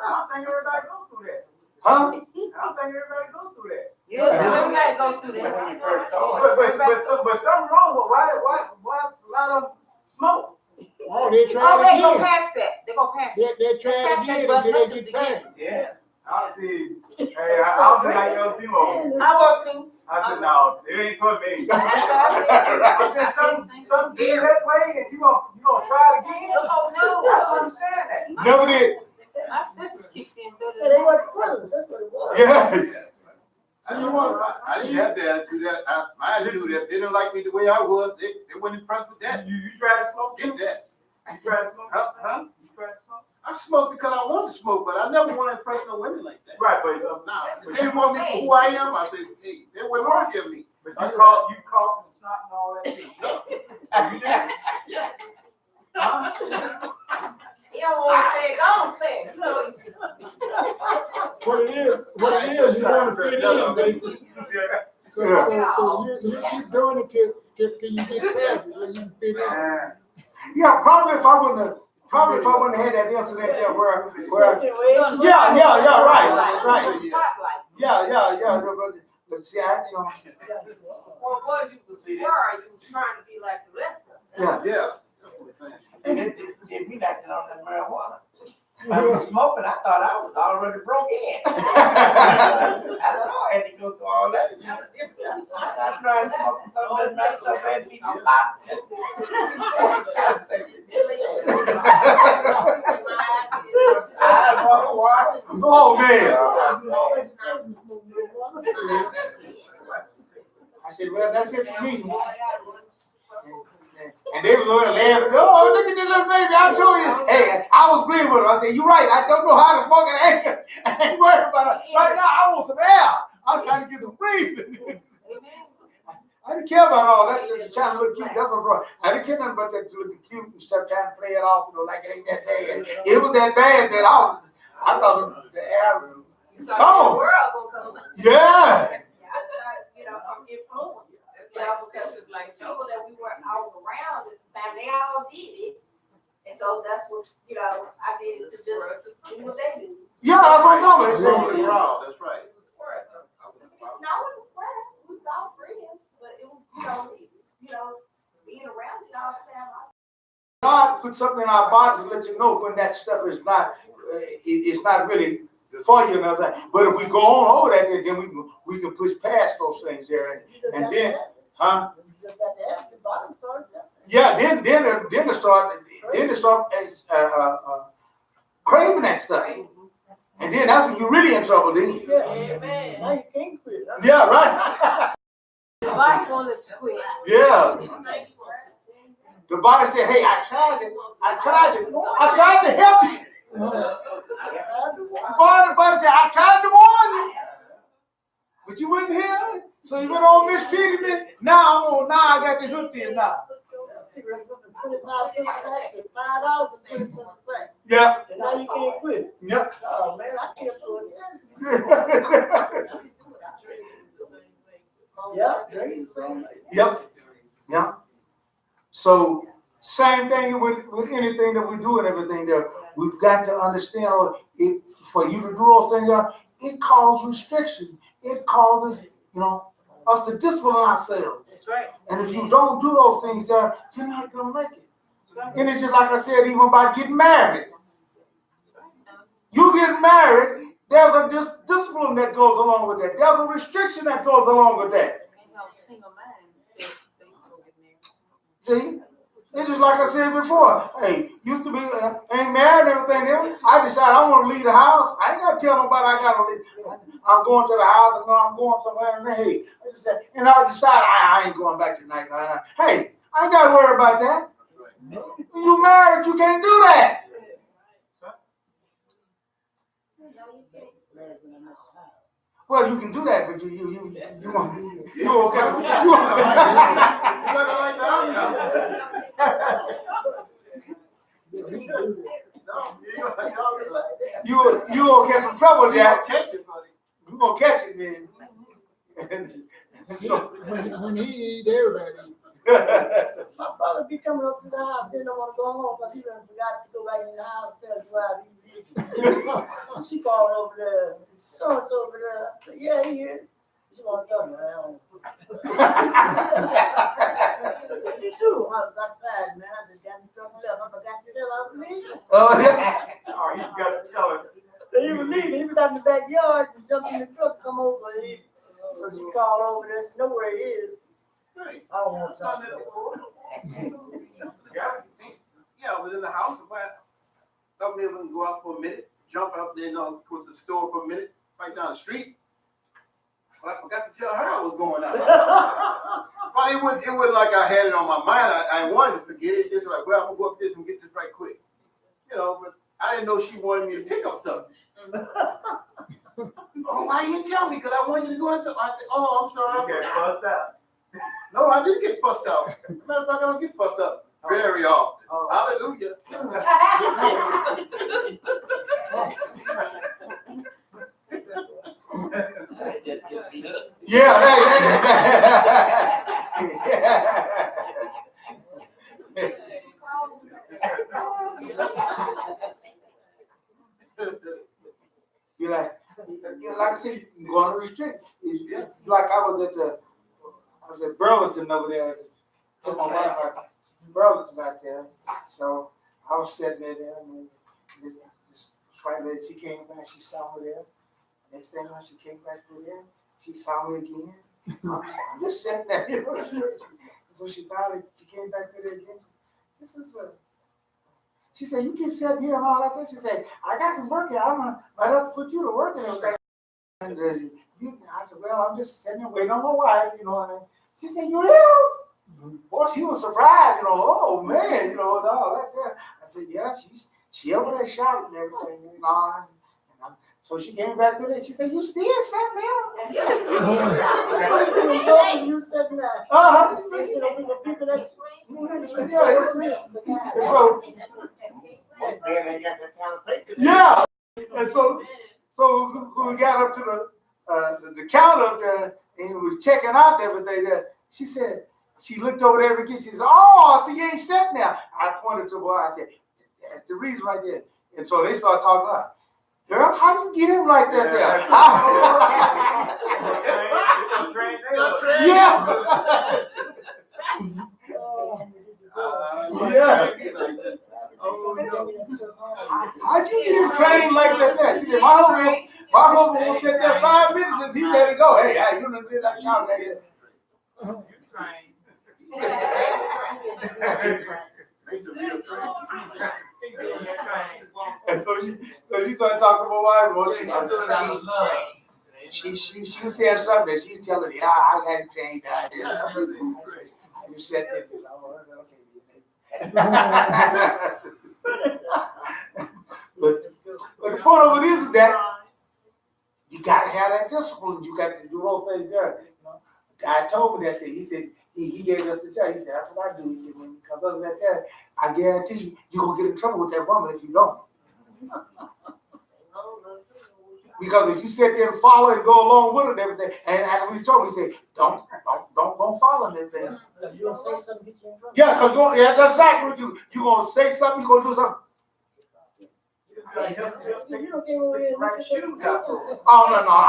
don't think everybody go through that. Huh? I don't think everybody go through that. Yes, everybody go through When that. you first started. But something wrong with why a lot of smoke? Oh, they Oh, trying they go again. past that. They go past it. They're trying again until they get past it. Yeah. I see. Hey, I was like young people. I was too. I said, no, it ain't for me. That's what I said. Some get that way, and you gonna try it again? Oh, no. I don't understand that. Never did. My sister kicked in better So than they that. went to prison, that's what it was. Yeah. I didn't have that attitude. My attitude that they didn't like me the way I was. They weren't impressed with that. You tried to smoke? Get that. You tried to smoke? Huh? You tried to smoke? I smoked because I wanted to smoke, but I never wanted to impress no women like that. Right, but Nah, if they didn't want me for who I am, I said, hey, they wouldn't want to give me. you called and snot and all that shit. You did? Yeah. You don't want to say it, go on, say it. What it is, you want to fit in, basically. So you keep doing it till you get past it, where you can fit in. Yeah, probably if I wouldn't have had that incident there where right. Spotlight. Yeah. But see, Well, boy, you was swear you was trying to be like the rest of them. yeah. That's what I'm saying. And it did me like that on that marijuana. I was smoking, I thought I was already broke in. I don't know, I had to go through all that. I tried smoking some of that stuff, I had to be hot. Oh man. I said, well, that's it for me. And they was over there laughing. Oh, look at this little baby. I told you. Hey, I was agreeing with her. I said, you're right. I don't know how to smoke it. I ain't worried about it. Right now, I want some air. I'm trying to get some breathing. I didn't care about all that shit. Trying to look cute. That's what's wrong. I didn't care nothing about that looking cute and stuff, trying to play it off, like it ain't that bad. It was that bad that I thought the air. You thought the world gonna come. Yeah. From influence. Because it's like people that we were all around at the time, they all did it. And so that's what, I did it to just do what they do. Yeah, that's what I'm talking Rolling about. around, that's right. It was square. No, it was square. We was all friends, but it was, being around it all the time. God put something in our bodies to let you know when that stuff is not, it's not really for you and everything. But if we go on over that, then we can push past those things there, and then, huh? Yeah, then they start craving that stuff, and then that's when you're really in trouble. Then, Amen. Now you can't quit. yeah, right. The body won't let you quit. Yeah. The body said, "Hey, I tried to help you." The body said, "I tried to warn you, but you wouldn't hear. So you went on mistreated me. Now I got you hooked in now." Cigarettes went from 25 cents a pack to $5.20 a pack. Yeah. And now you can't quit. Yeah. Oh man, I can't afford this. Yeah, drinking the same way. Yep. Yeah. So same thing with anything that we do and everything there. We've got to understand it for you to do those things. It causes restriction. It causes, us to discipline ourselves. That's right. And if you don't do those things there, you're not gonna make it. And it's just like I said, even about getting married. You get married, there's a discipline that goes along with that. There's a restriction that goes along with that. Ain't no single man said they go get married. See? It's just like I said before. Hey, used to be, ain't married and everything. I decided I want to leave the house. I ain't got to tell nobody I got to leave. I'm going to the house. I'm going somewhere. And hey, I decided, and I decided I ain't going back tonight. Hey, I ain't got to worry about that. When you married, you can't do that. Well, you can do that, but you won't get you gonna get some trouble, Jack. You gonna catch it, man. When he eat, everybody eat. My brother be coming up to the house, didn't want to go home because he done forgot to go back in the house and tell his wife he busy. She called over there, so-and-so over there. I said, yeah, he here. She want to tell me, What you do? I was outside, man. I just got in trouble up. I forgot to tell I was leaving. Oh, yeah. Oh, you got to tell her. He was leaving. He was out in the backyard and jumped in the truck, come over. So she called over there. She know where he is. Right. I don't want to talk to him. Yeah, I was in the house. Thought maybe we can go out for a minute, jump out there, go to the store for a minute, right down the street. Well, I forgot to tell her I was going out. But it wasn't like I had it on my mind. I wanted to forget it. Just like, well, I'm gonna go up this and get this right quick. You know, but I didn't know she wanted me to pick up something. Oh, why you didn't tell me? Because I wanted you to go inside. I said, oh, I'm sorry. You get fussed out. No, I didn't get fussed out. Matter of fact, I don't get fussed out very often. Oh. Hallelujah. Yeah, you like I said, you going to restrict. Like I was at Burlington over there. Took my wife out Burlington back there. So I was sitting there, and this white lady, she came back, she saw me there. Next thing she came back through there, she saw me again. I'm just sitting there. So she came back through there again. She said, you keep sitting here and all like that. She said, I got some work here. I might have to put you to work and everything. And I said, well, I'm just sitting here waiting on my wife, you know what I mean? She said, you is? Boy, she was surprised, oh man, and all that. I said, yeah, she over there shouting and everything, so she came back with it. She said, you still sitting there? You said that. People that so, yeah. And so we got up to the counter up there and we was checking out everything there. She said, she looked over there again. She said, oh, so you ain't sitting there. I pointed to the boy. I said, that's the reason right there. And so they started talking about, girl, how do you get him like that there? Yeah. How'd you get him trained like that there? She said, my husband will sit there 5 minutes and he ready to go. Hey, you done did that shot right here. And so she started talking to my wife. She was saying something. She was telling me, I got him trained out there. I just said that. But the point of it is that you got to have that discipline. You got to do those things there. God told me that day. He said, he gave us the tell. He said, that's what I do. He said, when you come up with that tell, I guarantee you, you're going to get in trouble with that woman if you don't. Because if you sit there and follow and go along with it and everything, and as we told me, he said, don't follow him everything. You gonna say something, get you in trouble. Yeah, because that's exactly what you're going to say something, you're going to do something. You don't get over here. Oh, no, I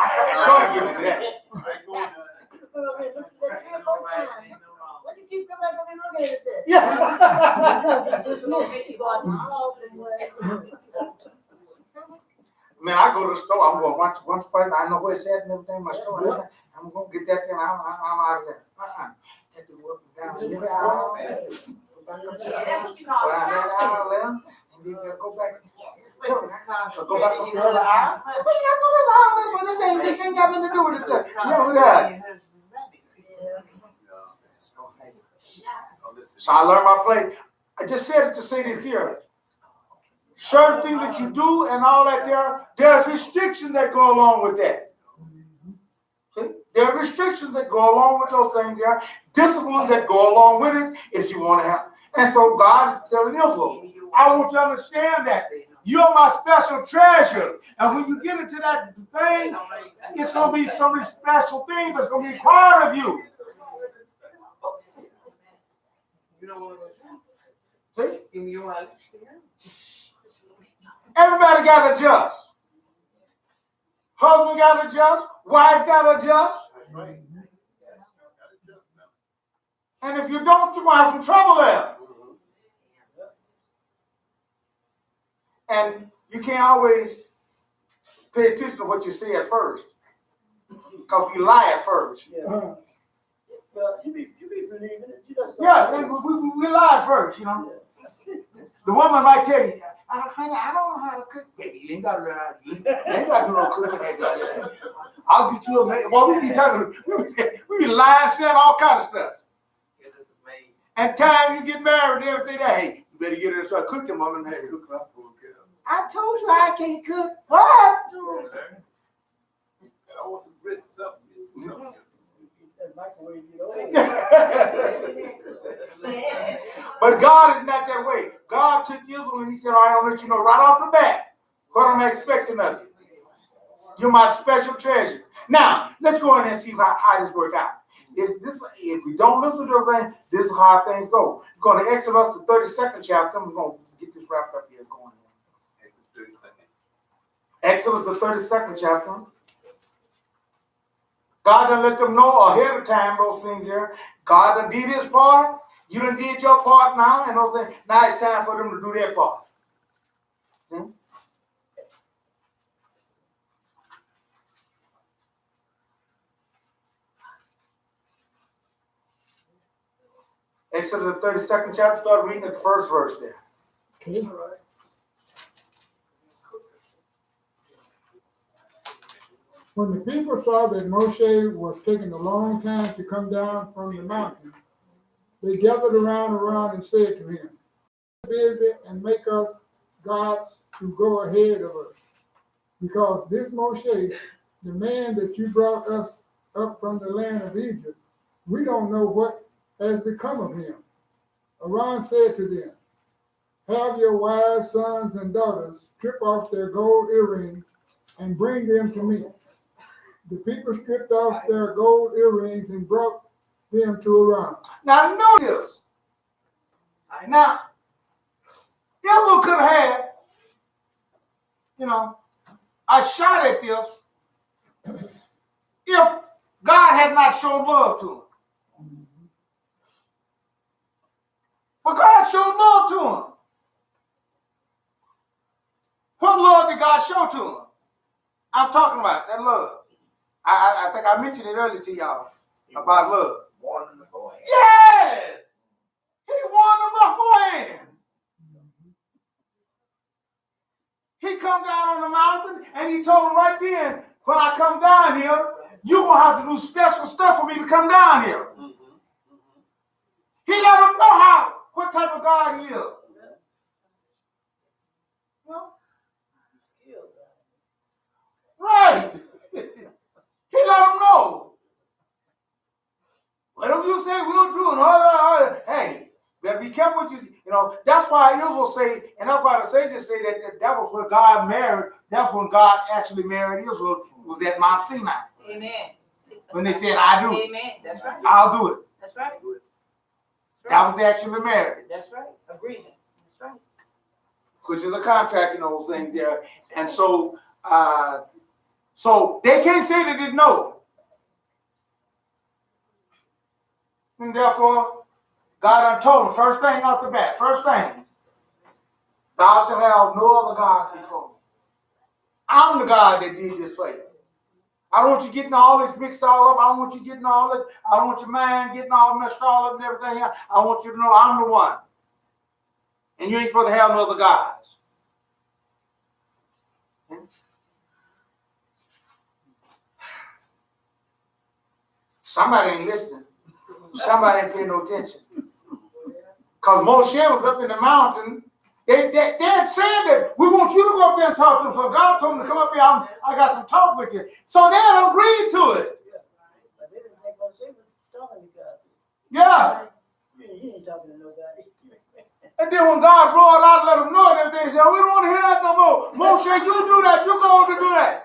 ain't give me that. come up here, look at that 3 or 4 times. Why you keep coming back up and looking at that? Yeah. Just miss, you got all somewhere. Man, I go to the store, I'm going once place, I know where it's at and everything, my store, and everything. I'm gonna get that thing, I'm out of there. Get to up and down, this aisle, go back up this That's aisle, what you call go down that shopping. aisle there, and then go back. Go back up the other aisle. So we got to go this aisle, this one, this ain't got nothing to do with it. You know that. So I learned my play. I just said it to say this here. Certain things that you do and all that there's restrictions that go along with that. See? There are restrictions that go along with those things there. Disciplines that go along with it if you want to have. And so God is telling Israel, I want you to understand that. You're my special treasure. And when you get into that thing, it's going to be some special things that's going to be required of you. See? Everybody got to adjust. Husband got to adjust. Wife got to adjust. That's right. And if you don't, you're going to have some trouble there. And you can't always pay attention to what you say at first. Because we lie at first. Yeah. Well, you be believing it. You just Yeah, we lie at first, you know. The woman might tell you, honey, I don't know how to cook. Baby, you ain't got to learn how to do it. You ain't got to do no cooking. I'll get you a maid. Well, we be talking, we be lying, saying all kind of stuff. And time you get married and everything, hey, you better get her and start cooking, mom, and hey, hook up. I told you I can't cook. What? I want some grits or something. But God is not that way. God took Israel and he said, all right, I'll let you know right off the bat what I'm expecting of you. You're my special treasure. Now, let's go in and see how this works out. If we don't listen to everything, this is how things go. We're going to Exodus, the 32nd chapter. We're going to get this wrapped up here going. Exodus, the 32nd chapter. God done let them know ahead of time those things here. God done did his part. You done did your part now. And those things. Now it's time for them to do their part. Exodus, the 32nd chapter. Start reading at the first verse there. Okay. When the people saw that Moshe was taking a long time to come down from the mountain, they gathered around and said to him, "Busy and make us gods to go ahead of us, because this Moshe, the man that you brought us up from the land of Egypt, we don't know what has become of him." Aaron said to them, "Have your wives, sons, and daughters strip off their gold earrings and bring them to me." The people stripped off their gold earrings and brought them to Aaron. Now know this. Now, Israel could have had, a shot at this if God had not shown love to him. But God showed love to him. What love did God show to him? I'm talking about that love. I think I mentioned it earlier to y'all about love. Warned them beforehand. Yes! He warned them beforehand. He come down on the mountain and he told them right then, when I come down here, you're going to have to do special stuff for me to come down here. He let them know what type of God he is. Right. He let them know. Whatever you say, we'll do. Hey, better be careful what you. That's why Israel say, and that's why the sages say that was when God married. That's when God actually married Israel. Was at Mount Sinai. Amen. When they said, "I do." Amen. That's right. I'll do it. That's right. That was the actual marriage. That's right. Agreement. That's right. Which is a contract and those things there. And so, so they can't say they didn't know. And therefore, God done told him, first thing off the bat, first thing, thou shalt have no other gods before me. I'm the God that did this for you. I don't want you getting all this mixed all up. I don't want you getting all this. I don't want your mind getting all messed all up and everything else. I want you to know I'm the one. And you ain't supposed to have no other gods. Somebody ain't listening. Somebody ain't paying no attention. Because Moshe was up in the mountain. They had said that we want you to go up there and talk to them. So God told them to come up here. I got some talk with you. So they had agreed to it. But they didn't think Moshe was talking to God. Yeah. He ain't talking to nobody. And then when God brought out and let them know and everything, they said, we don't want to hear that no more. Moshe, you do that. You go on to do that.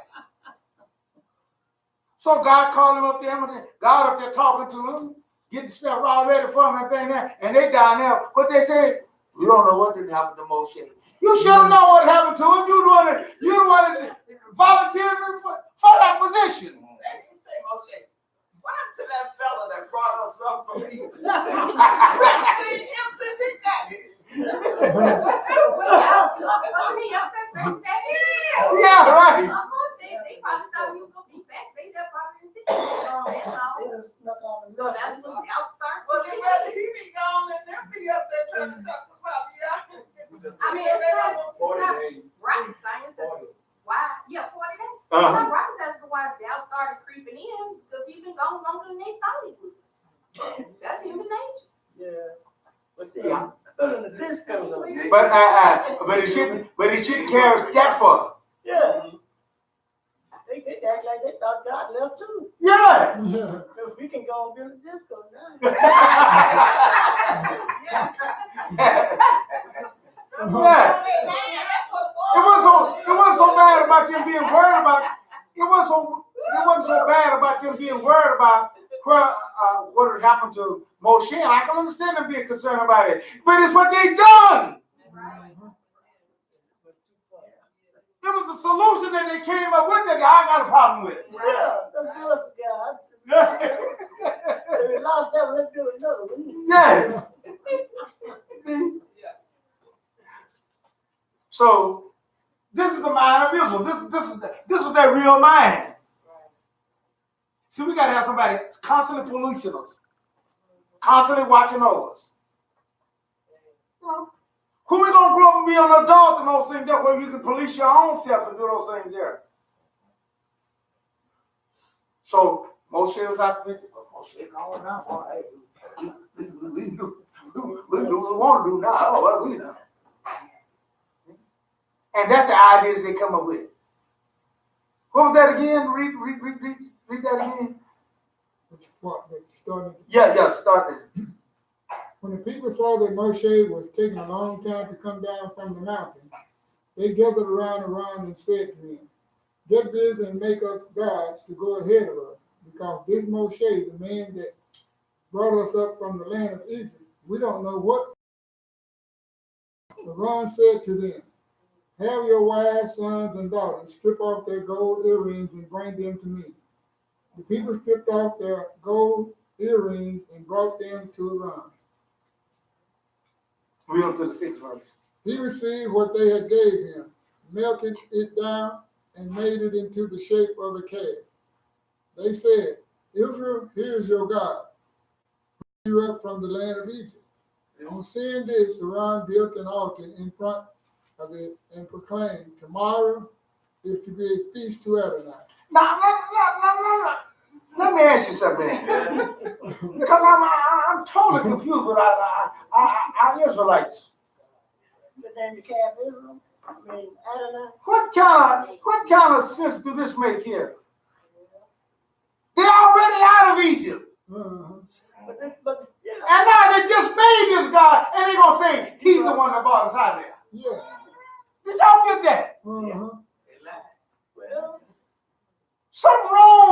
So God called him up there. God up there talking to him, getting stuff all ready for him and everything there. And they down there. But they said, we don't know what did happen to Moshe. You should know what happened to him. You the one that volunteered for that position. They didn't say, Moshe, what happened to that fella that brought us up from Egypt? We seen him since he got here. Yeah, right. Well, they rather he be gone and them be up there trying to talk about I mean, it's not 40 days. rocket science. Why? Yeah, 40 days. It's Uh-huh. not rocket science to why doubt started creeping in because he's been gone longer than they thought he would. That's human nature. Yeah. But Yeah. the disco though. But it shouldn't carry us that far. Yeah. They act like they thought God left too. Yeah. Because we can go and build a disco now. Yeah. It wasn't so bad about them being worried about. It wasn't so bad about them being worried about what had happened to Moshe. I can understand them being concerned about it, but it's what they done. It was a solution that they came up with that I got a problem with. Yeah, let's build us a God. So we lost that one, let's build another one. Yes. See? So this is the mind of Israel. This is their real mind. See, we gotta have somebody constantly policing us, constantly watching over us. You know, who we gonna grow up and be an adult and those things there where you can police your own self and do those things there? So Moshe was out there. Moshe going now, boy. Hey, we do what we want to do now. Oh, what we do. And that's the idea that they come up with. What was that again? Read that again. Which part that started? Yeah, started. When the people saw that Moshe was taking a long time to come down from the mountain, they gathered around and said to him, get busy and make us gods to go ahead of us, because this Moshe, the man that brought us up from the land of Egypt, we don't know what. Aaron said to them, have your wives, sons, and daughters strip off their gold earrings and bring them to me. The people stripped off their gold earrings and brought them to Aaron. Read on to the 6th verse. He received what they had gave him, melted it down, and made it into the shape of a calf. They said, Israel, here is your God, who brought you up from the land of Egypt. On seeing this, Aaron built an altar in front of it and proclaimed, tomorrow is to be a feast to Adonai. Now, let me ask you something. Because I'm totally confused with our Israelites. But then the calf Israel, Adonai. What kind of sense do this make here? They're already out of Egypt. Yeah. And now they just made this God, and they're going to say, he's the one that brought us out of there. Yeah. Did y'all get that? Well, Something wrong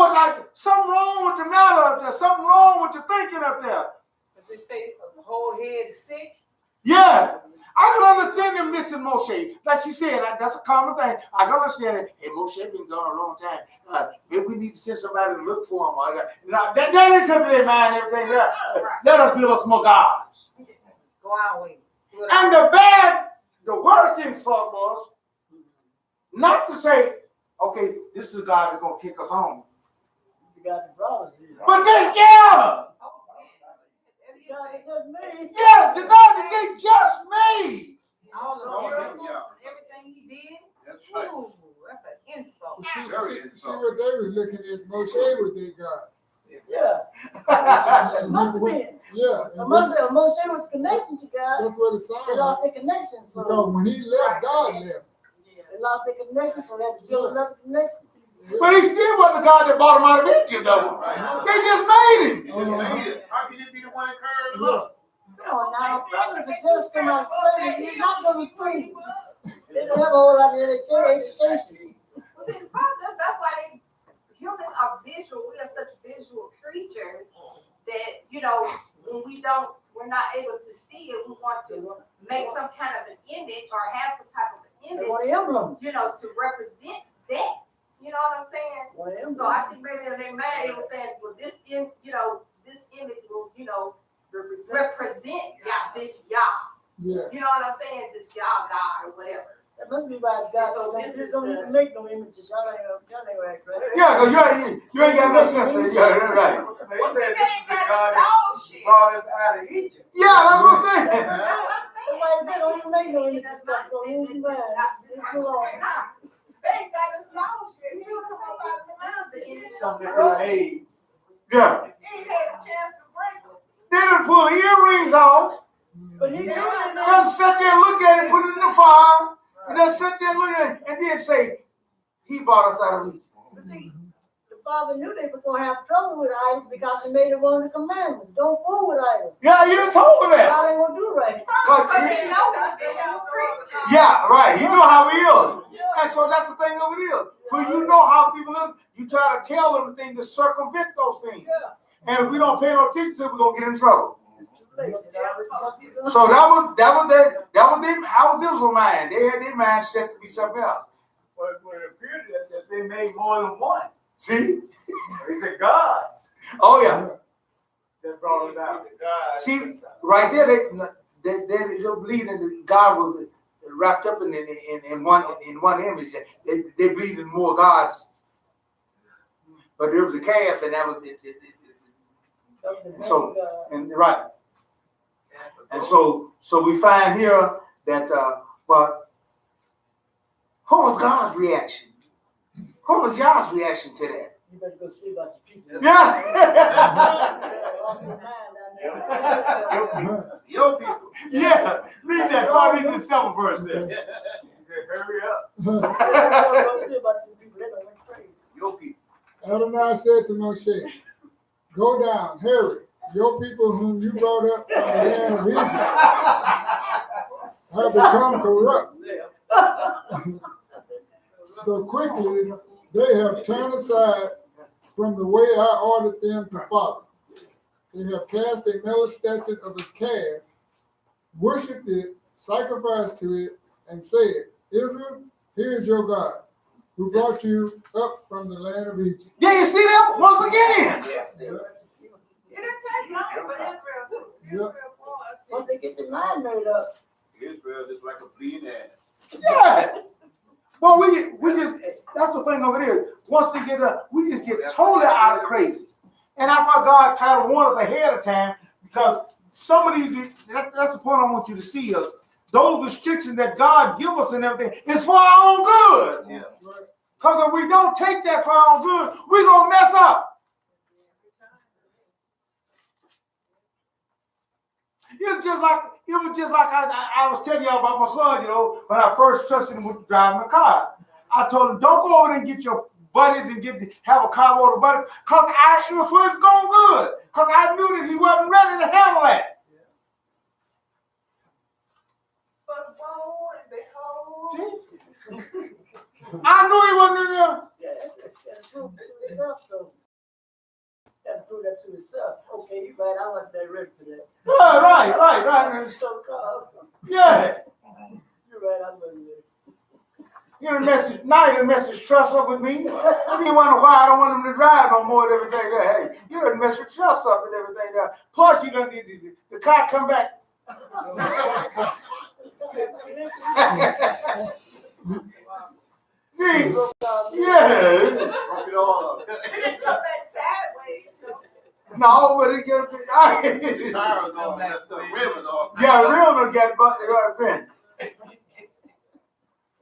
with the matter up there. Something wrong with the thinking up there. But they say the whole head is sick. Yeah. I can understand them missing Moshe. Like she said, that's a common thing. I can understand it. Hey, Moshe been gone a long time. Maybe we need to send somebody to look for him. That ain't come to their mind, everything else. Let us build us more gods. Go our way. And the worst insult was not to say, okay, this is God that's going to kick us home. You got the brothers here. But they, God, it just me. yeah, the God that they just made. All the Oh, miracles yeah. and everything he did. That's right. Ooh, that's an insult. See Very what insulting. they was looking at, Moshe was their God. Yeah. It must have been. Yeah, and Moshe was connected to God. that's what it They sounds like. lost their connection. So Because when he left, God left. they lost their connection, so they had to build another connection. But he still wasn't the God that brought him out of Egypt, though. Right. They just made him. He just made it. How can it be the one that carried him Yeah. up? Come on now, brothers that just come out of slavery, you're not going to be free. They don't have a whole lot of education. Well, see, the problem, that's why humans are visual. We are such visual creatures that, you know, when we're not able to see it, we want to make some kind of an image or have some type of an They image, want an emblem. you know, to represent that. You know what I'm saying? Want an So emblem. I think maybe in their mind they were saying, well, this image will, you know, represent Yah, this Yah. Yeah. You know what I'm saying? This Yah God or whatever. That must be why God So said, this "You is don't the- need to make no images. Y'all ain't gonna act right." Yeah, because you ain't got no sense of it. Yeah, that's right. They said this is the God that brought us out of Egypt. Yeah, that's what I'm saying. That's why I said, don't even make no images. Because you're going to lose your mind. Leave it alone. They got us lost shit. He was talking about the mountain. Something that they made. Yeah. He had a chance to break them. They done pull earrings off. But he knew that Then sit there and look at it, put it in the fire, and then sit there and look at it, and then say, he brought us out of Egypt. But see, the Father knew they was going to have trouble with idols because he made it one of the commandments. Don't fool with idols. Yeah, you done told them that. God ain't going to do right. Yeah, right. He know how he is. And so that's the thing of it is. When you know how people is, you try to tell them things to circumvent those things. And if we don't pay no attention to it, we're going to get in trouble. It's too late. So that was Israel's mind. They had their mind set to be something else. But it appeared that they made more than one. See? They said gods Oh yeah. that brought us out. See, right there, they believed that God was wrapped up in one image. They believed in more gods, but there was a calf, and that was it. So and right, and so we find here that but what was God's reaction? What was Yah's reaction to that? You better go see about your people. Yeah. Lost their mind down there. Your people. Yeah. Read that. Start reading the 7th verse there. He said, hurry up. Go see about your people. They're going crazy. Your people. Adonai said to Moshe, go down, hurry. Your people whom you brought up from the land of Egypt have become corrupt. So quickly they have turned aside from the way I ordered them to follow. They have cast a metal statue of a calf, worshipped it, sacrificed to it, and said, Israel, here is your God, who brought you up from the land of Egypt. Yeah, you see that once again. It didn't take long for Israel to. Israel was. Once they get their mind made up. Israel is like a bleeding ass. Yeah. Well, we just that's the thing of it is. Once they get up, we just get totally out of crazy. And that's why God kind of warned us ahead of time, because some of these, that's the point I want you to see is those restrictions that God give us and everything is for our own good. Yeah. Because if we don't take that for our own good, we're gonna mess up. It was just like I was telling y'all about my son, you know, when I first trusted him with driving a car. I told him, don't go over there and get your buddies and have a car load of buddies, because it was first going good. Because I knew that he wasn't ready to handle that. But lo and behold. See? I knew he wasn't in there. Yeah, that's prove it to himself, so. Got to prove that to himself. Okay, you right. I wasn't that ready for that. Yeah, right. So, Yeah. You done mess his, now you done mess his trust up with me. And he wonder why I don't want him to drive no more and everything there. Hey, you done mess your trust up and everything there. Plus, you done need the car come back. See, yeah. Broke it all up. It come back sideways. No, but it get Tires all messed up, rims all. yeah, real done got bent.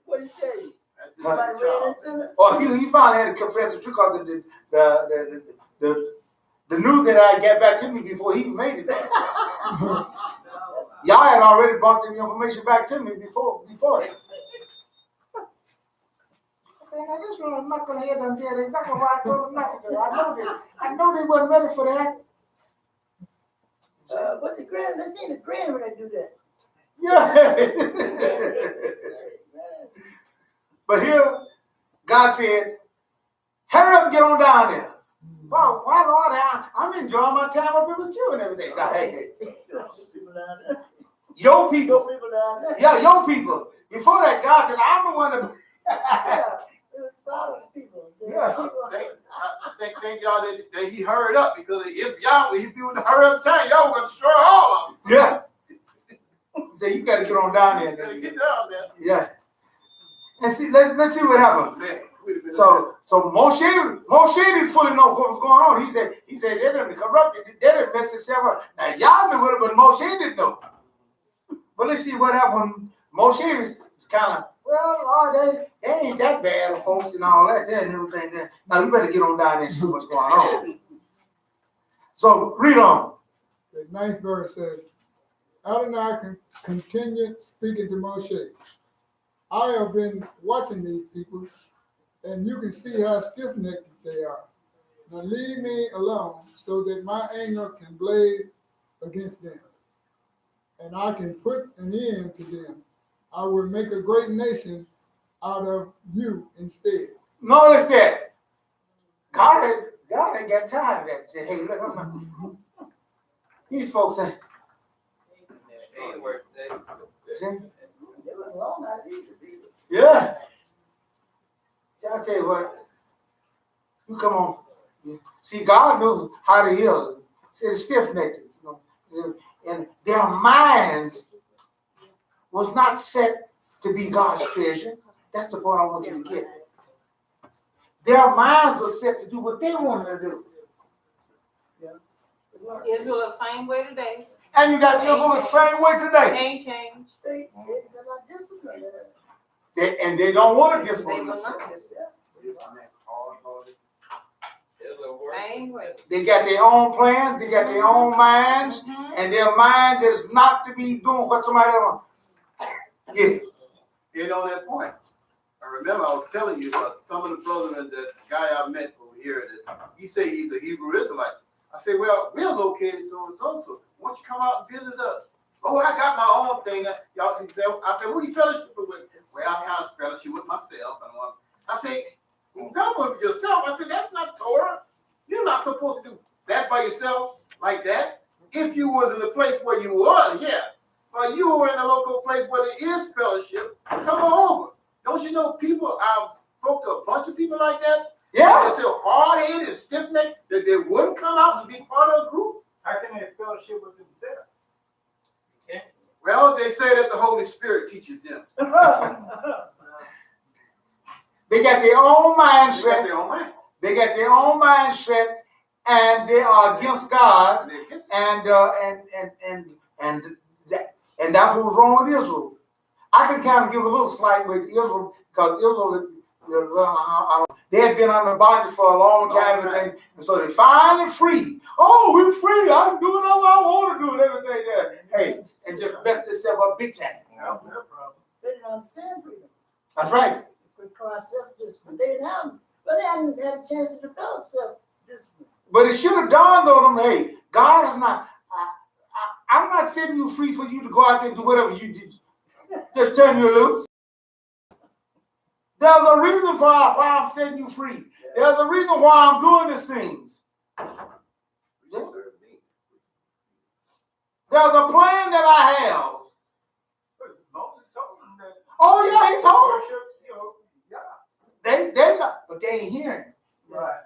What did he tell you? That's the Somebody job. ran into him? Or he finally had to confess the truth because the news that I got back to me before he even made it. Y'all had already brought the information back to me before that. I said, now this little knucklehead done did exactly why I told him not to do. I know they wasn't ready for that. What's the grand? Let's see the grand when they do that. Yeah. But here, God said, hurry up and get on down there. Wow, why Lord, I'm enjoying my time up here with you and everything. Now, hey, People down there. your people. People down there. Yeah, your people. Before that, God said, I'm the one that. Yeah, it was flowers people. Yeah. Thank y'all that he hurried up because if you would hurry up time, y'all were gonna destroy all of them. Yeah. He said, you got to get on down You gotta there. get down there. Yeah. And see, let's see what happened. Man, we'd have been So Moshe didn't fully know what was going on. He said they didn't corrupt it, they didn't mess itself up. Now y'all knew it, but Moshe didn't know. But let's see what happened. Moshe was kind of, well, Lord, they ain't that bad, folks, and all that there and everything there. Now you better get on down there and see what's going on. So read on. The 9th verse says, Adonai continued speaking to Moshe. I have been watching these people, and you can see how stiff-necked they are. Now leave me alone so that my anger can blaze against them, and I can put an end to them. I will make a great nation out of you instead. Notice that. God had got tired of that. Said, hey, look, these folks say, They were long out of these people. yeah. See, I'll tell you what. You come on. See, God knew how to heal. See, the stiff-necked, and their minds was not set to be God's treasure. That's the point I want you to get. Their minds were set to do what they wanted to do. Israel the same way today. And you got Israel the same way today. Ain't changed. They're not disciplined. And they don't want to They discipline will themselves. not. Same way. They got their own plans, they got their own minds, and their minds is not to be doing what somebody else wants. Yeah. Get on that point. I remember I was telling you about some of the brothers and the guy I met over here that he said he's a Hebrew Israelite. I said, well, we're located so and so, so why don't you come out and visit us? Oh, I got my own thing. I said, who you fellowship with? Well, I kind of fellowship with myself. I said, you fellowship with yourself. I said, that's not Torah. You're not supposed to do that by yourself like that. If you was in the place where you was, yeah. But you were in a local place where there is fellowship, come on over. Don't you know people, I've spoke to a bunch of people like that. Yeah. They're so hard-headed and stiff-necked that they wouldn't come out and be part of a group. How can they fellowship with themselves? Well, they say that the Holy Spirit teaches them. They got their own They got mindset. their own mind. They got their own mindset, and they are against God. And they're against it. And that's what was wrong with Israel. I can kind of give a little slight with Israel because Israel, they had been under bondage for a long time, and so they finally free. Oh, we're free! I can do whatever I want to do and everything there. Hey, and just messed itself up big time. That's their problem. They didn't understand freedom. That's right. Require self-discipline. They didn't have them. But they hadn't had a chance to develop self-discipline. But it should have dawned on them, hey, God is not, I'm not setting you free for you to go out there and do whatever you do. Just turn you loose. There's a reason for why I'm setting you free. There's a reason why I'm doing these things. There's a plan that I have. But Moses told them that. Oh, yeah, he told them. Worship, but they ain't hearing. Right.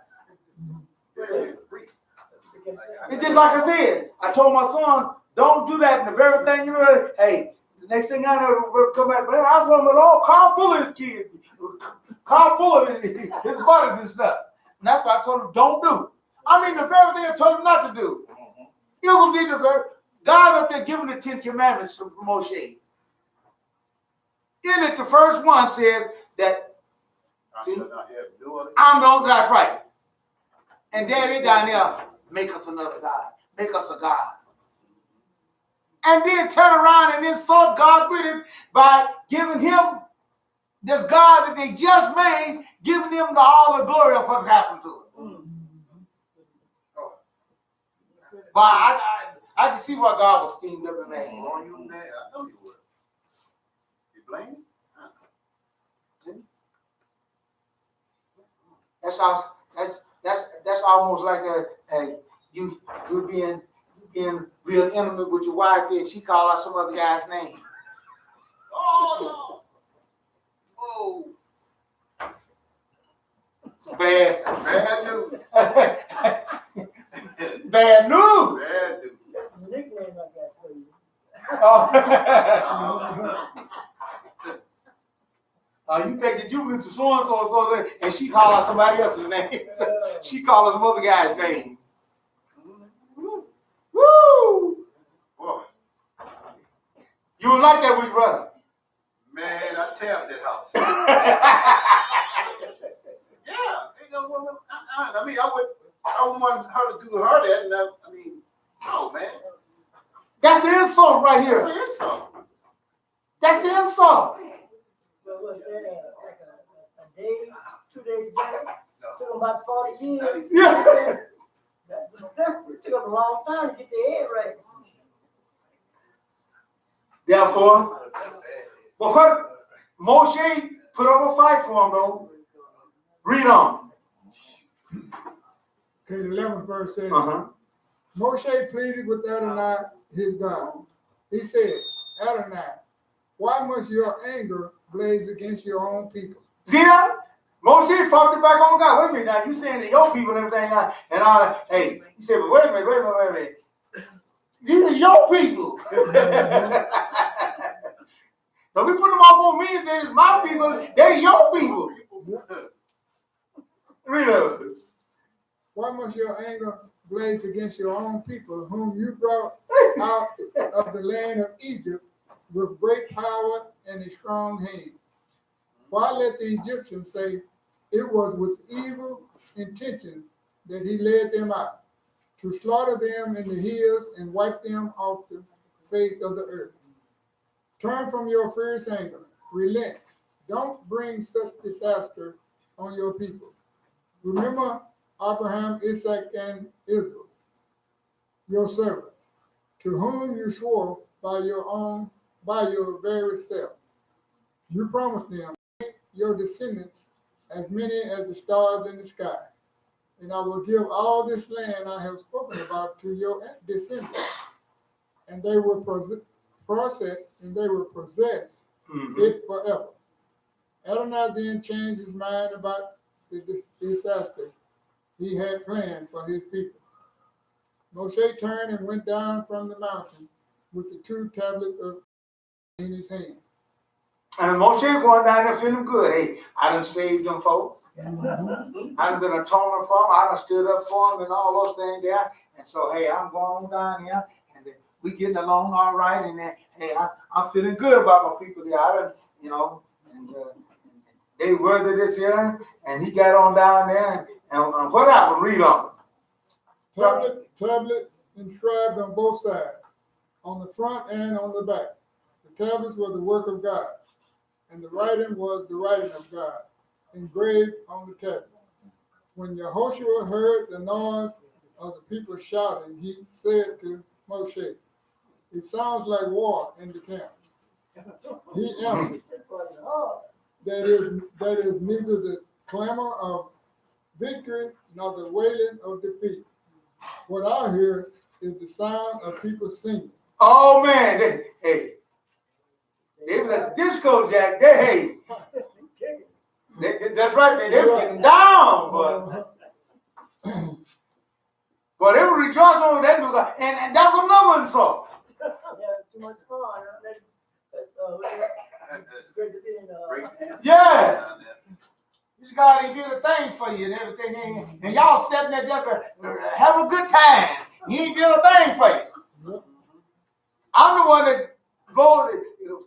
It's just like I said. I told my son, don't do that. And the very thing, you know, hey, the next thing I know, we'll come back. Man, I was one with all car full of his kids, car full of his buddies and stuff. And that's what I told him, don't do. I mean, the very thing I told him not to do. It will be the very God up there giving the 10 Commandments to Moshe. In it, the first one says that, see, I'm going, that's right. And Daddy down there, make us another God. Make us a God. And then turn around and insult God with it by giving him this God that they just made, giving him all the glory of what happened to him. But I can see why God was steamed up in that. Oh, you mad? I know you would. You blame me? That's almost like you being real intimate with your wife, and she called out some other guy's name. Oh, no. Oh. Bad. Bad news. Bad news. Bad news. That's the nickname I got for you. You think that you Mr. So-and-so and so, and she called out somebody else's name. She called out some other guy's name. Woo! Boy, You don't like that with your brother? man, I tapped that house. Yeah, ain't no woman. I mean, I wouldn't want her to do her that. And I mean, no, man. That's the insult right here. That's an insult. That's the insult. But was that like a day, 2 days journey? Took them about 40 years. Yeah. It took them a long time to get their head right. Therefore, but what Moshe put up a fight for him, though. Read on. Okay, the 11th verse says, Uh-huh. Moshe pleaded with Adonai, his God. He said, Adonai, why must your anger blaze against your own people? See that? Moshe fucked it back on God. Wait a minute now. You saying that your people and everything, and all that. Hey, he said, but wait a minute. These are your people. Don't be putting them off on me and saying, my people, they're your people. Read it. Why must your anger blaze against your own people, whom you brought out of the land of Egypt with great power and a strong hand? Why let the Egyptians say it was with evil intentions that he led them out, to slaughter them in the hills and wipe them off the face of the earth? Turn from your fierce anger, relent. Don't bring such disaster on your people. Remember Abraham, Isaac, and Israel, your servants, to whom you swore by your very self. You promised them, your descendants, as many as the stars in the sky. And I will give all this land I have spoken about to your descendants, and they will possess it forever. Adonai then changed his mind about the disaster he had planned for his people. Moshe turned and went down from the mountain with the 2 tablets in his hand. And Moshe going down there feeling good. Hey, I done saved them folks. I done been atonement for them. I done stood up for them and all those things there. And so, hey, I'm going down here and we getting along all right. And then, hey, I'm feeling good about my people there. I done, and they worthy this here. And he got on down there. And what happened? Read on. Tablets inscribed on both sides, on the front and on the back. The tablets were the work of God, and the writing was the writing of God, engraved on the tablet. When Yehoshua heard the noise of the people shouting, he said to Moshe, "It sounds like war in the camp." He answered, that is neither the clamor of victory nor the wailing of defeat. What I hear is the sound of people singing. Oh man, they were at the disco, Jack. They That's right, man. They was getting down, but they were rejoicing over that new God. And that's another insult. Yeah, too much fun. Great to be in. Yeah. This God didn't get a thing for you and everything. And y'all sitting there just having a good time. He ain't get a thing for you. I'm the one that voted,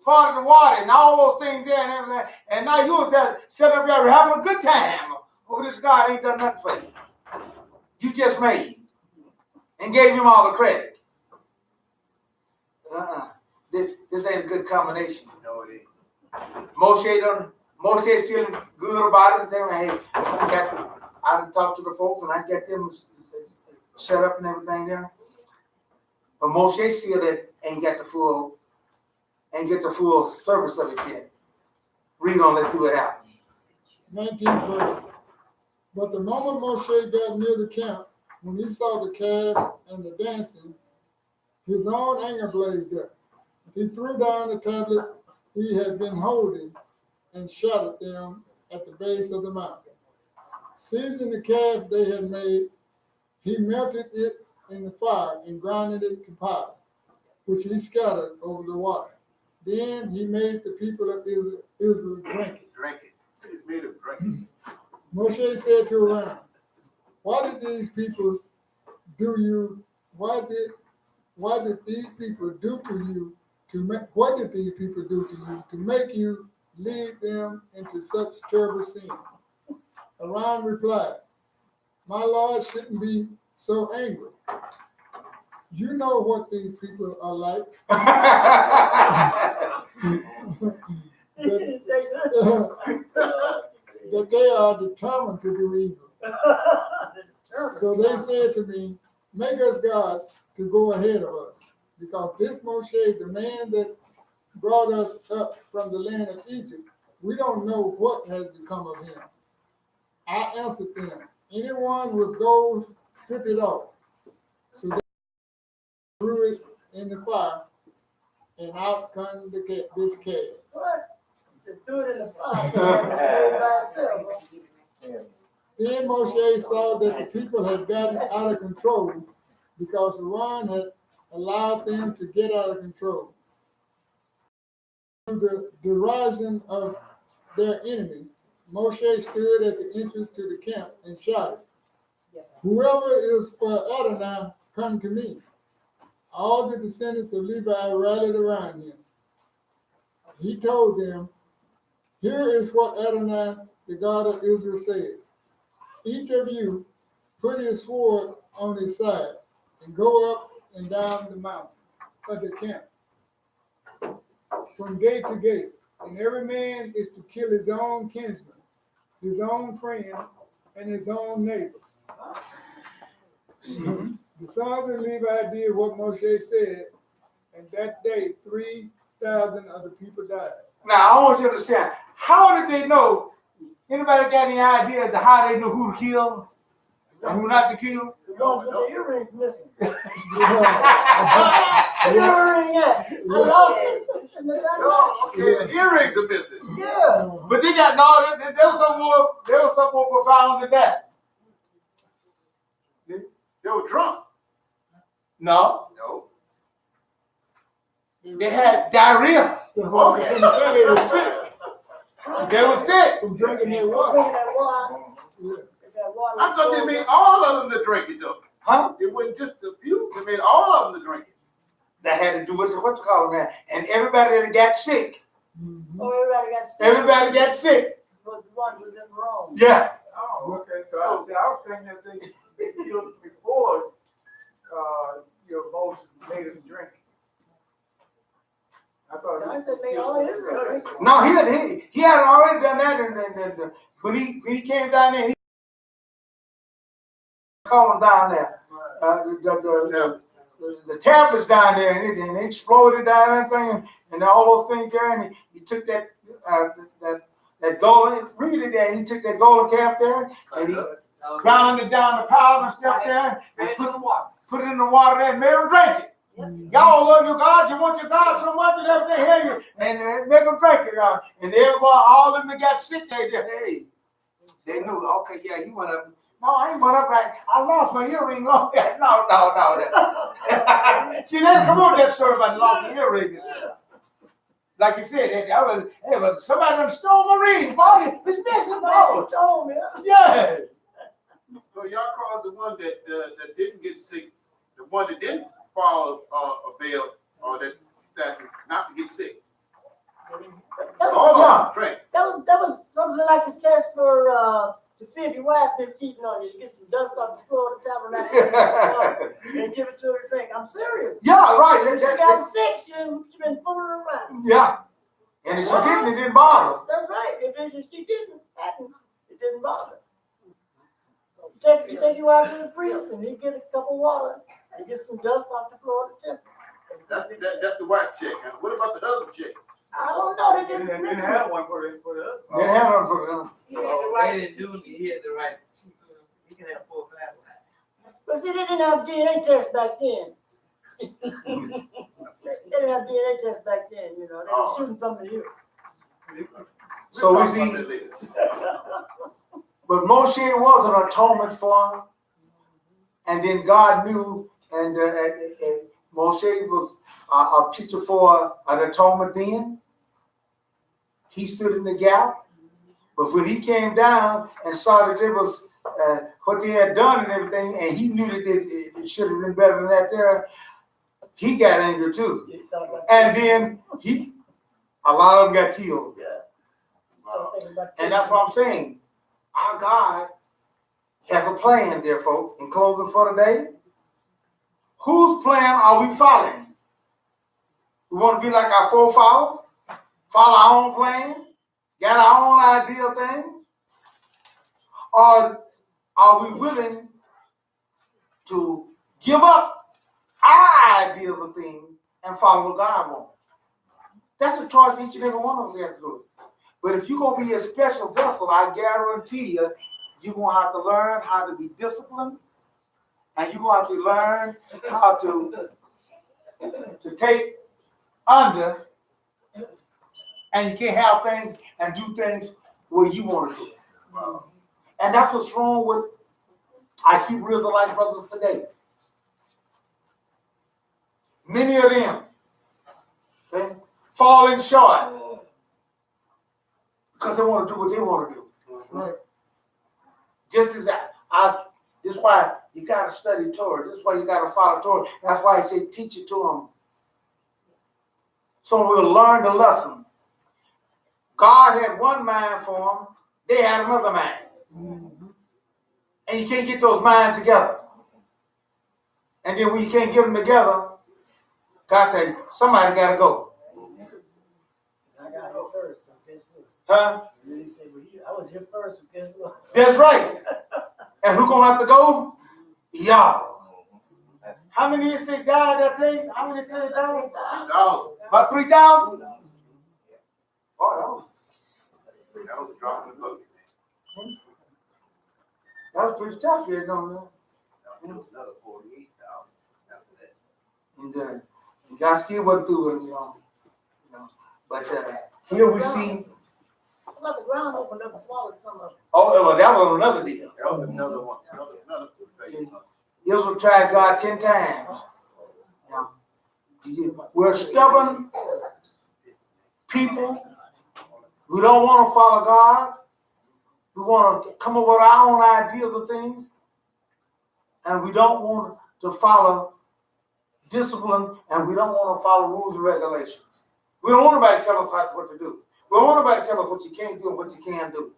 part of the water and all those things there and everything. And now you was there sitting up there having a good time. Oh, this God ain't done nothing for you. You just made and gave him all the credit. This ain't a good combination. No, it ain't. Moshe's feeling good about it and saying, hey, I done talked to the folks and I get them set up and everything there. But Moshe still ain't get the full service of it yet. Read on, let's see what happens. 19th verse. But the moment Moshe got near the camp, when he saw the calf and the dancing, his own anger blazed up. He threw down the tablet he had been holding and shot at them at the base of the mountain. Seizing the calf they had made, he melted it in the fire and grinded it to powder, which he scattered over the water. Then he made the people of Israel drink it. Drink it. He made them drink it. Moshe said to Aaron, why did these people do you? What did these people do to you to make you lead them into such terrible sin? Aaron replied, my Lord shouldn't be so angry. You know what these people are like. That they are determined to do evil. So they said to me, make us gods to go ahead of us, because this Moshe, the man that brought us up from the land of Egypt, we don't know what has become of him. I answered them, anyone with gold, strip it off. So they threw it in the fire, and out comes this calf. What? They threw it in the fire. By itself. Then Moshe saw that the people had gotten out of control because Aaron had allowed them to get out of control. To the derision of their enemy, Moshe stood at the entrance to the camp and shouted, whoever is for Adonai, come to me. All the descendants of Levi rallied around him. He told them, here is what Adonai, the God of Israel, says. Each of you put his sword on his side and go up and down the mountain of the camp from gate to gate. And every man is to kill his own kinsman, his own friend, and his own neighbor. The sons of Levi did what Moshe said, and that day 3,000 of the people died. Now, I want you to understand, how did they know? Anybody got any ideas of how they knew who to kill and who not to kill? The ones with the earrings missing. Yeah. The earring at? I lost it. Oh, okay, the earrings are missing. Yeah. But they got there was some more profound than that. They were drunk. No, No. they had diarrhea. Okay. They were sick They were sick. from drinking their water. Drinking that water. If that water I thought they made all of them to drink it though. Huh? It wasn't just a few. They made all of them to drink it. That had to do with what you call them that. And everybody that got sick. Oh, everybody got sick. Everybody got sick. But the one was in Rome. Yeah. Oh, okay. So I was thinking that they killed before Moses made him drink. I thought I said, made all of Israel drink. No, he had already done that, and when he came down there, he called him down there. The tablets down there, and it exploded down that thing, and all those things there, and he took that golden, read it there. He took that golden calf there, and he ground it down the powder and stuff there, and put it in the water there and made him drink it. Y'all love your God, you want your God so much and everything, hey, and make them drink it. And everybody, all of them that got sick, hey, they knew, okay, yeah, he went up. No, I ain't went up. I lost my earring. No. See, they come on that story about lost the earring. Like you said, hey, somebody done stole my ring. Boy, it's missing. No, told me. Yeah. So y'all called the one that didn't get sick, the one that didn't follow a veil or that statute not to get sick. All drink. That was something like the test for to see if your wife is cheating on you. You get some dust off the floor of the tabernacle and give it to her to drink. I'm serious. Yeah, right. If she got sick, she been fooling around. Yeah. And if she didn't, it didn't bother. That's right. If she didn't, it didn't bother. You take your wife to the priest and he get a cup of water and get some dust off the floor of the temple. That's the wife check. What about the husband check? I don't know. They didn't have one for the other. They didn't have one for the other. They didn't do it. He had the right. He can have 4 or 5 wives. But see, they didn't have DNA tests back then. They didn't have DNA tests back then, you know. They were shooting from the hip. So we see, but Moshe was an atonement for him. And then God knew, and Moshe was a picture for an atonement then. He stood in the gap. But when he came down and saw that it was what they had done and everything, and he knew that it should have been better than that there, he got angry too. And then a lot of them got killed. And that's what I'm saying. Our God has a plan, dear folks. In closing for today, whose plan are we following? We want to be like our forefathers, follow our own plan, got our own idea of things? Or are we willing to give up our ideas of things and follow what God wants? That's a choice each and every one of us has to do. But if you're going to be a special vessel, I guarantee you, you're going to have to learn how to be disciplined, and you're going to have to learn how to take under, and you can't have things and do things where you want to do it. Wow. And that's what's wrong with our Hebrew Israelite brothers today. Many of them falling short because they want to do what they want to do. Right. Just as that, this is why you got to study Torah. This is why you got to follow Torah. That's why I say teach it to them. So we'll learn the lesson. God had one mind for them. They had another mind. Mm-hmm. And you can't get those minds together. And then when you can't get them together, God said, somebody got to go. I got here first, so guess what? Huh? And he said, well, I was here first, so guess what? That's right. And who gonna have to go? Y'all. How many you say died that day? How many died? 3,000. About 3,000? Oh, That was a drop in the bucket. that was pretty tough here, don't you? Another 48,000 after that. And God still wasn't through with him, you know. But here we see. How about the ground opened up and swallowed some of them? Oh, well, that was another deal. That was another one. Another good. Israel tried God 10 times. We're stubborn people. We don't want to follow God. We want to come up with our own ideas of things. And we don't want to follow discipline, and we don't want to follow rules and regulations. We don't want anybody to tell us what to do. We don't want anybody to tell us what you can't do and what you can do.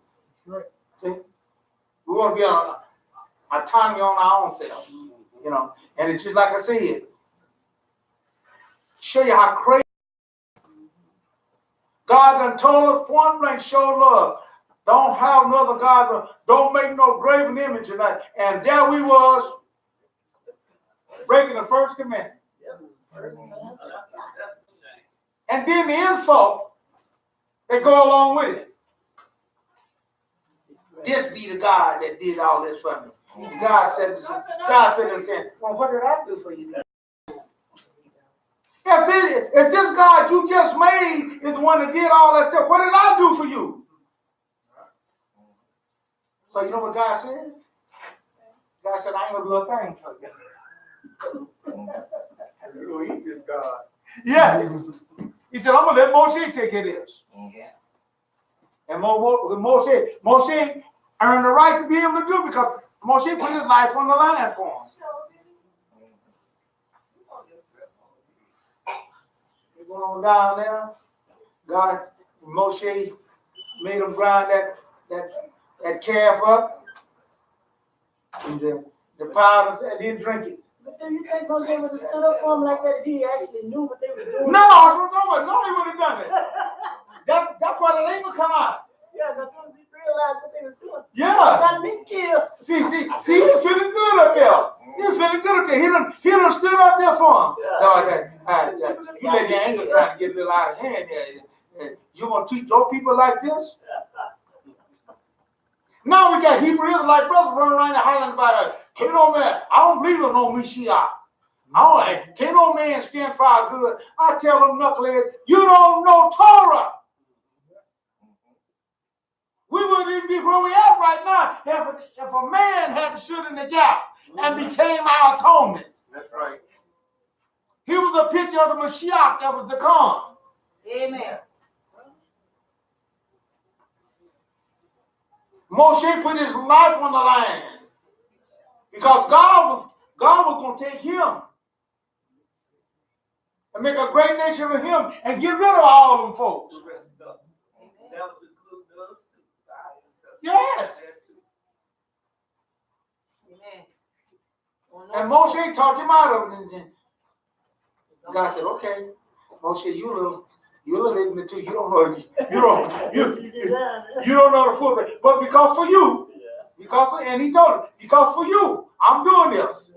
Right. See? We want to be autonomy on our own selves. And it's just like I said, show you how crazy. God done told us point blank, show love. Don't have another God. Don't make no graven image tonight. And there we was, breaking the first commandment. And then the insult that go along with it. This be the God that did all this for me. God said to him, well, what did I do for you? If this God you just made is the one that did all that stuff, what did I do for you? So you know what God said? God said, I ain't gonna do a thing for you. You eat this God. Yeah. He said, I'm gonna let Moshe take care of this. And Moshe earned the right to be able to do it because Moshe put his life on the line for him. He went on down there. God, Moshe made him grind that calf up. And the powder, and then drink it. But do you think Moshe would have stood up for him like that if he actually knew what they were doing? No, that's what I'm talking about. No, he would have done it. That's why the angel come out. Yeah, that's when he realized what they were doing. Yeah. Got me killed. See, he was feeling good up there. He was feeling good up there. He done stood up there for him. No, you let the anger trying to get a little out of hand there. You gonna treat your people like this? Now we got Hebrew Israelite brothers running around and hollering about can't no man. I don't believe in no Mashiach. Can't no man stand for our good. I tell them knuckleheads, you don't know Torah. We wouldn't even be where we at right now if a man hadn't stood in the gap and became our atonement. That's right. He was a picture of the Mashiach that was to come. Amen. Moshe put his life on the line because God was going to take him and make a great nation of him and get rid of all them folks. Yes. Amen. And Moshe talked him out of it. And God said, "Okay, Moshe, you a little ignorant too. You don't know the full thing. But because for you, and he told him, because for you, I'm doing this."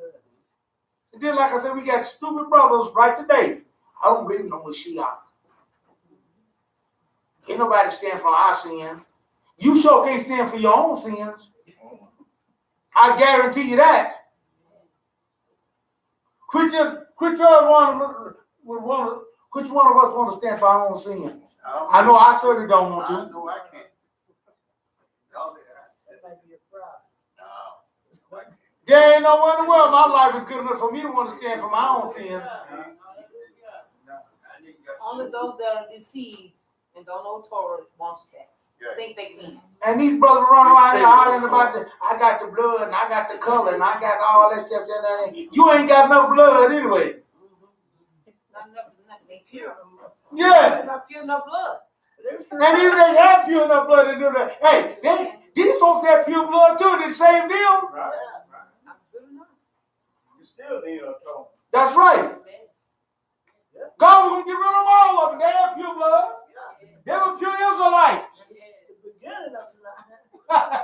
And then, like I said, we got stupid brothers right today. I don't believe no Mashiach. Ain't nobody stand for our sin. You sure can't stand for your own sins. I guarantee you that. Which one of us want to stand for our own sins? I know I certainly don't want to. I know I can't. That might be a problem. No, I can't. There ain't no one in the world my life is good enough for me to want to stand for my own sins. Only those that are deceived and don't know Torah won't stand. Yeah. Think they can. And these brothers run around here hollering about I got the blood and I got the color and I got all that stuff. You ain't got no blood anyway. Not they pure. Yeah. Not pure enough blood. And even they have pure enough blood to do that. Hey, these folks have pure blood too. They the same deal. Right. Not good enough. You still need a atonement. That's right. God was going to get rid of all of them. They have pure blood. They were pure Israelites. The beginning of the line.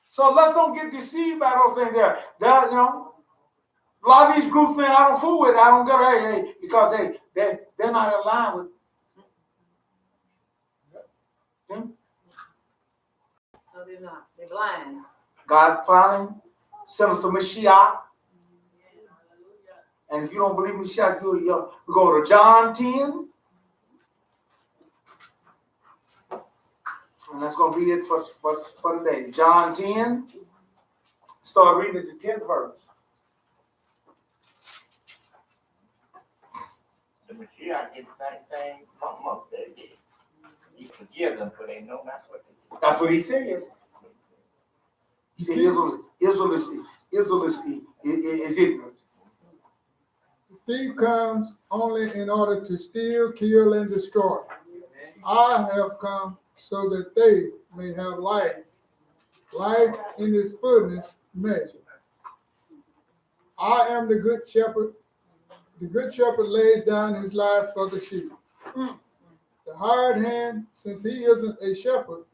So let's don't get deceived by those things there. That, a lot of these groups, man, I don't fool with. I don't go, hey, because they're not aligned with. No, they're not. They're blind. God finally sent us to Mashiach. And if you don't believe Mashiach, we go to John 10. And that's going to be it for today. John 10. Start reading at the 10th verse. The Mashiach did the same thing most they did. He forgives them, for they know not what they do. That's what he said. He said Israel is ignorant. The thief comes only in order to steal, kill, and destroy. I have come so that they may have life in its fullness measure. I am the good shepherd. The good shepherd lays down his life for the sheep. The hired hand, since he isn't a shepherd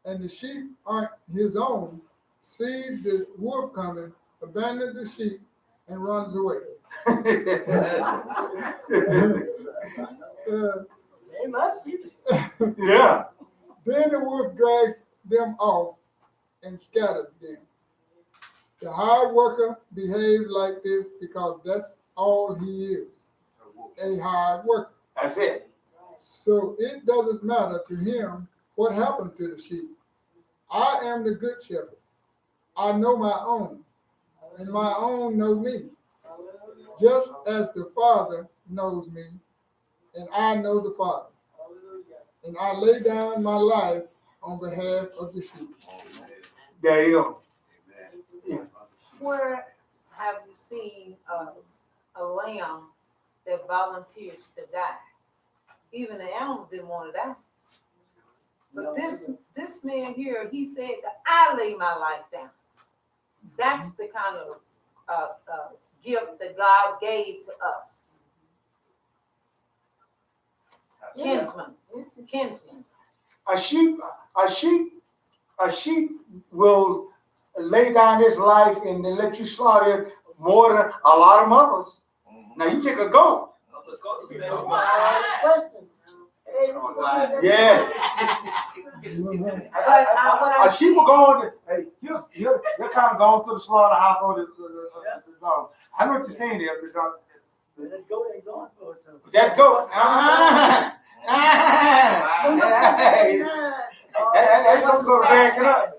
and the sheep aren't his own, sees the wolf coming, abandons the sheep, and runs away. They must be. Yeah. Then the wolf drags them off and scatters them. The hard worker behaved like this because that's all he is, a hard worker. That's it. So it doesn't matter to him what happened to the sheep. I am the good shepherd. I know my own, and my own know me, just as the Father knows me, and I know the Father. And I lay down my life on behalf of the sheep. There you go. Where have you seen a lamb that volunteers to die? Even the animals didn't want to die. But this man here, he said that I lay my life down. That's the kind of gift that God gave to us. Kinsman. A sheep will lay down his life and then let you slaughter it more than a lot of mothers. Now you take a goat. Question. Hey, Yeah. A sheep will go in. Hey, he'll kind of go through the slaughterhouse on his dog. I know what you're saying there, because that goat ain't going for it, though. that goat. That goat go back it up.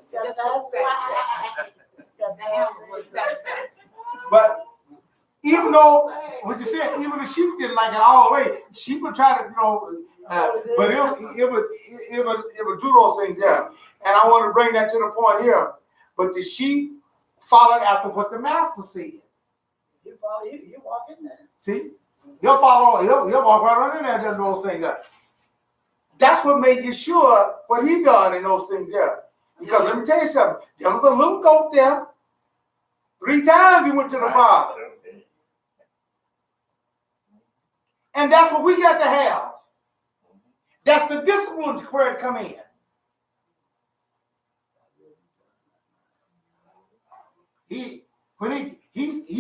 But even though what you said, even the sheep didn't like it all the way. Sheep would try to, but it would do those things there. And I want to bring that to the point here. But the sheep followed after what the master said. You follow, you walk in there. See, he'll follow. He'll walk right on in there and do those things there. That's what made you sure what he done in those things there. Because let me tell you something. There was a little goat there. 3 times he went to the Father. And that's what we got to have. That's the discipline where it come in. He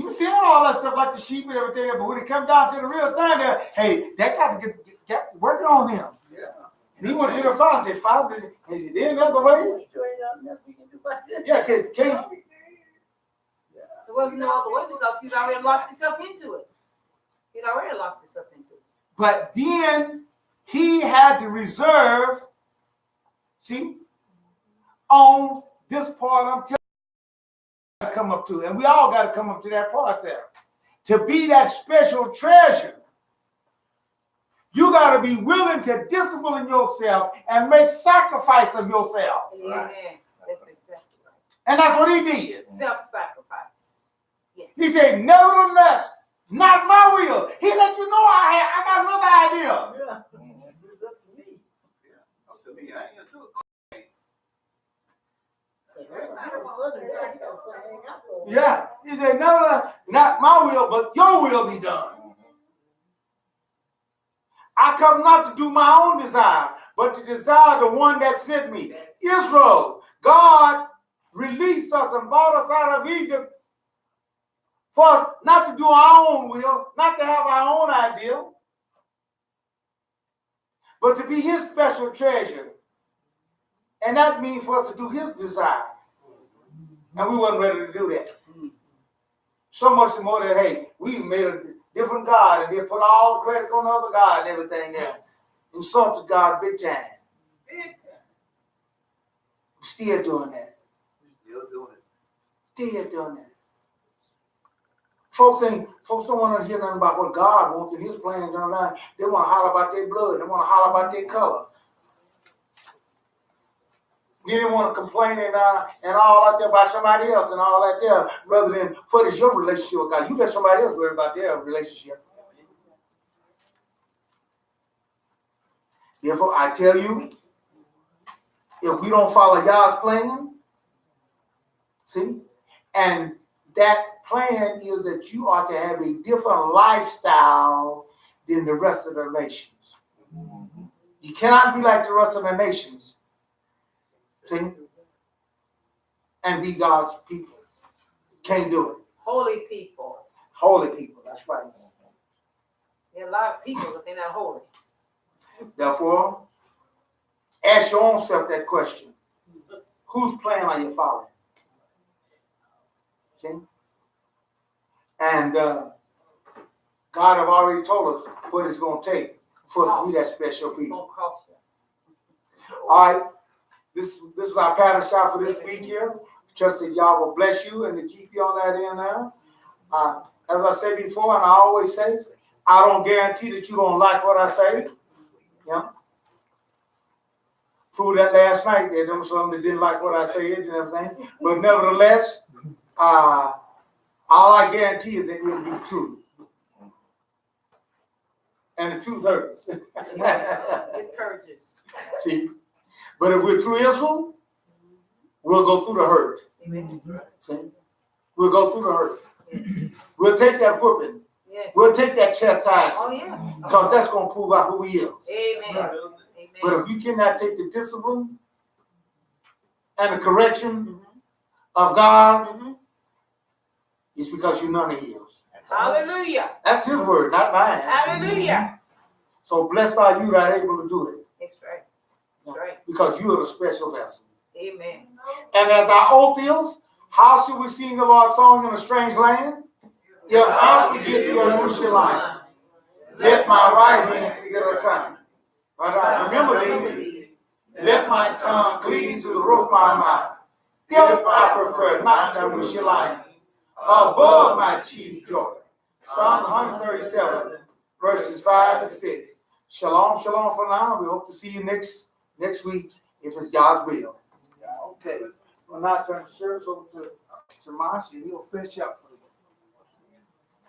was saying all that stuff like the sheep and everything, but when it come down to the real thing there, hey, that got to get working on him. Yeah. And he went to the Father and said, Father, is it there another way? Yeah, can There wasn't no other way because he'd already locked himself into it. But then he had to reserve, see, on this part I'm telling you to come up to. And we all got to come up to that part there. To be that special treasure, you got to be willing to discipline yourself and make sacrifice of yourself. Amen. That's exactly right. And that's what he did. Self-sacrifice. Yes. He said, nevertheless, not my will. I got another idea. Yeah. It's up to me. Up to me, I ain't gonna do it. Yeah. He said, no, not my will, but your will be done. I come not to do my own desire, but to desire the one that sent me. Israel, God released us and brought us out of Egypt for us not to do our own will, not to have our own idea, but to be his special treasure. And that means for us to do his desire. And we weren't ready to do that. So much more that, hey, we made a different God and they put all the credit on the other God and everything there. Insulted God big time. We're still doing that. Still doing that. Folks don't want to hear nothing about what God wants in his plan. They want to holler about their blood. They want to holler about their color. Then they want to complain and all out there about somebody else and all that there, rather than what is your relationship with God. You let somebody else worry about their relationship. Therefore, I tell you, if we don't follow Yah's plan, see, and that plan is that you ought to have a different lifestyle than the rest of the nations. You cannot be like the rest of the nations. See? And be God's people. Can't do it. Holy people. Holy people, that's right. There are a lot of people, but they're not holy. Therefore, ask your own self that question. Whose plan are you following? See? And God have already told us what it's going to take for us to be that special It's people. gonna cost you. All right, this is our Parasha for this week here. Trust that y'all will bless you and to keep you on that end now. As I said before, and I always say, I don't guarantee that you don't like what I say. Yeah. Proved that last night that there was some that didn't like what I said and everything. But nevertheless, all I guarantee is that it'll be true. And the truth hurts. It purges. See? But if we're true Israel, we'll go through the hurt. Amen. See? We'll go through the hurt. We'll take that whooping. Yes. We'll take that chastisement. Oh, yeah. Because that's going to prove out who he is. Amen. But Amen. if you cannot take the discipline and the correction of God, it's because you're none of his. Hallelujah. That's his word, not mine. Hallelujah. So blessed are you that are able to do it. That's right. That's right. Because you are the special vessel. Amen. And as our oath is, how should we sing the Lord's song in a strange land? If I forget the Jerusalem, let my right hand figure a coming. But I remember thee, let my tongue cleave to the roof of my mouth. If I prefer not that which you like, above my chief joy. Psalm 137, verses 5 and 6. Shalom, shalom for now. We hope to see you next week, if it's God's will. Okay. We'll now turn the service over to Marsh, and he'll finish up for